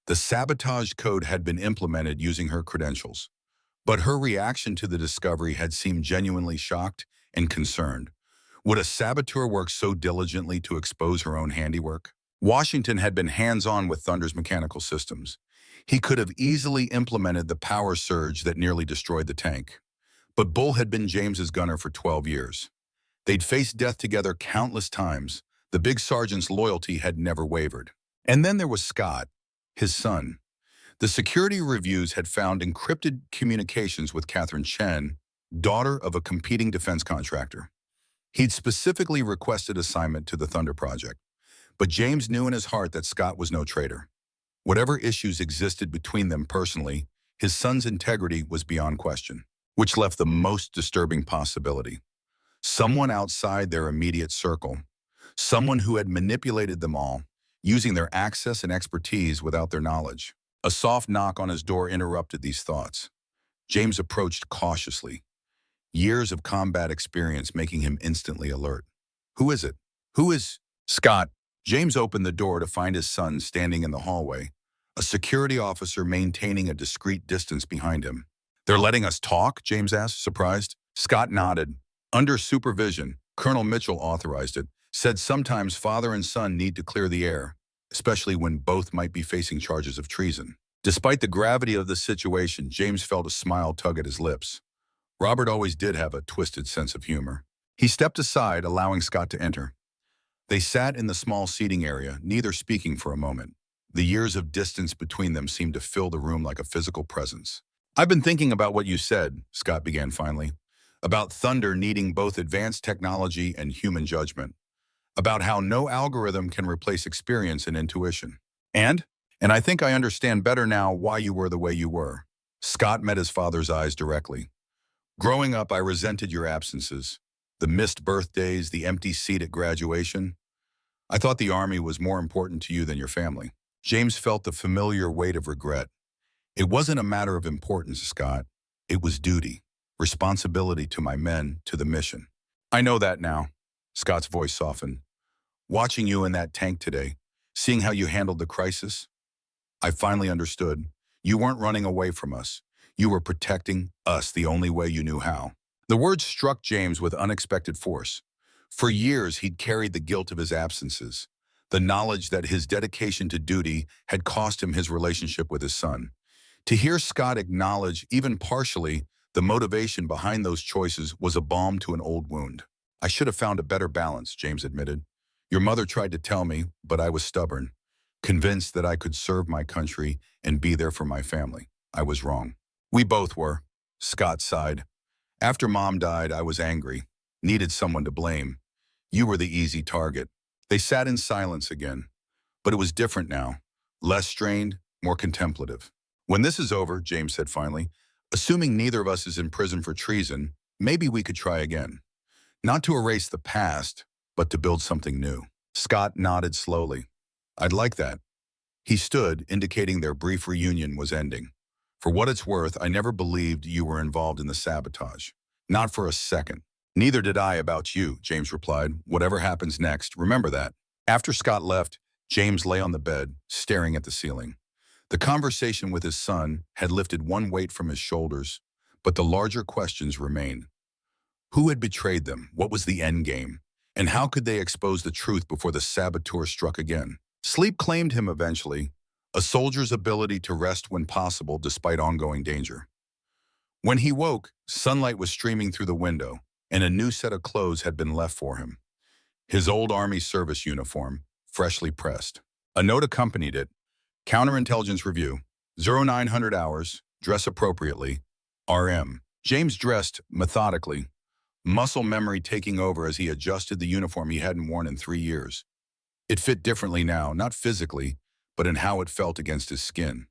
The sabotage code had been implemented using her credentials. But her reaction to the discovery had seemed genuinely shocked and concerned. Would a saboteur work so diligently to expose her own handiwork? Washington had been hands-on with Thunder's mechanical systems. He could have easily implemented the power surge that nearly destroyed the tank. But Bull had been James's gunner for 12 years. They'd faced death together countless times. The big sergeant's loyalty had never wavered. And then there was Scott, his son. The security reviews had found encrypted communications with Catherine Chen, daughter of a competing defense contractor. He'd specifically requested assignment to the Thunder Project. But James knew in his heart that Scott was no traitor. Whatever issues existed between them personally, his son's integrity was beyond question, which left the most disturbing possibility. Someone outside their immediate circle, someone who had manipulated them all, using their access and expertise without their knowledge. A soft knock on his door interrupted these thoughts. James approached cautiously, years of combat experience making him instantly alert. Who is it? Who is Scott? James opened the door to find his son standing in the hallway, a security officer maintaining a discreet distance behind him. They're letting us talk? James asked, surprised. Scott nodded. Under supervision, Colonel Mitchell authorized it, said sometimes father and son need to clear the air, especially when both might be facing charges of treason. Despite the gravity of the situation, James felt a smile tug at his lips. Robert always did have a twisted sense of humor. He stepped aside, allowing Scott to enter. They sat in the small seating area, neither speaking for a moment. The years of distance between them seemed to fill the room like a physical presence. "I've been thinking about what you said," Scott began finally, "about Thunder needing both advanced technology and human judgment, about how no algorithm can replace experience and intuition. And? And I think I understand better now why you were the way you were." Scott met his father's eyes directly. "Growing up, I resented your absences. The missed birthdays, the empty seat at graduation. I thought the Army was more important to you than your family." James felt the familiar weight of regret. "It wasn't a matter of importance, Scott. It was duty, responsibility to my men, to the mission." "I know that now." Scott's voice softened. "Watching you in that tank today, seeing how you handled the crisis, I finally understood. You weren't running away from us. You were protecting us the only way you knew how." The words struck James with unexpected force. For years, he'd carried the guilt of his absences, the knowledge that his dedication to duty had cost him his relationship with his son. To hear Scott acknowledge, even partially, the motivation behind those choices was a balm to an old wound. "I should have found a better balance," James admitted. "Your mother tried to tell me, but I was stubborn, convinced that I could serve my country and be there for my family. I was wrong." "We both were," Scott sighed. "After Mom died, I was angry, needed someone to blame. You were the easy target." They sat in silence again. But it was different now. Less strained, more contemplative. "When this is over," James said finally, "assuming neither of us is in prison for treason, maybe we could try again. Not to erase the past, but to build something new." Scott nodded slowly. "I'd like that." He stood, indicating their brief reunion was ending. "For what it's worth, I never believed you were involved in the sabotage. Not for a second." "Neither did I about you," James replied. "Whatever happens next, remember that." After Scott left, James lay on the bed, staring at the ceiling. The conversation with his son had lifted one weight from his shoulders, but the larger questions remained. Who had betrayed them? What was the end game? And how could they expose the truth before the saboteur struck again? Sleep claimed him eventually, a soldier's ability to rest when possible despite ongoing danger. When he woke, sunlight was streaming through the window, and a new set of clothes had been left for him. His old Army service uniform, freshly pressed. A note accompanied it. "Counterintelligence review. 0900 hours. Dress appropriately. RM." James dressed methodically, muscle memory taking over as he adjusted the uniform he hadn't worn in 3 years. It fit differently now, not physically, but in how it felt against his skin.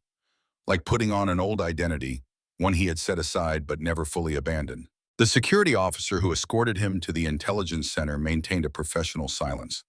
Like putting on an old identity, one he had set aside but never fully abandoned. The security officer who escorted him to the intelligence center maintained a professional silence.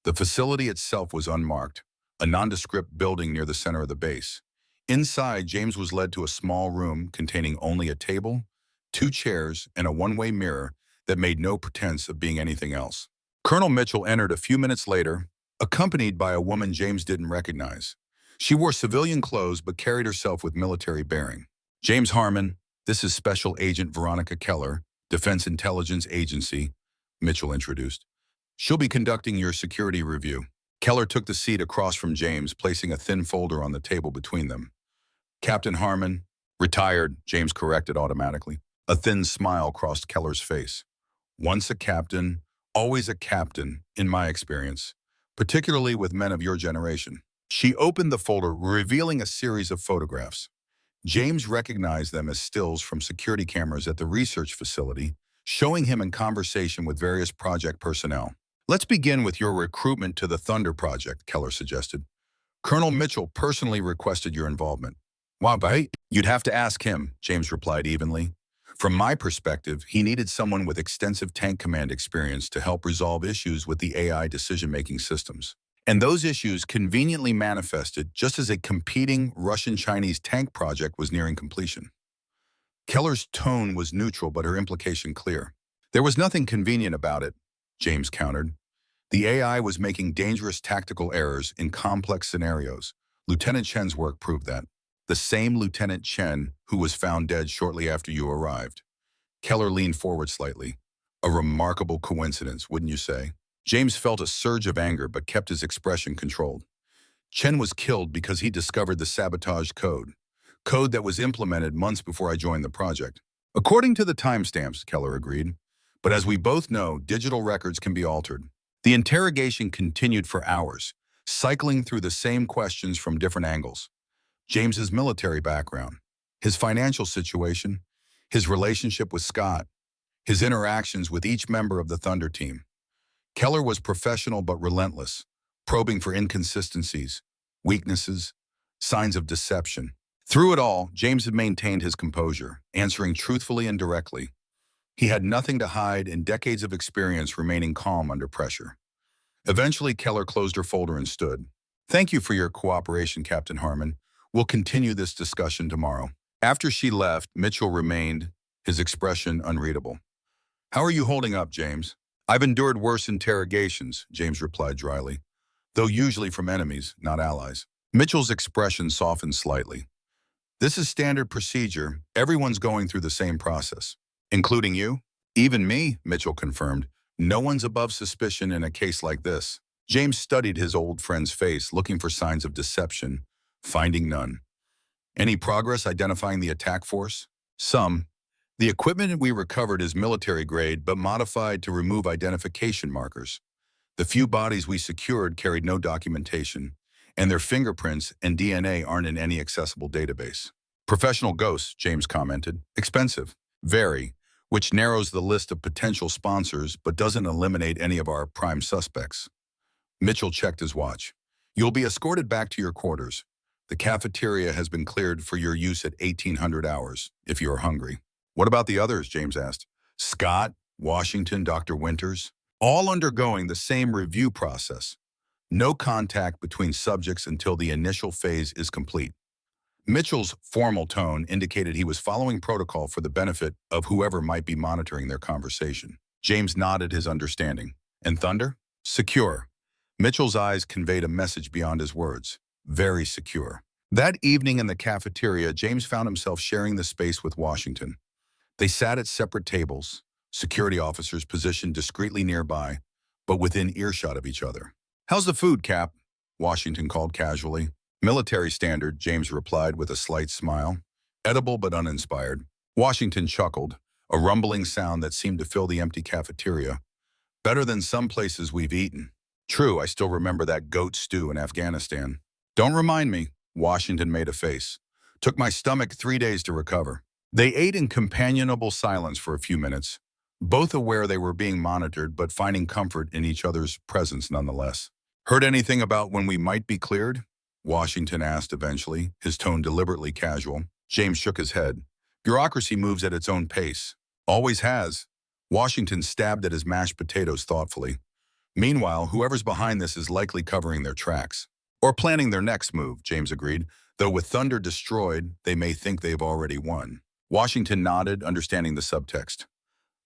The facility itself was unmarked, a nondescript building near the center of the base. Inside, James was led to a small room containing only a table, 2 chairs, and a one-way mirror that made no pretense of being anything else. Colonel Mitchell entered a few minutes later, accompanied by a woman James didn't recognize. She wore civilian clothes but carried herself with military bearing. "James Harmon, this is Special Agent Veronica Keller, Defense Intelligence Agency," Mitchell introduced. "She'll be conducting your security review." Keller took the seat across from James, placing a thin folder on the table between them. "Captain Harmon, retired," James corrected automatically. A thin smile crossed Keller's face. "Once a captain, always a captain, in my experience, particularly with men of your generation." She opened the folder, revealing a series of photographs. James recognized them as stills from security cameras at the research facility, showing him in conversation with various project personnel. "Let's begin with your recruitment to the Thunder Project," Keller suggested. "Colonel Mitchell personally requested your involvement." "Why, right? You'd have to ask him," James replied evenly. "From my perspective, he needed someone with extensive tank command experience to help resolve issues with the AI decision-making systems. And those issues conveniently manifested just as a competing Russian-Chinese tank project was nearing completion." Keller's tone was neutral, but her implication clear. "There was nothing convenient about it," James countered. "The AI was making dangerous tactical errors in complex scenarios. Lieutenant Chen's work proved that. The same Lieutenant Chen who was found dead shortly after you arrived." Keller leaned forward slightly. "A remarkable coincidence, wouldn't you say?" James felt a surge of anger but kept his expression controlled. "Chen was killed because he discovered the sabotage code that was implemented months before I joined the project." "According to the timestamps," Keller agreed. "But as we both know, digital records can be altered." The interrogation continued for hours. cycling through the same questions from different angles. James's military background, his financial situation, his relationship with Scott, his interactions with each member of the Thunder team. Keller was professional but relentless, probing for inconsistencies, weaknesses, signs of deception. Through it all, James had maintained his composure, answering truthfully and directly. He had nothing to hide and decades of experience remaining calm under pressure. Eventually, Keller closed her folder and stood. "Thank you for your cooperation, Captain Harmon. We'll continue this discussion tomorrow." After she left, Mitchell remained, his expression unreadable. "How are you holding up, James?" "I've endured worse interrogations," James replied dryly, though usually from enemies, not allies. Mitchell's expression softened slightly. "This is standard procedure. Everyone's going through the same process." "Including you?" "Even me," Mitchell confirmed. "No one's above suspicion in a case like this." James studied his old friend's face, looking for signs of deception, finding none. "Any progress identifying the attack force?" "Some. The equipment we recovered is military grade, but modified to remove identification markers. The few bodies we secured carried no documentation, and their fingerprints and DNA aren't in any accessible database." "Professional ghosts," James commented. "Expensive." "Very, which narrows the list of potential sponsors but doesn't eliminate any of our prime suspects." Mitchell checked his watch. "You'll be escorted back to your quarters. The cafeteria has been cleared for your use at 1800 hours, if you are hungry." "What about the others?" James asked. "Scott, Washington, Dr. Winters, all undergoing the same review process. No contact between subjects until the initial phase is complete." Mitchell's formal tone indicated he was following protocol for the benefit of whoever might be monitoring their conversation. James nodded his understanding. "And Thunder?" "Secure." Mitchell's eyes conveyed a message beyond his words. "Very secure." That evening in the cafeteria, James found himself sharing the space with Washington. They sat at separate tables, security officers positioned discreetly nearby, but within earshot of each other. "How's the food, Cap?" Washington called casually. "Military standard," James replied with a slight smile. "Edible but uninspired." Washington chuckled, a rumbling sound that seemed to fill the empty cafeteria. "Better than some places we've eaten." "True, I still remember that goat stew in Afghanistan." "Don't remind me." Washington made a face. "Took my stomach 3 days to recover." They ate in companionable silence for a few minutes, both aware they were being monitored but finding comfort in each other's presence nonetheless. "Heard anything about when we might be cleared?" Washington asked eventually, his tone deliberately casual. James shook his head. "Bureaucracy moves at its own pace. Always has." Washington stabbed at his mashed potatoes thoughtfully. "Meanwhile, whoever's behind this is likely covering their tracks. Or planning their next move," James agreed. "Though with Thunder destroyed, they may think they've already won." Washington nodded, understanding the subtext.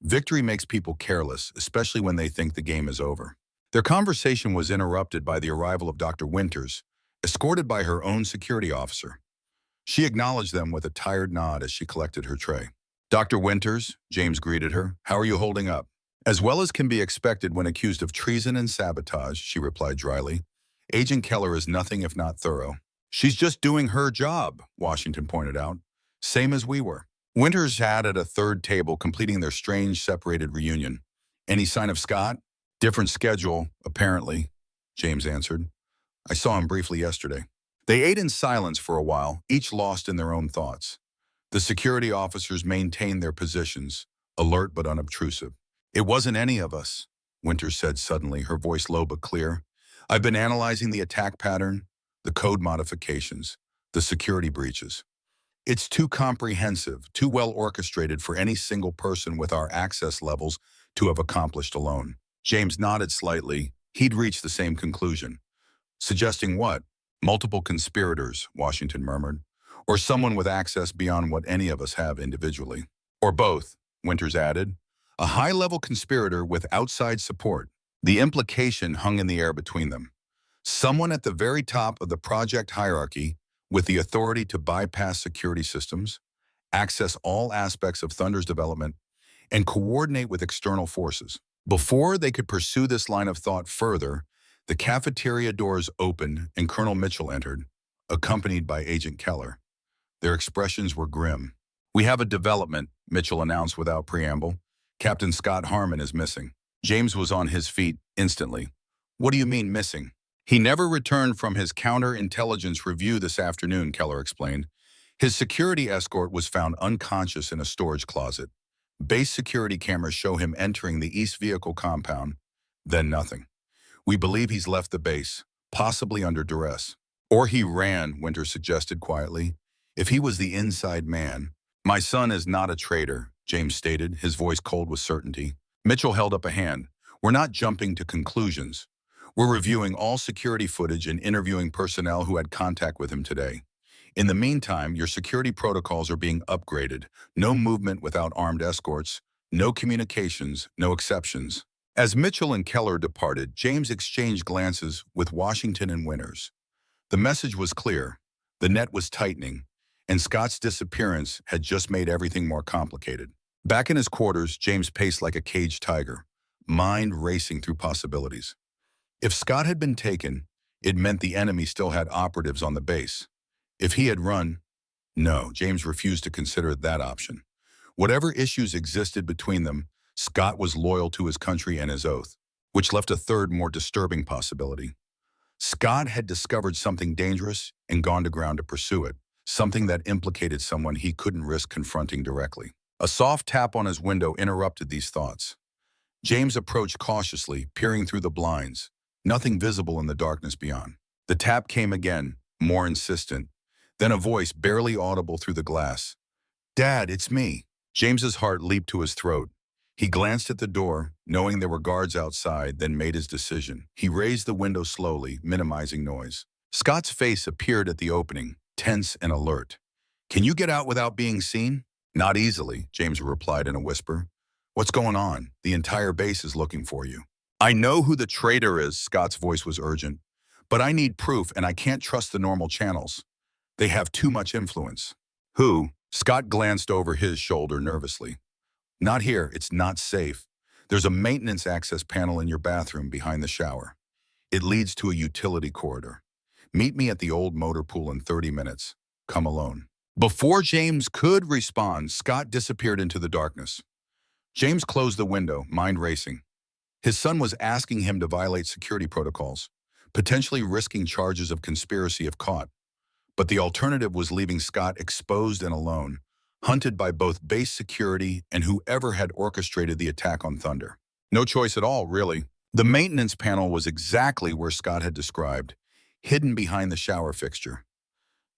Victory makes people careless, especially when they think the game is over. Their conversation was interrupted by the arrival of Dr. Winters, escorted by her own security officer. She acknowledged them with a tired nod as she collected her tray. "Dr. Winters," James greeted her, "how are you holding up?" "As well as can be expected when accused of treason and sabotage," she replied dryly. "Agent Keller is nothing if not thorough." "She's just doing her job," Washington pointed out. "Same as we were." Winters sat at a third table, completing their strange, separated reunion. "Any sign of Scott?" "Different schedule, apparently," James answered. "I saw him briefly yesterday." They ate in silence for a while, each lost in their own thoughts. The security officers maintained their positions, alert but unobtrusive. "It wasn't any of us," Winters said suddenly, her voice low but clear. "I've been analyzing the attack pattern, the code modifications, the security breaches. It's too comprehensive, too well orchestrated for any single person with our access levels to have accomplished alone." James nodded slightly. He'd reached the same conclusion. "Suggesting what?" "Multiple conspirators," Washington murmured. "Or someone with access beyond what any of us have individually." "Or both," Winters added. "A high-level conspirator with outside support." The implication hung in the air between them. Someone at the very top of the project hierarchy with the authority to bypass security systems, access all aspects of Thunder's development, and coordinate with external forces. Before they could pursue this line of thought further, the cafeteria doors opened and Colonel Mitchell entered, accompanied by Agent Keller. Their expressions were grim. "We have a development," Mitchell announced without preamble. "Captain Scott Harmon is missing." James was on his feet instantly. "What do you mean missing?" He never returned from his counterintelligence review this afternoon, Keller explained. His security escort was found unconscious in a storage closet. Base security cameras show him entering the East Vehicle compound, then nothing. We believe he's left the base, possibly under duress. Or he ran, Winter suggested quietly. If he was the inside man. My son is not a traitor, James stated, his voice cold with certainty. Mitchell held up a hand. We're not jumping to conclusions. We're reviewing all security footage and interviewing personnel who had contact with him today. In the meantime, your security protocols are being upgraded. No movement without armed escorts, no communications, no exceptions. As Mitchell and Keller departed, James exchanged glances with Washington and Winters. The message was clear. The net was tightening, and Scott's disappearance had just made everything more complicated. Back in his quarters, James paced like a caged tiger, mind racing through possibilities. If Scott had been taken, it meant the enemy still had operatives on the base. If he had run, no, James refused to consider that option. Whatever issues existed between them, Scott was loyal to his country and his oath, which left a third, more disturbing possibility. Scott had discovered something dangerous and gone to ground to pursue it, something that implicated someone he couldn't risk confronting directly. A soft tap on his window interrupted these thoughts. James approached cautiously, peering through the blinds, nothing visible in the darkness beyond. The tap came again, more insistent. Then a voice barely audible through the glass. "Dad, it's me." James's heart leaped to his throat. He glanced at the door, knowing there were guards outside, then made his decision. He raised the window slowly, minimizing noise. Scott's face appeared at the opening, tense and alert. "Can you get out without being seen?" "Not easily," James replied in a whisper. "What's going on? The entire base is looking for you." "I know who the traitor is," Scott's voice was urgent. "But I need proof, and I can't trust the normal channels. They have too much influence." "Who?" Scott glanced over his shoulder nervously. "Not here. It's not safe. There's a maintenance access panel in your bathroom behind the shower. It leads to a utility corridor. Meet me at the old motor pool in 30 minutes. Come alone." Before James could respond, Scott disappeared into the darkness. James closed the window, mind racing. His son was asking him to violate security protocols, potentially risking charges of conspiracy if caught. But the alternative was leaving Scott exposed and alone, hunted by both base security and whoever had orchestrated the attack on Thunder. No choice at all, really. The maintenance panel was exactly where Scott had described, hidden behind the shower fixture.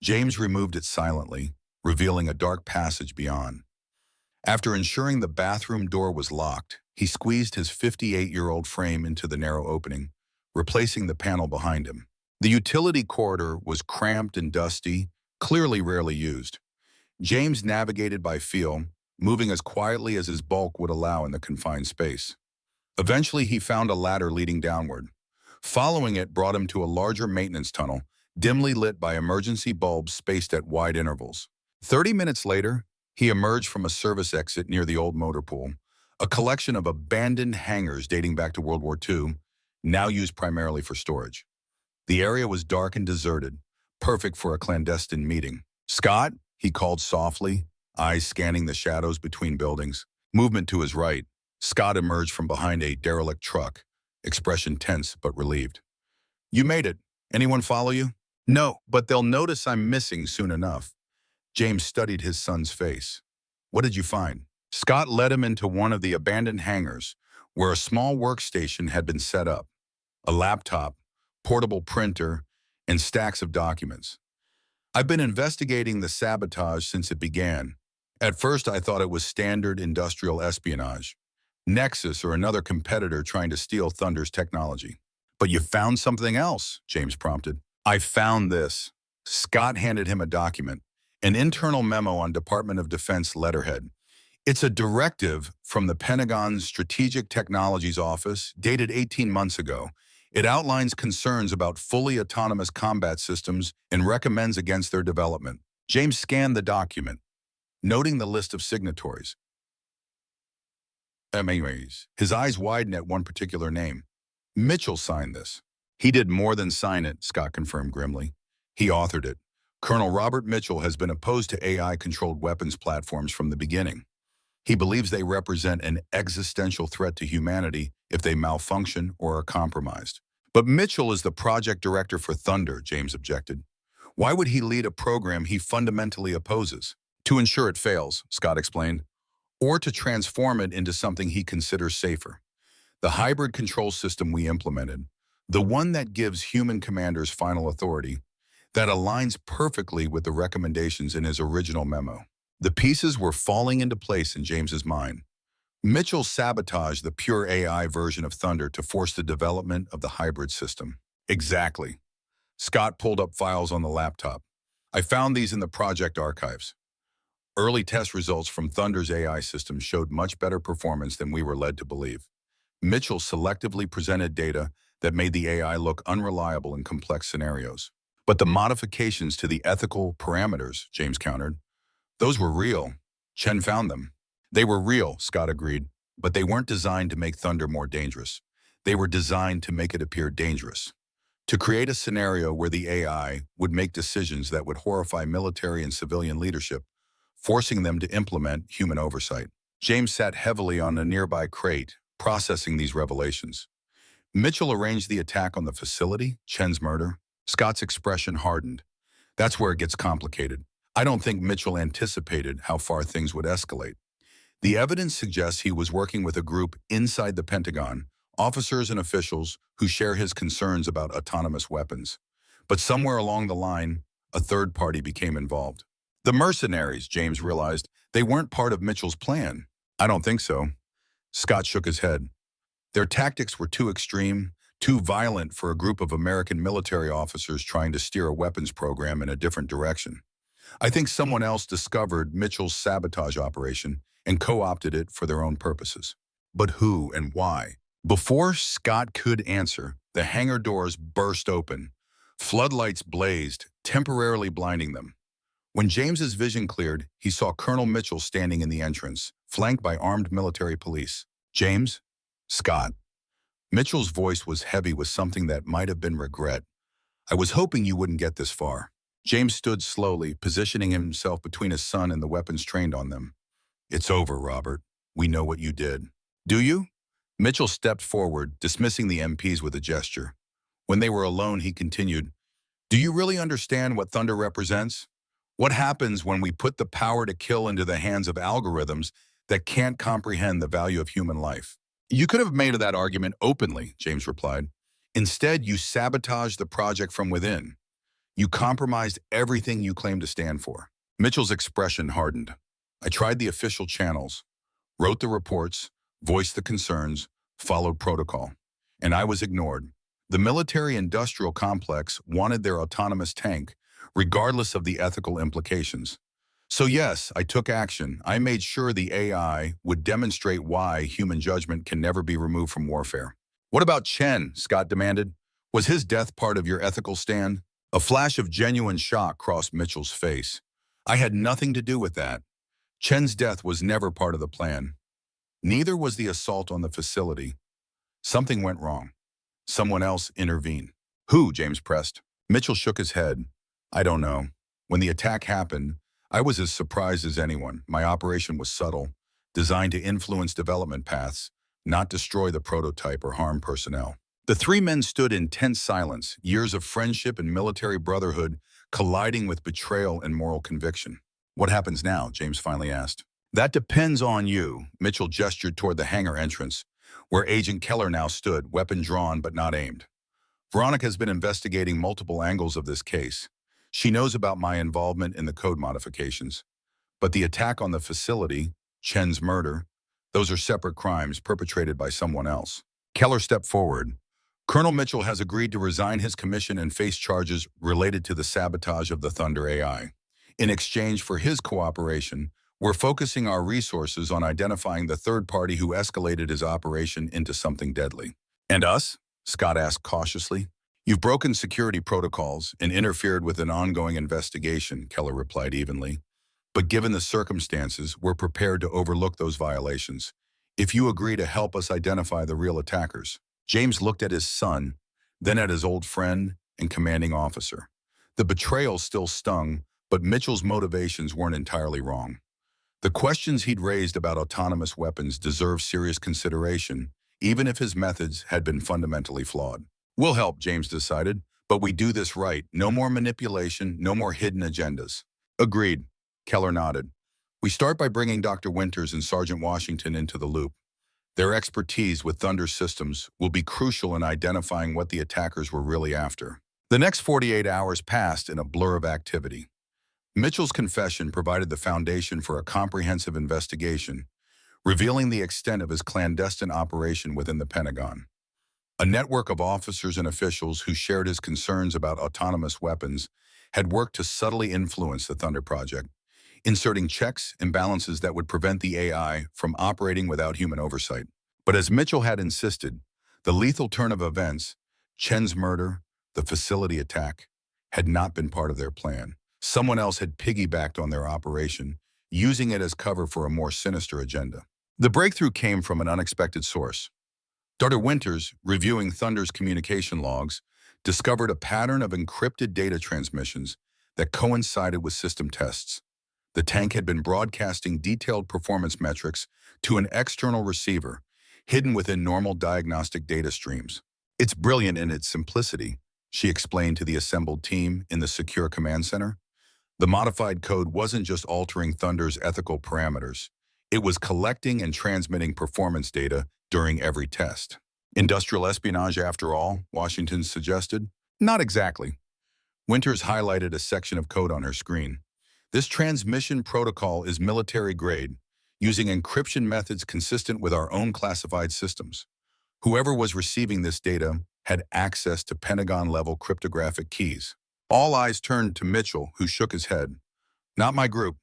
James removed it silently, revealing a dark passage beyond. After ensuring the bathroom door was locked, he squeezed his 58-year-old frame into the narrow opening, replacing the panel behind him. The utility corridor was cramped and dusty, clearly rarely used. James navigated by feel, moving as quietly as his bulk would allow in the confined space. Eventually, he found a ladder leading downward. Following it brought him to a larger maintenance tunnel, dimly lit by emergency bulbs spaced at wide intervals. 30 minutes later, he emerged from a service exit near the old motor pool, a collection of abandoned hangars dating back to World War II, now used primarily for storage. The area was dark and deserted, perfect for a clandestine meeting. "Scott?" he called softly, eyes scanning the shadows between buildings. Movement to his right. Scott emerged from behind a derelict truck, expression tense but relieved. "You made it. Anyone follow you?" "No, but they'll notice I'm missing soon enough." James studied his son's face. "What did you find?" Scott led him into one of the abandoned hangars, where a small workstation had been set up. A laptop, portable printer, and stacks of documents. "I've been investigating the sabotage since it began. At first, I thought it was standard industrial espionage. Nexus or another competitor trying to steal Thunder's technology." "But you found something else," James prompted. "I found this." Scott handed him a document, an internal memo on Department of Defense letterhead. It's a directive from the Pentagon's Strategic Technologies Office, dated 18 months ago. It outlines concerns about fully autonomous combat systems and recommends against their development. James scanned the document, noting the list of signatories. His eyes widened at one particular name. Mitchell signed this. "He did more than sign it," Scott confirmed grimly. "He authored it. Colonel Robert Mitchell has been opposed to AI-controlled weapons platforms from the beginning. He believes they represent an existential threat to humanity if they malfunction or are compromised. But Mitchell is the project director for Thunder, James objected. Why would he lead a program he fundamentally opposes? To ensure it fails, Scott explained, or to transform it into something he considers safer. The hybrid control system we implemented, the one that gives human commanders final authority, that aligns perfectly with the recommendations in his original memo. The pieces were falling into place in James's mind. Mitchell sabotaged the pure AI version of Thunder to force the development of the hybrid system. Exactly. Scott pulled up files on the laptop. I found these in the project archives. Early test results from Thunder's AI system showed much better performance than we were led to believe. Mitchell selectively presented data that made the AI look unreliable in complex scenarios. But the modifications to the ethical parameters, James countered, those were real. Chen found them. They were real, Scott agreed, but they weren't designed to make Thunder more dangerous. They were designed to make it appear dangerous. To create a scenario where the AI would make decisions that would horrify military and civilian leadership, forcing them to implement human oversight. James sat heavily on a nearby crate, processing these revelations. Mitchell arranged the attack on the facility, Chen's murder. Scott's expression hardened. That's where it gets complicated. I don't think Mitchell anticipated how far things would escalate. The evidence suggests he was working with a group inside the Pentagon, officers and officials who share his concerns about autonomous weapons. But somewhere along the line, a third party became involved. The mercenaries, James realized, they weren't part of Mitchell's plan. I don't think so. Scott shook his head. Their tactics were too extreme, too violent for a group of American military officers trying to steer a weapons program in a different direction. I think someone else discovered Mitchell's sabotage operation and co-opted it for their own purposes. But who and why? Before Scott could answer, the hangar doors burst open. Floodlights blazed, temporarily blinding them. When James's vision cleared, he saw Colonel Mitchell standing in the entrance, flanked by armed military police. James? Scott. Mitchell's voice was heavy with something that might have been regret. I was hoping you wouldn't get this far. James stood slowly, positioning himself between his son and the weapons trained on them. It's over, Robert. We know what you did. Do you? Mitchell stepped forward, dismissing the MPs with a gesture. When they were alone, he continued, do you really understand what Thunder represents? What happens when we put the power to kill into the hands of algorithms that can't comprehend the value of human life? You could have made that argument openly, James replied. Instead, you sabotaged the project from within. You compromised everything you claim to stand for. Mitchell's expression hardened. I tried the official channels, wrote the reports, voiced the concerns, followed protocol, and I was ignored. The military-industrial complex wanted their autonomous tank, regardless of the ethical implications. So yes, I took action. I made sure the AI would demonstrate why human judgment can never be removed from warfare. What about Chen? Scott demanded. Was his death part of your ethical stand? A flash of genuine shock crossed Mitchell's face. I had nothing to do with that. Chen's death was never part of the plan. Neither was the assault on the facility. Something went wrong. Someone else intervened. Who? James pressed. Mitchell shook his head. I don't know. When the attack happened, I was as surprised as anyone. My operation was subtle, designed to influence development paths, not destroy the prototype or harm personnel. The three men stood in tense silence, years of friendship and military brotherhood colliding with betrayal and moral conviction. What happens now? James finally asked. That depends on you. Mitchell gestured toward the hangar entrance, where Agent Keller now stood, weapon drawn but not aimed. Veronica has been investigating multiple angles of this case. She knows about my involvement in the code modifications. But the attack on the facility, Chen's murder, those are separate crimes perpetrated by someone else. Keller stepped forward. Colonel Mitchell has agreed to resign his commission and face charges related to the sabotage of the Thunder AI. In exchange for his cooperation, we're focusing our resources on identifying the third party who escalated his operation into something deadly. And us? Scott asked cautiously. You've broken security protocols and interfered with an ongoing investigation, Keller replied evenly. But given the circumstances, we're prepared to overlook those violations, if you agree to help us identify the real attackers. James looked at his son, then at his old friend and commanding officer. The betrayal still stung, but Mitchell's motivations weren't entirely wrong. The questions he'd raised about autonomous weapons deserved serious consideration, even if his methods had been fundamentally flawed. We'll help, James decided, but we do this right. No more manipulation, no more hidden agendas. Agreed, Keller nodded. We start by bringing Dr. Winters and Sergeant Washington into the loop. Their expertise with Thunder systems will be crucial in identifying what the attackers were really after. The next 48 hours passed in a blur of activity. Mitchell's confession provided the foundation for a comprehensive investigation, revealing the extent of his clandestine operation within the Pentagon. A network of officers and officials who shared his concerns about autonomous weapons had worked to subtly influence the Thunder Project, inserting checks and balances that would prevent the AI from operating without human oversight. But as Mitchell had insisted, the lethal turn of events, Chen's murder, the facility attack, had not been part of their plan. Someone else had piggybacked on their operation, using it as cover for a more sinister agenda. The breakthrough came from an unexpected source. Dr. Winters, reviewing Thunder's communication logs, discovered a pattern of encrypted data transmissions that coincided with system tests. The tank had been broadcasting detailed performance metrics to an external receiver, hidden within normal diagnostic data streams. It's brilliant in its simplicity, she explained to the assembled team in the secure command center. The modified code wasn't just altering Thunder's ethical parameters. It was collecting and transmitting performance data during every test. Industrial espionage, after all, Washington suggested? Not exactly. Winters highlighted a section of code on her screen. This transmission protocol is military grade, using encryption methods consistent with our own classified systems. Whoever was receiving this data had access to Pentagon-level cryptographic keys. All eyes turned to Mitchell, who shook his head. Not my group.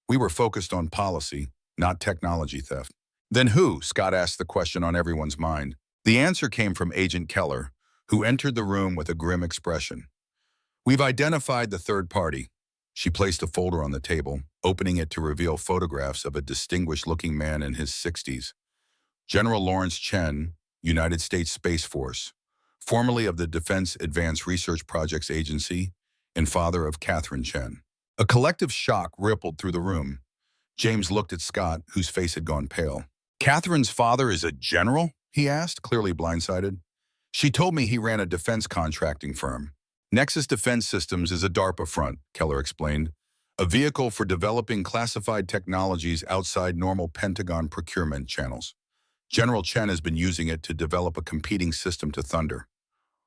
We were focused on policy, not technology theft. Then who? Scott asked the question on everyone's mind. The answer came from Agent Keller, who entered the room with a grim expression. We've identified the third party. She placed a folder on the table, opening it to reveal photographs of a distinguished-looking man in his 60s. General Lawrence Chen, United States Space Force, formerly of the Defense Advanced Research Projects Agency, and father of Catherine Chen. A collective shock rippled through the room. James looked at Scott, whose face had gone pale. Catherine's father is a general? He asked, clearly blindsided. She told me he ran a defense contracting firm. Nexus Defense Systems is a DARPA front, Keller explained, a vehicle for developing classified technologies outside normal Pentagon procurement channels. General Chen has been using it to develop a competing system to Thunder,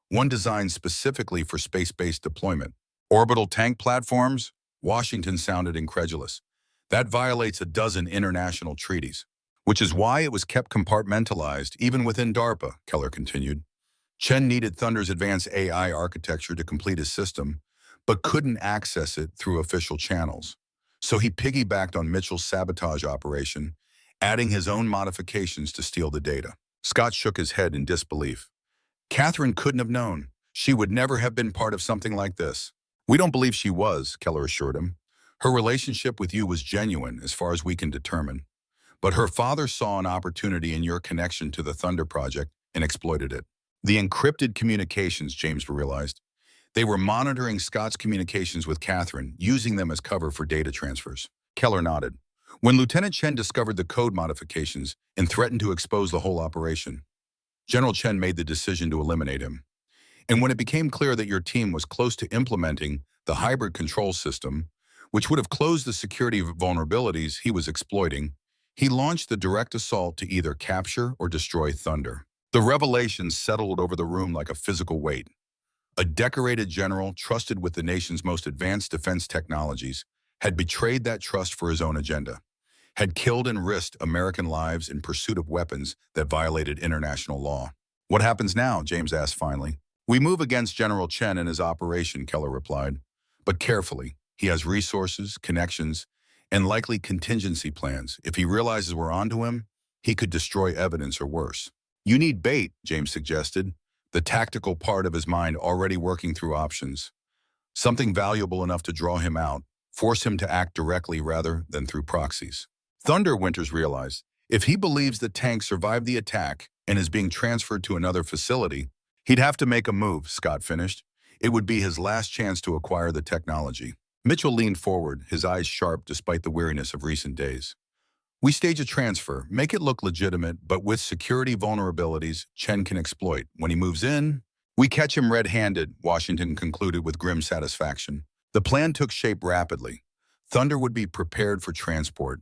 one designed specifically for space-based deployment. Orbital tank platforms? Washington sounded incredulous. That violates a dozen international treaties, which is why it was kept compartmentalized even within DARPA, Keller continued. Chen needed Thunder's advanced AI architecture to complete his system, but couldn't access it through official channels. So he piggybacked on Mitchell's sabotage operation, adding his own modifications to steal the data. Scott shook his head in disbelief. Catherine couldn't have known. She would never have been part of something like this. We don't believe she was, Keller assured him. Her relationship with you was genuine, as far as we can determine. But her father saw an opportunity in your connection to the Thunder Project and exploited it. The encrypted communications, James realized. They were monitoring Scott's communications with Catherine, using them as cover for data transfers. Keller nodded. When Lieutenant Chen discovered the code modifications and threatened to expose the whole operation, General Chen made the decision to eliminate him. And when it became clear that your team was close to implementing the hybrid control system, which would have closed the security vulnerabilities he was exploiting, he launched the direct assault to either capture or destroy Thunder. The revelation settled over the room like a physical weight. A decorated general, trusted with the nation's most advanced defense technologies, had betrayed that trust for his own agenda, had killed and risked American lives in pursuit of weapons that violated international law. What happens now? James asked finally. We move against General Chen and his operation, Keller replied. But carefully. He has resources, connections, and likely contingency plans. If he realizes we're onto him, he could destroy evidence or worse. You need bait, James suggested, the tactical part of his mind already working through options. Something valuable enough to draw him out, force him to act directly rather than through proxies. Thunder, Winters realized, if he believes the tank survived the attack and is being transferred to another facility, he'd have to make a move, Scott finished. It would be his last chance to acquire the technology. Mitchell leaned forward, his eyes sharp despite the weariness of recent days. We stage a transfer, make it look legitimate, but with security vulnerabilities Chen can exploit. When he moves in, We catch him red-handed, Washington concluded with grim satisfaction. The plan took shape rapidly. Thunder would be prepared for transport.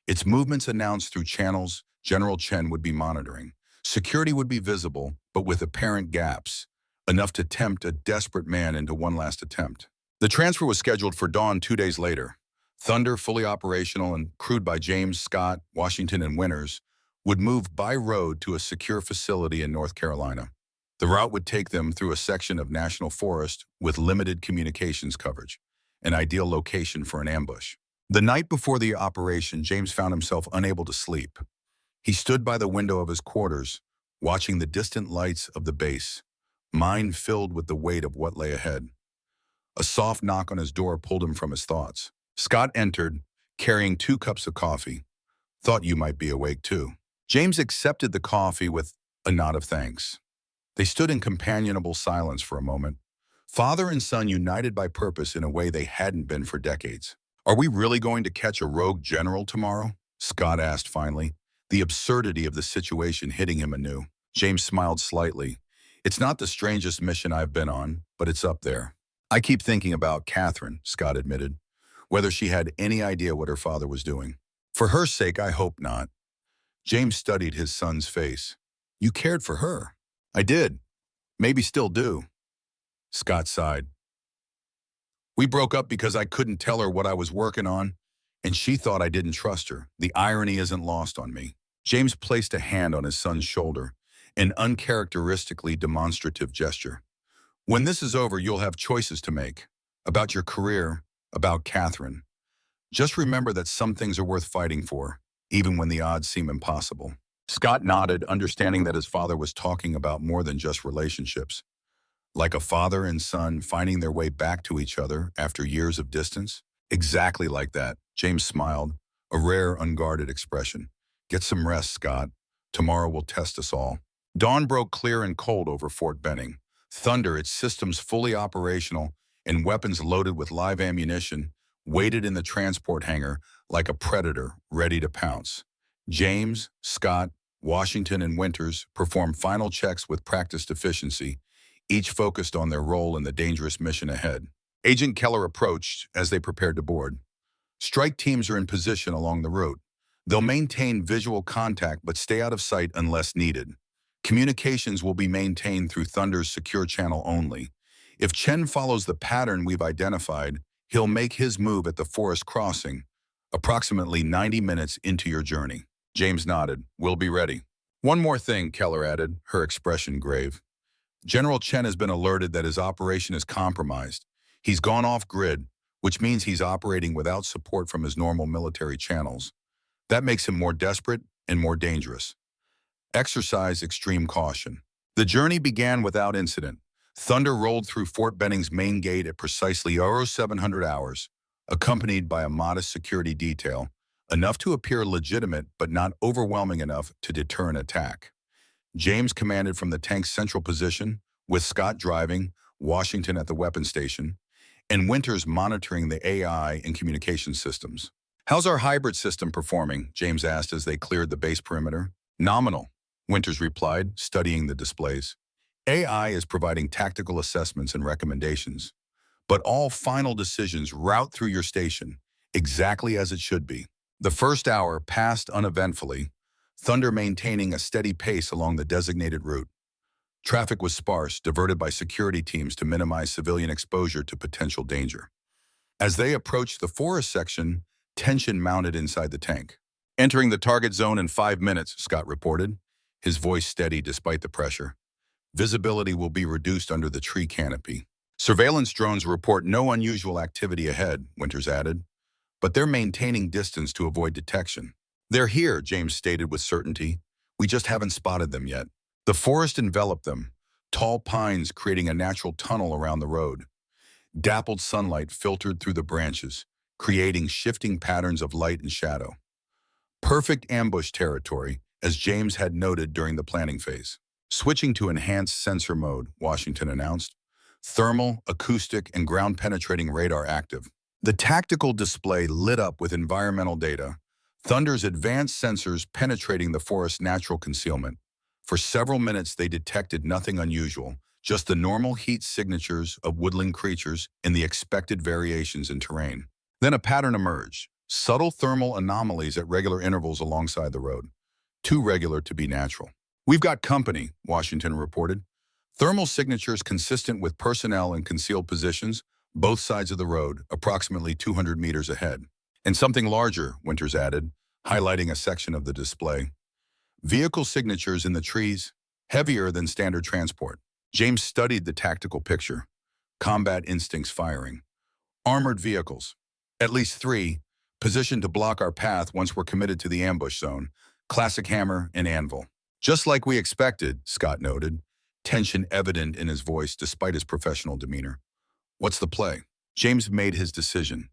Its movements announced through channels General Chen would be monitoring. Security would be visible, but with apparent gaps, enough to tempt a desperate man into one last attempt. The transfer was scheduled for dawn 2 days later. Thunder, fully operational and crewed by James, Scott, Washington, and Winters, would move by road to a secure facility in North Carolina. The route would take them through a section of national forest with limited communications coverage, an ideal location for an ambush. The night before the operation, James found himself unable to sleep. He stood by the window of his quarters, watching the distant lights of the base, mind filled with the weight of what lay ahead. A soft knock on his door pulled him from his thoughts. Scott entered, carrying 2 cups of coffee. Thought you might be awake too. James accepted the coffee with a nod of thanks. They stood in companionable silence for a moment, father and son united by purpose in a way they hadn't been for decades. Are we really going to catch a rogue general tomorrow? Scott asked finally, the absurdity of the situation hitting him anew. James smiled slightly. It's not the strangest mission I've been on, but it's up there. I keep thinking about Catherine, Scott admitted, whether she had any idea what her father was doing. For her sake, I hope not. James studied his son's face. You cared for her. I did. Maybe still do. Scott sighed. We broke up because I couldn't tell her what I was working on, and she thought I didn't trust her. The irony isn't lost on me. James placed a hand on his son's shoulder, an uncharacteristically demonstrative gesture. When this is over, you'll have choices to make. About your career, about Catherine. Just remember that some things are worth fighting for, even when the odds seem impossible. Scott nodded, understanding that his father was talking about more than just relationships. Like a father and son finding their way back to each other after years of distance? Exactly like that. James smiled, a rare, unguarded expression. Get some rest, Scott. Tomorrow will test us all. Dawn broke clear and cold over Fort Benning. Thunder, its systems fully operational and weapons loaded with live ammunition, waited in the transport hangar like a predator ready to pounce. James, Scott, Washington, and Winters performed final checks with practiced efficiency, each focused on their role in the dangerous mission ahead. Agent Keller approached as they prepared to board. Strike teams are in position along the route. They'll maintain visual contact but stay out of sight unless needed. Communications will be maintained through Thunder's secure channel only. If Chen follows the pattern we've identified, he'll make his move at the forest crossing, approximately 90 minutes into your journey. James nodded. We'll be ready. One more thing, Keller added, her expression grave. General Chen has been alerted that his operation is compromised. He's gone off-grid, which means he's operating without support from his normal military channels. That makes him more desperate and more dangerous. Exercise extreme caution. The journey began without incident. Thunder rolled through Fort Benning's main gate at precisely 0700 hours, accompanied by a modest security detail, enough to appear legitimate but not overwhelming enough to deter an attack. James commanded from the tank's central position, with Scott driving, Washington at the weapons station, and Winters monitoring the AI and communication systems. How's our hybrid system performing? James asked as they cleared the base perimeter. Nominal, Winters replied, studying the displays. AI is providing tactical assessments and recommendations, but all final decisions route through your station, exactly as it should be. The first hour passed uneventfully, Thunder maintaining a steady pace along the designated route. Traffic was sparse, diverted by security teams to minimize civilian exposure to potential danger. As they approached the forest section, tension mounted inside the tank. Entering the target zone in 5 minutes, Scott reported, his voice steady despite the pressure. Visibility will be reduced under the tree canopy. Surveillance drones report no unusual activity ahead, Winters added, but they're maintaining distance to avoid detection. They're here, James stated with certainty. We just haven't spotted them yet. The forest enveloped them, tall pines creating a natural tunnel around the road. Dappled sunlight filtered through the branches, creating shifting patterns of light and shadow. Perfect ambush territory, as James had noted during the planning phase. Switching to enhanced sensor mode, Washington announced. Thermal, acoustic, and ground-penetrating radar active. The tactical display lit up with environmental data, Thunder's advanced sensors penetrating the forest's natural concealment. For several minutes, they detected nothing unusual, just the normal heat signatures of woodland creatures and the expected variations in terrain. Then a pattern emerged, subtle thermal anomalies at regular intervals alongside the road, too regular to be natural. "We've got company," Washington reported. "Thermal signatures consistent with personnel in concealed positions, both sides of the road, approximately 200 meters ahead." "And something larger," Winters added, highlighting a section of the display. "Vehicle signatures in the trees, heavier than standard transport." James studied the tactical picture. Combat instincts firing. "Armored vehicles. At least 3, positioned to block our path once we're committed to the ambush zone. Classic hammer and anvil." "Just like we expected," Scott noted, tension evident in his voice despite his professional demeanor. "What's the play?" James made his decision.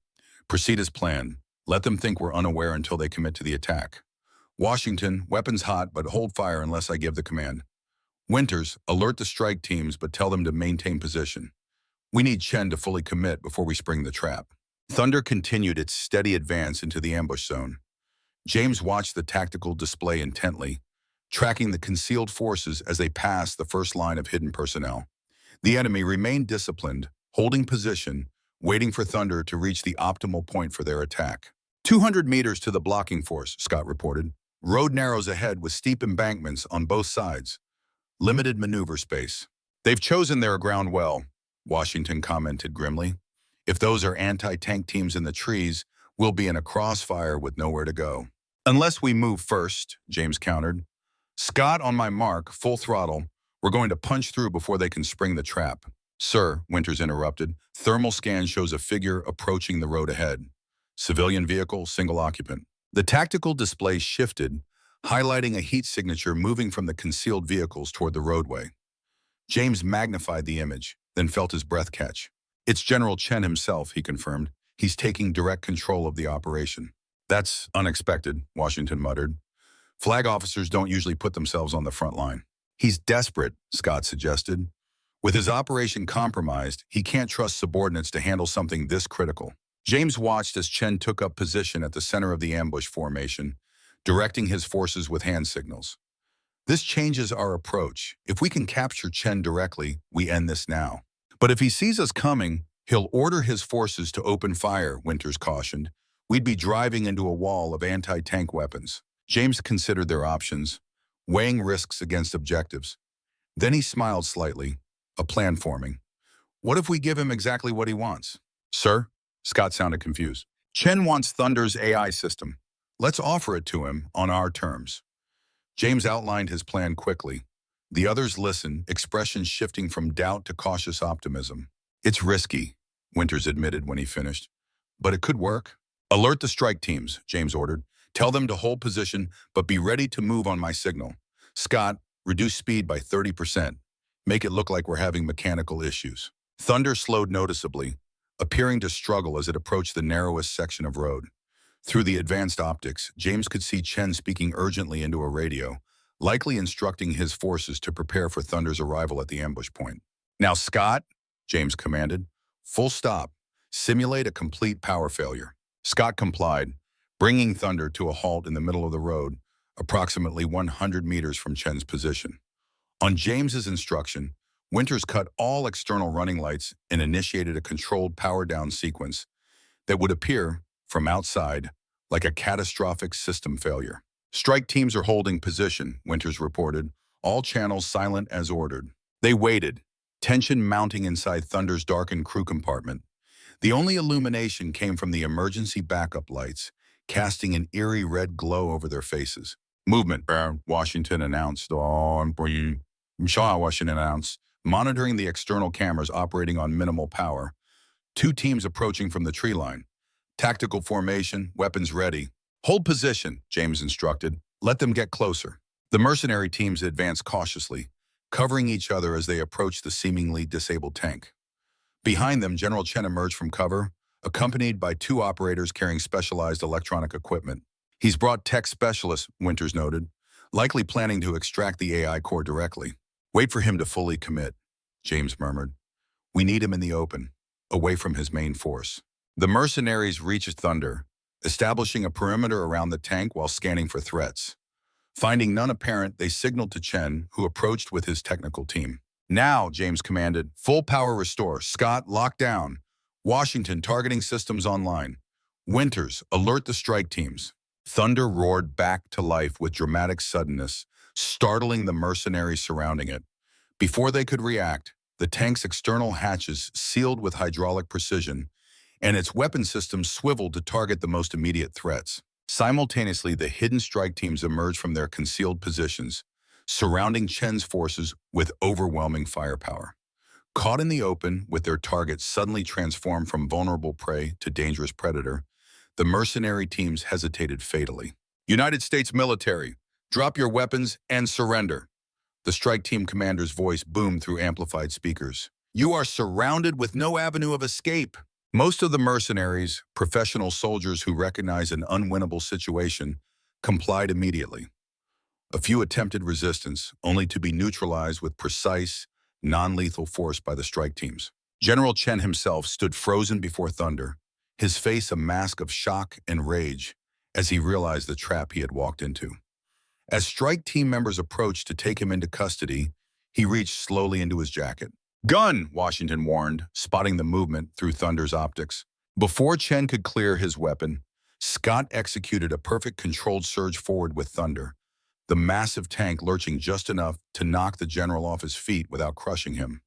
"Proceed as planned. Let them think we're unaware until they commit to the attack. Washington, weapons hot, but hold fire unless I give the command. Winters, alert the strike teams, but tell them to maintain position. We need Chen to fully commit before we spring the trap." Thunder continued its steady advance into the ambush zone. James watched the tactical display intently, tracking the concealed forces as they passed the first line of hidden personnel. The enemy remained disciplined, holding position, waiting for Thunder to reach the optimal point for their attack. 200 meters to the blocking force, Scott reported. Road narrows ahead with steep embankments on both sides. Limited maneuver space. "They've chosen their ground well," Washington commented grimly. "If those are anti-tank teams in the trees, we'll be in a crossfire with nowhere to go." "Unless we move first," James countered. "Scott, on my mark, full throttle. We're going to punch through before they can spring the trap." "Sir," Winters interrupted, "thermal scan shows a figure approaching the road ahead. Civilian vehicle, single occupant." The tactical display shifted, highlighting a heat signature moving from the concealed vehicles toward the roadway. James magnified the image, then felt his breath catch. "It's General Chen himself," he confirmed. "He's taking direct control of the operation." "That's unexpected," Washington muttered. "Flag officers don't usually put themselves on the front line." "He's desperate," Scott suggested. "With his operation compromised, he can't trust subordinates to handle something this critical." James watched as Chen took up position at the center of the ambush formation, directing his forces with hand signals. "This changes our approach. If we can capture Chen directly, we end this now. But if he sees us coming, he'll order his forces to open fire," Winters cautioned. "We'd be driving into a wall of anti-tank weapons." James considered their options, weighing risks against objectives. Then he smiled slightly, a plan forming. "What if we give him exactly what he wants?" "Sir?" Scott sounded confused. "Chen wants Thunder's AI system. Let's offer it to him on our terms." James outlined his plan quickly. The others listened, expressions shifting from doubt to cautious optimism. "It's risky," Winters admitted when he finished. "But it could work." "Alert the strike teams," James ordered. "Tell them to hold position, but be ready to move on my signal. Scott, reduce speed by 30%. Make it look like we're having mechanical issues." Thunder slowed noticeably, appearing to struggle as it approached the narrowest section of road. Through the advanced optics, James could see Chen speaking urgently into a radio, likely instructing his forces to prepare for Thunder's arrival at the ambush point. "Now, Scott," James commanded, "full stop. Simulate a complete power failure." Scott complied, bringing Thunder to a halt in the middle of the road, approximately 100 meters from Chen's position. On James's instruction, Winters cut all external running lights and initiated a controlled power-down sequence that would appear, from outside, like a catastrophic system failure. "Strike teams are holding position," Winters reported, all channels silent as ordered. They waited, tension mounting inside Thunder's darkened crew compartment. The only illumination came from the emergency backup lights, casting an eerie red glow over their faces. "Movement," Washington announced. Washington announced, monitoring the external cameras operating on minimal power. 2 teams approaching from the tree line. "Tactical formation, weapons ready." "Hold position," James instructed. "Let them get closer." The mercenary teams advanced cautiously, covering each other as they approached the seemingly disabled tank. Behind them, General Chen emerged from cover, accompanied by 2 operators carrying specialized electronic equipment. "He's brought tech specialists," Winters noted, likely planning to extract the AI core directly. "Wait for him to fully commit," James murmured. "We need him in the open, away from his main force." The mercenaries reached Thunder, establishing a perimeter around the tank while scanning for threats. Finding none apparent, they signaled to Chen, who approached with his technical team. Now, James commanded, full power restore. Scott, lock down. Washington, targeting systems online. Winters, alert the strike teams. Thunder roared back to life with dramatic suddenness, startling the mercenaries surrounding it. Before they could react, the tank's external hatches sealed with hydraulic precision, and its weapon systems swiveled to target the most immediate threats. Simultaneously, the hidden strike teams emerged from their concealed positions, surrounding Chen's forces with overwhelming firepower. Caught in the open, with their targets suddenly transformed from vulnerable prey to dangerous predator, the mercenary teams hesitated fatally. United States military, drop your weapons and surrender. The strike team commander's voice boomed through amplified speakers. You are surrounded with no avenue of escape. Most of the mercenaries, professional soldiers who recognized an unwinnable situation, complied immediately. A few attempted resistance, only to be neutralized with precise, non-lethal force by the strike teams. General Chen himself stood frozen before Thunder, his face a mask of shock and rage as he realized the trap he had walked into. As strike team members approached to take him into custody, he reached slowly into his jacket. Gun, Washington warned, spotting the movement through Thunder's optics. Before Chen could clear his weapon, Scott executed a perfect controlled surge forward with Thunder, the massive tank lurching just enough to knock the general off his feet without crushing him.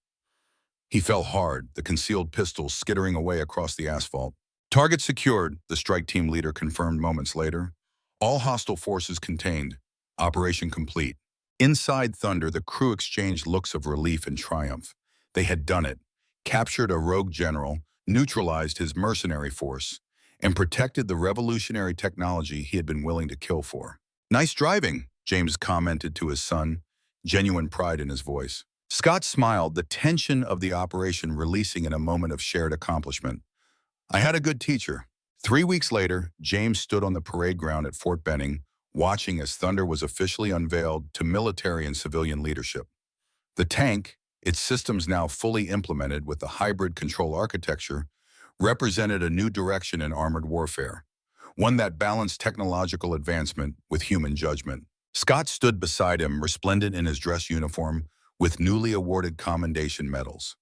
He fell hard, the concealed pistol skittering away across the asphalt. Target secured, the strike team leader confirmed moments later. All hostile forces contained. Operation complete. Inside Thunder, the crew exchanged looks of relief and triumph. They had done it, captured a rogue general, neutralized his mercenary force, and protected the revolutionary technology he had been willing to kill for. Nice driving, James commented to his son, genuine pride in his voice. Scott smiled, the tension of the operation releasing in a moment of shared accomplishment. I had a good teacher. 3 weeks later, James stood on the parade ground at Fort Benning, watching as Thunder was officially unveiled to military and civilian leadership. The tank, its systems now fully implemented with the hybrid control architecture, represented a new direction in armored warfare, one that balanced technological advancement with human judgment. Scott stood beside him, resplendent in his dress uniform, with newly awarded commendation medals.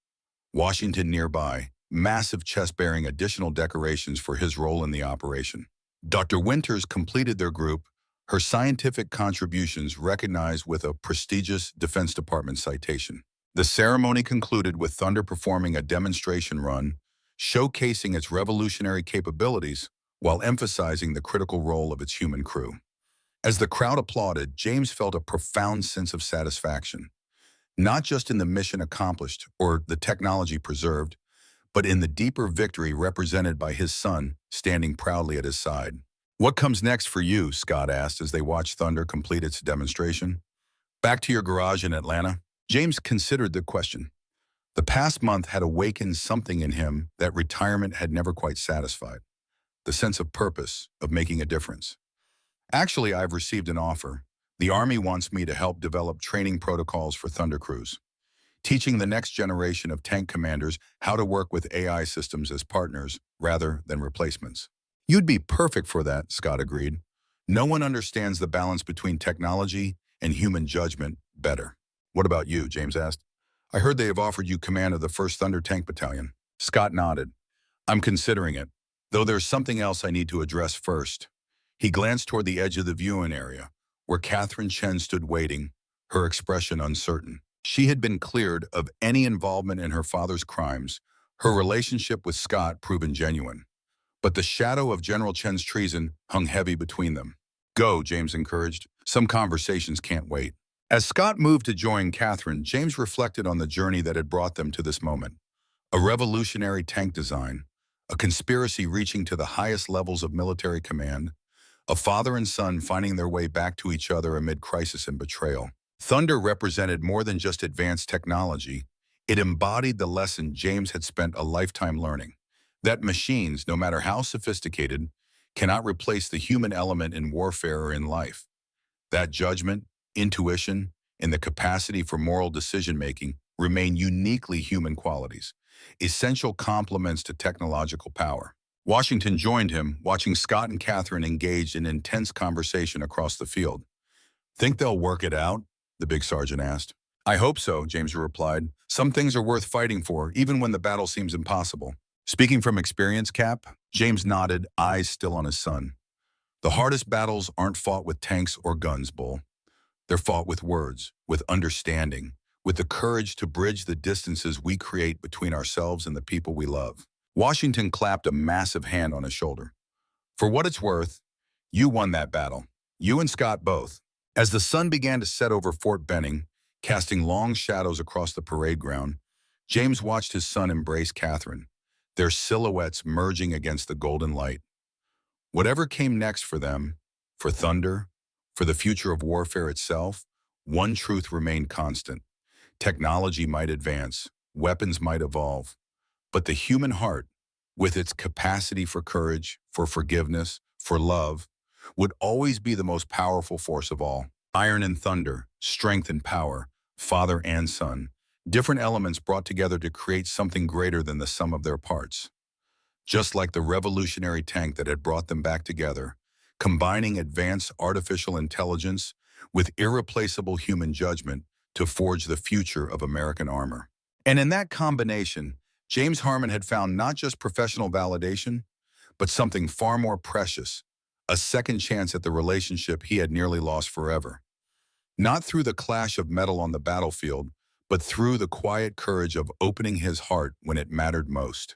Washington nearby, massive chest bearing additional decorations for his role in the operation. Dr. Winters completed their group, her scientific contributions recognized with a prestigious Defense Department citation. The ceremony concluded with Thunder performing a demonstration run, showcasing its revolutionary capabilities while emphasizing the critical role of its human crew. As the crowd applauded, James felt a profound sense of satisfaction, not just in the mission accomplished or the technology preserved, but in the deeper victory represented by his son standing proudly at his side. What comes next for you? Scott asked as they watched Thunder complete its demonstration. Back to your garage in Atlanta? James considered the question. The past month had awakened something in him that retirement had never quite satisfied. The sense of purpose, of making a difference. Actually, I've received an offer. The Army wants me to help develop training protocols for Thunder crews, teaching the next generation of tank commanders how to work with AI systems as partners rather than replacements. You'd be perfect for that, Scott agreed. No one understands the balance between technology and human judgment better. What about you? James asked. I heard they have offered you command of the 1st Thunder Tank Battalion. Scott nodded. I'm considering it, though there's something else I need to address first. He glanced toward the edge of the viewing area, where Catherine Chen stood waiting, her expression uncertain. She had been cleared of any involvement in her father's crimes, her relationship with Scott proven genuine. But the shadow of General Chen's treason hung heavy between them. Go, James encouraged. Some conversations can't wait. As Scott moved to join Catherine, James reflected on the journey that had brought them to this moment. A revolutionary tank design, a conspiracy reaching to the highest levels of military command, a father and son finding their way back to each other amid crisis and betrayal. Thunder represented more than just advanced technology. It embodied the lesson James had spent a lifetime learning, that machines, no matter how sophisticated, cannot replace the human element in warfare or in life. That judgment, intuition, and the capacity for moral decision-making remain uniquely human qualities, essential complements to technological power. Washington joined him, watching Scott and Catherine engaged in intense conversation across the field. Think they'll work it out? The big sergeant asked. I hope so, James replied. Some things are worth fighting for, even when the battle seems impossible. Speaking from experience, Cap, James nodded, eyes still on his son. The hardest battles aren't fought with tanks or guns, Bull. They're fought with words, with understanding, with the courage to bridge the distances we create between ourselves and the people we love. Washington clapped a massive hand on his shoulder. For what it's worth, you won that battle. You and Scott both. As the sun began to set over Fort Benning, casting long shadows across the parade ground, James watched his son embrace Catherine, their silhouettes merging against the golden light. Whatever came next for them, for Thunder, for the future of warfare itself, one truth remained constant. Technology might advance, weapons might evolve, but the human heart, with its capacity for courage, for forgiveness, for love, would always be the most powerful force of all. Iron and thunder, strength and power, father and son, different elements brought together to create something greater than the sum of their parts. Just like the revolutionary tank that had brought them back together, combining advanced artificial intelligence with irreplaceable human judgment to forge the future of American armor. And in that combination, James Harmon had found not just professional validation, but something far more precious, a second chance at the relationship he had nearly lost forever. Not through the clash of metal on the battlefield, but through the quiet courage of opening his heart when it mattered most.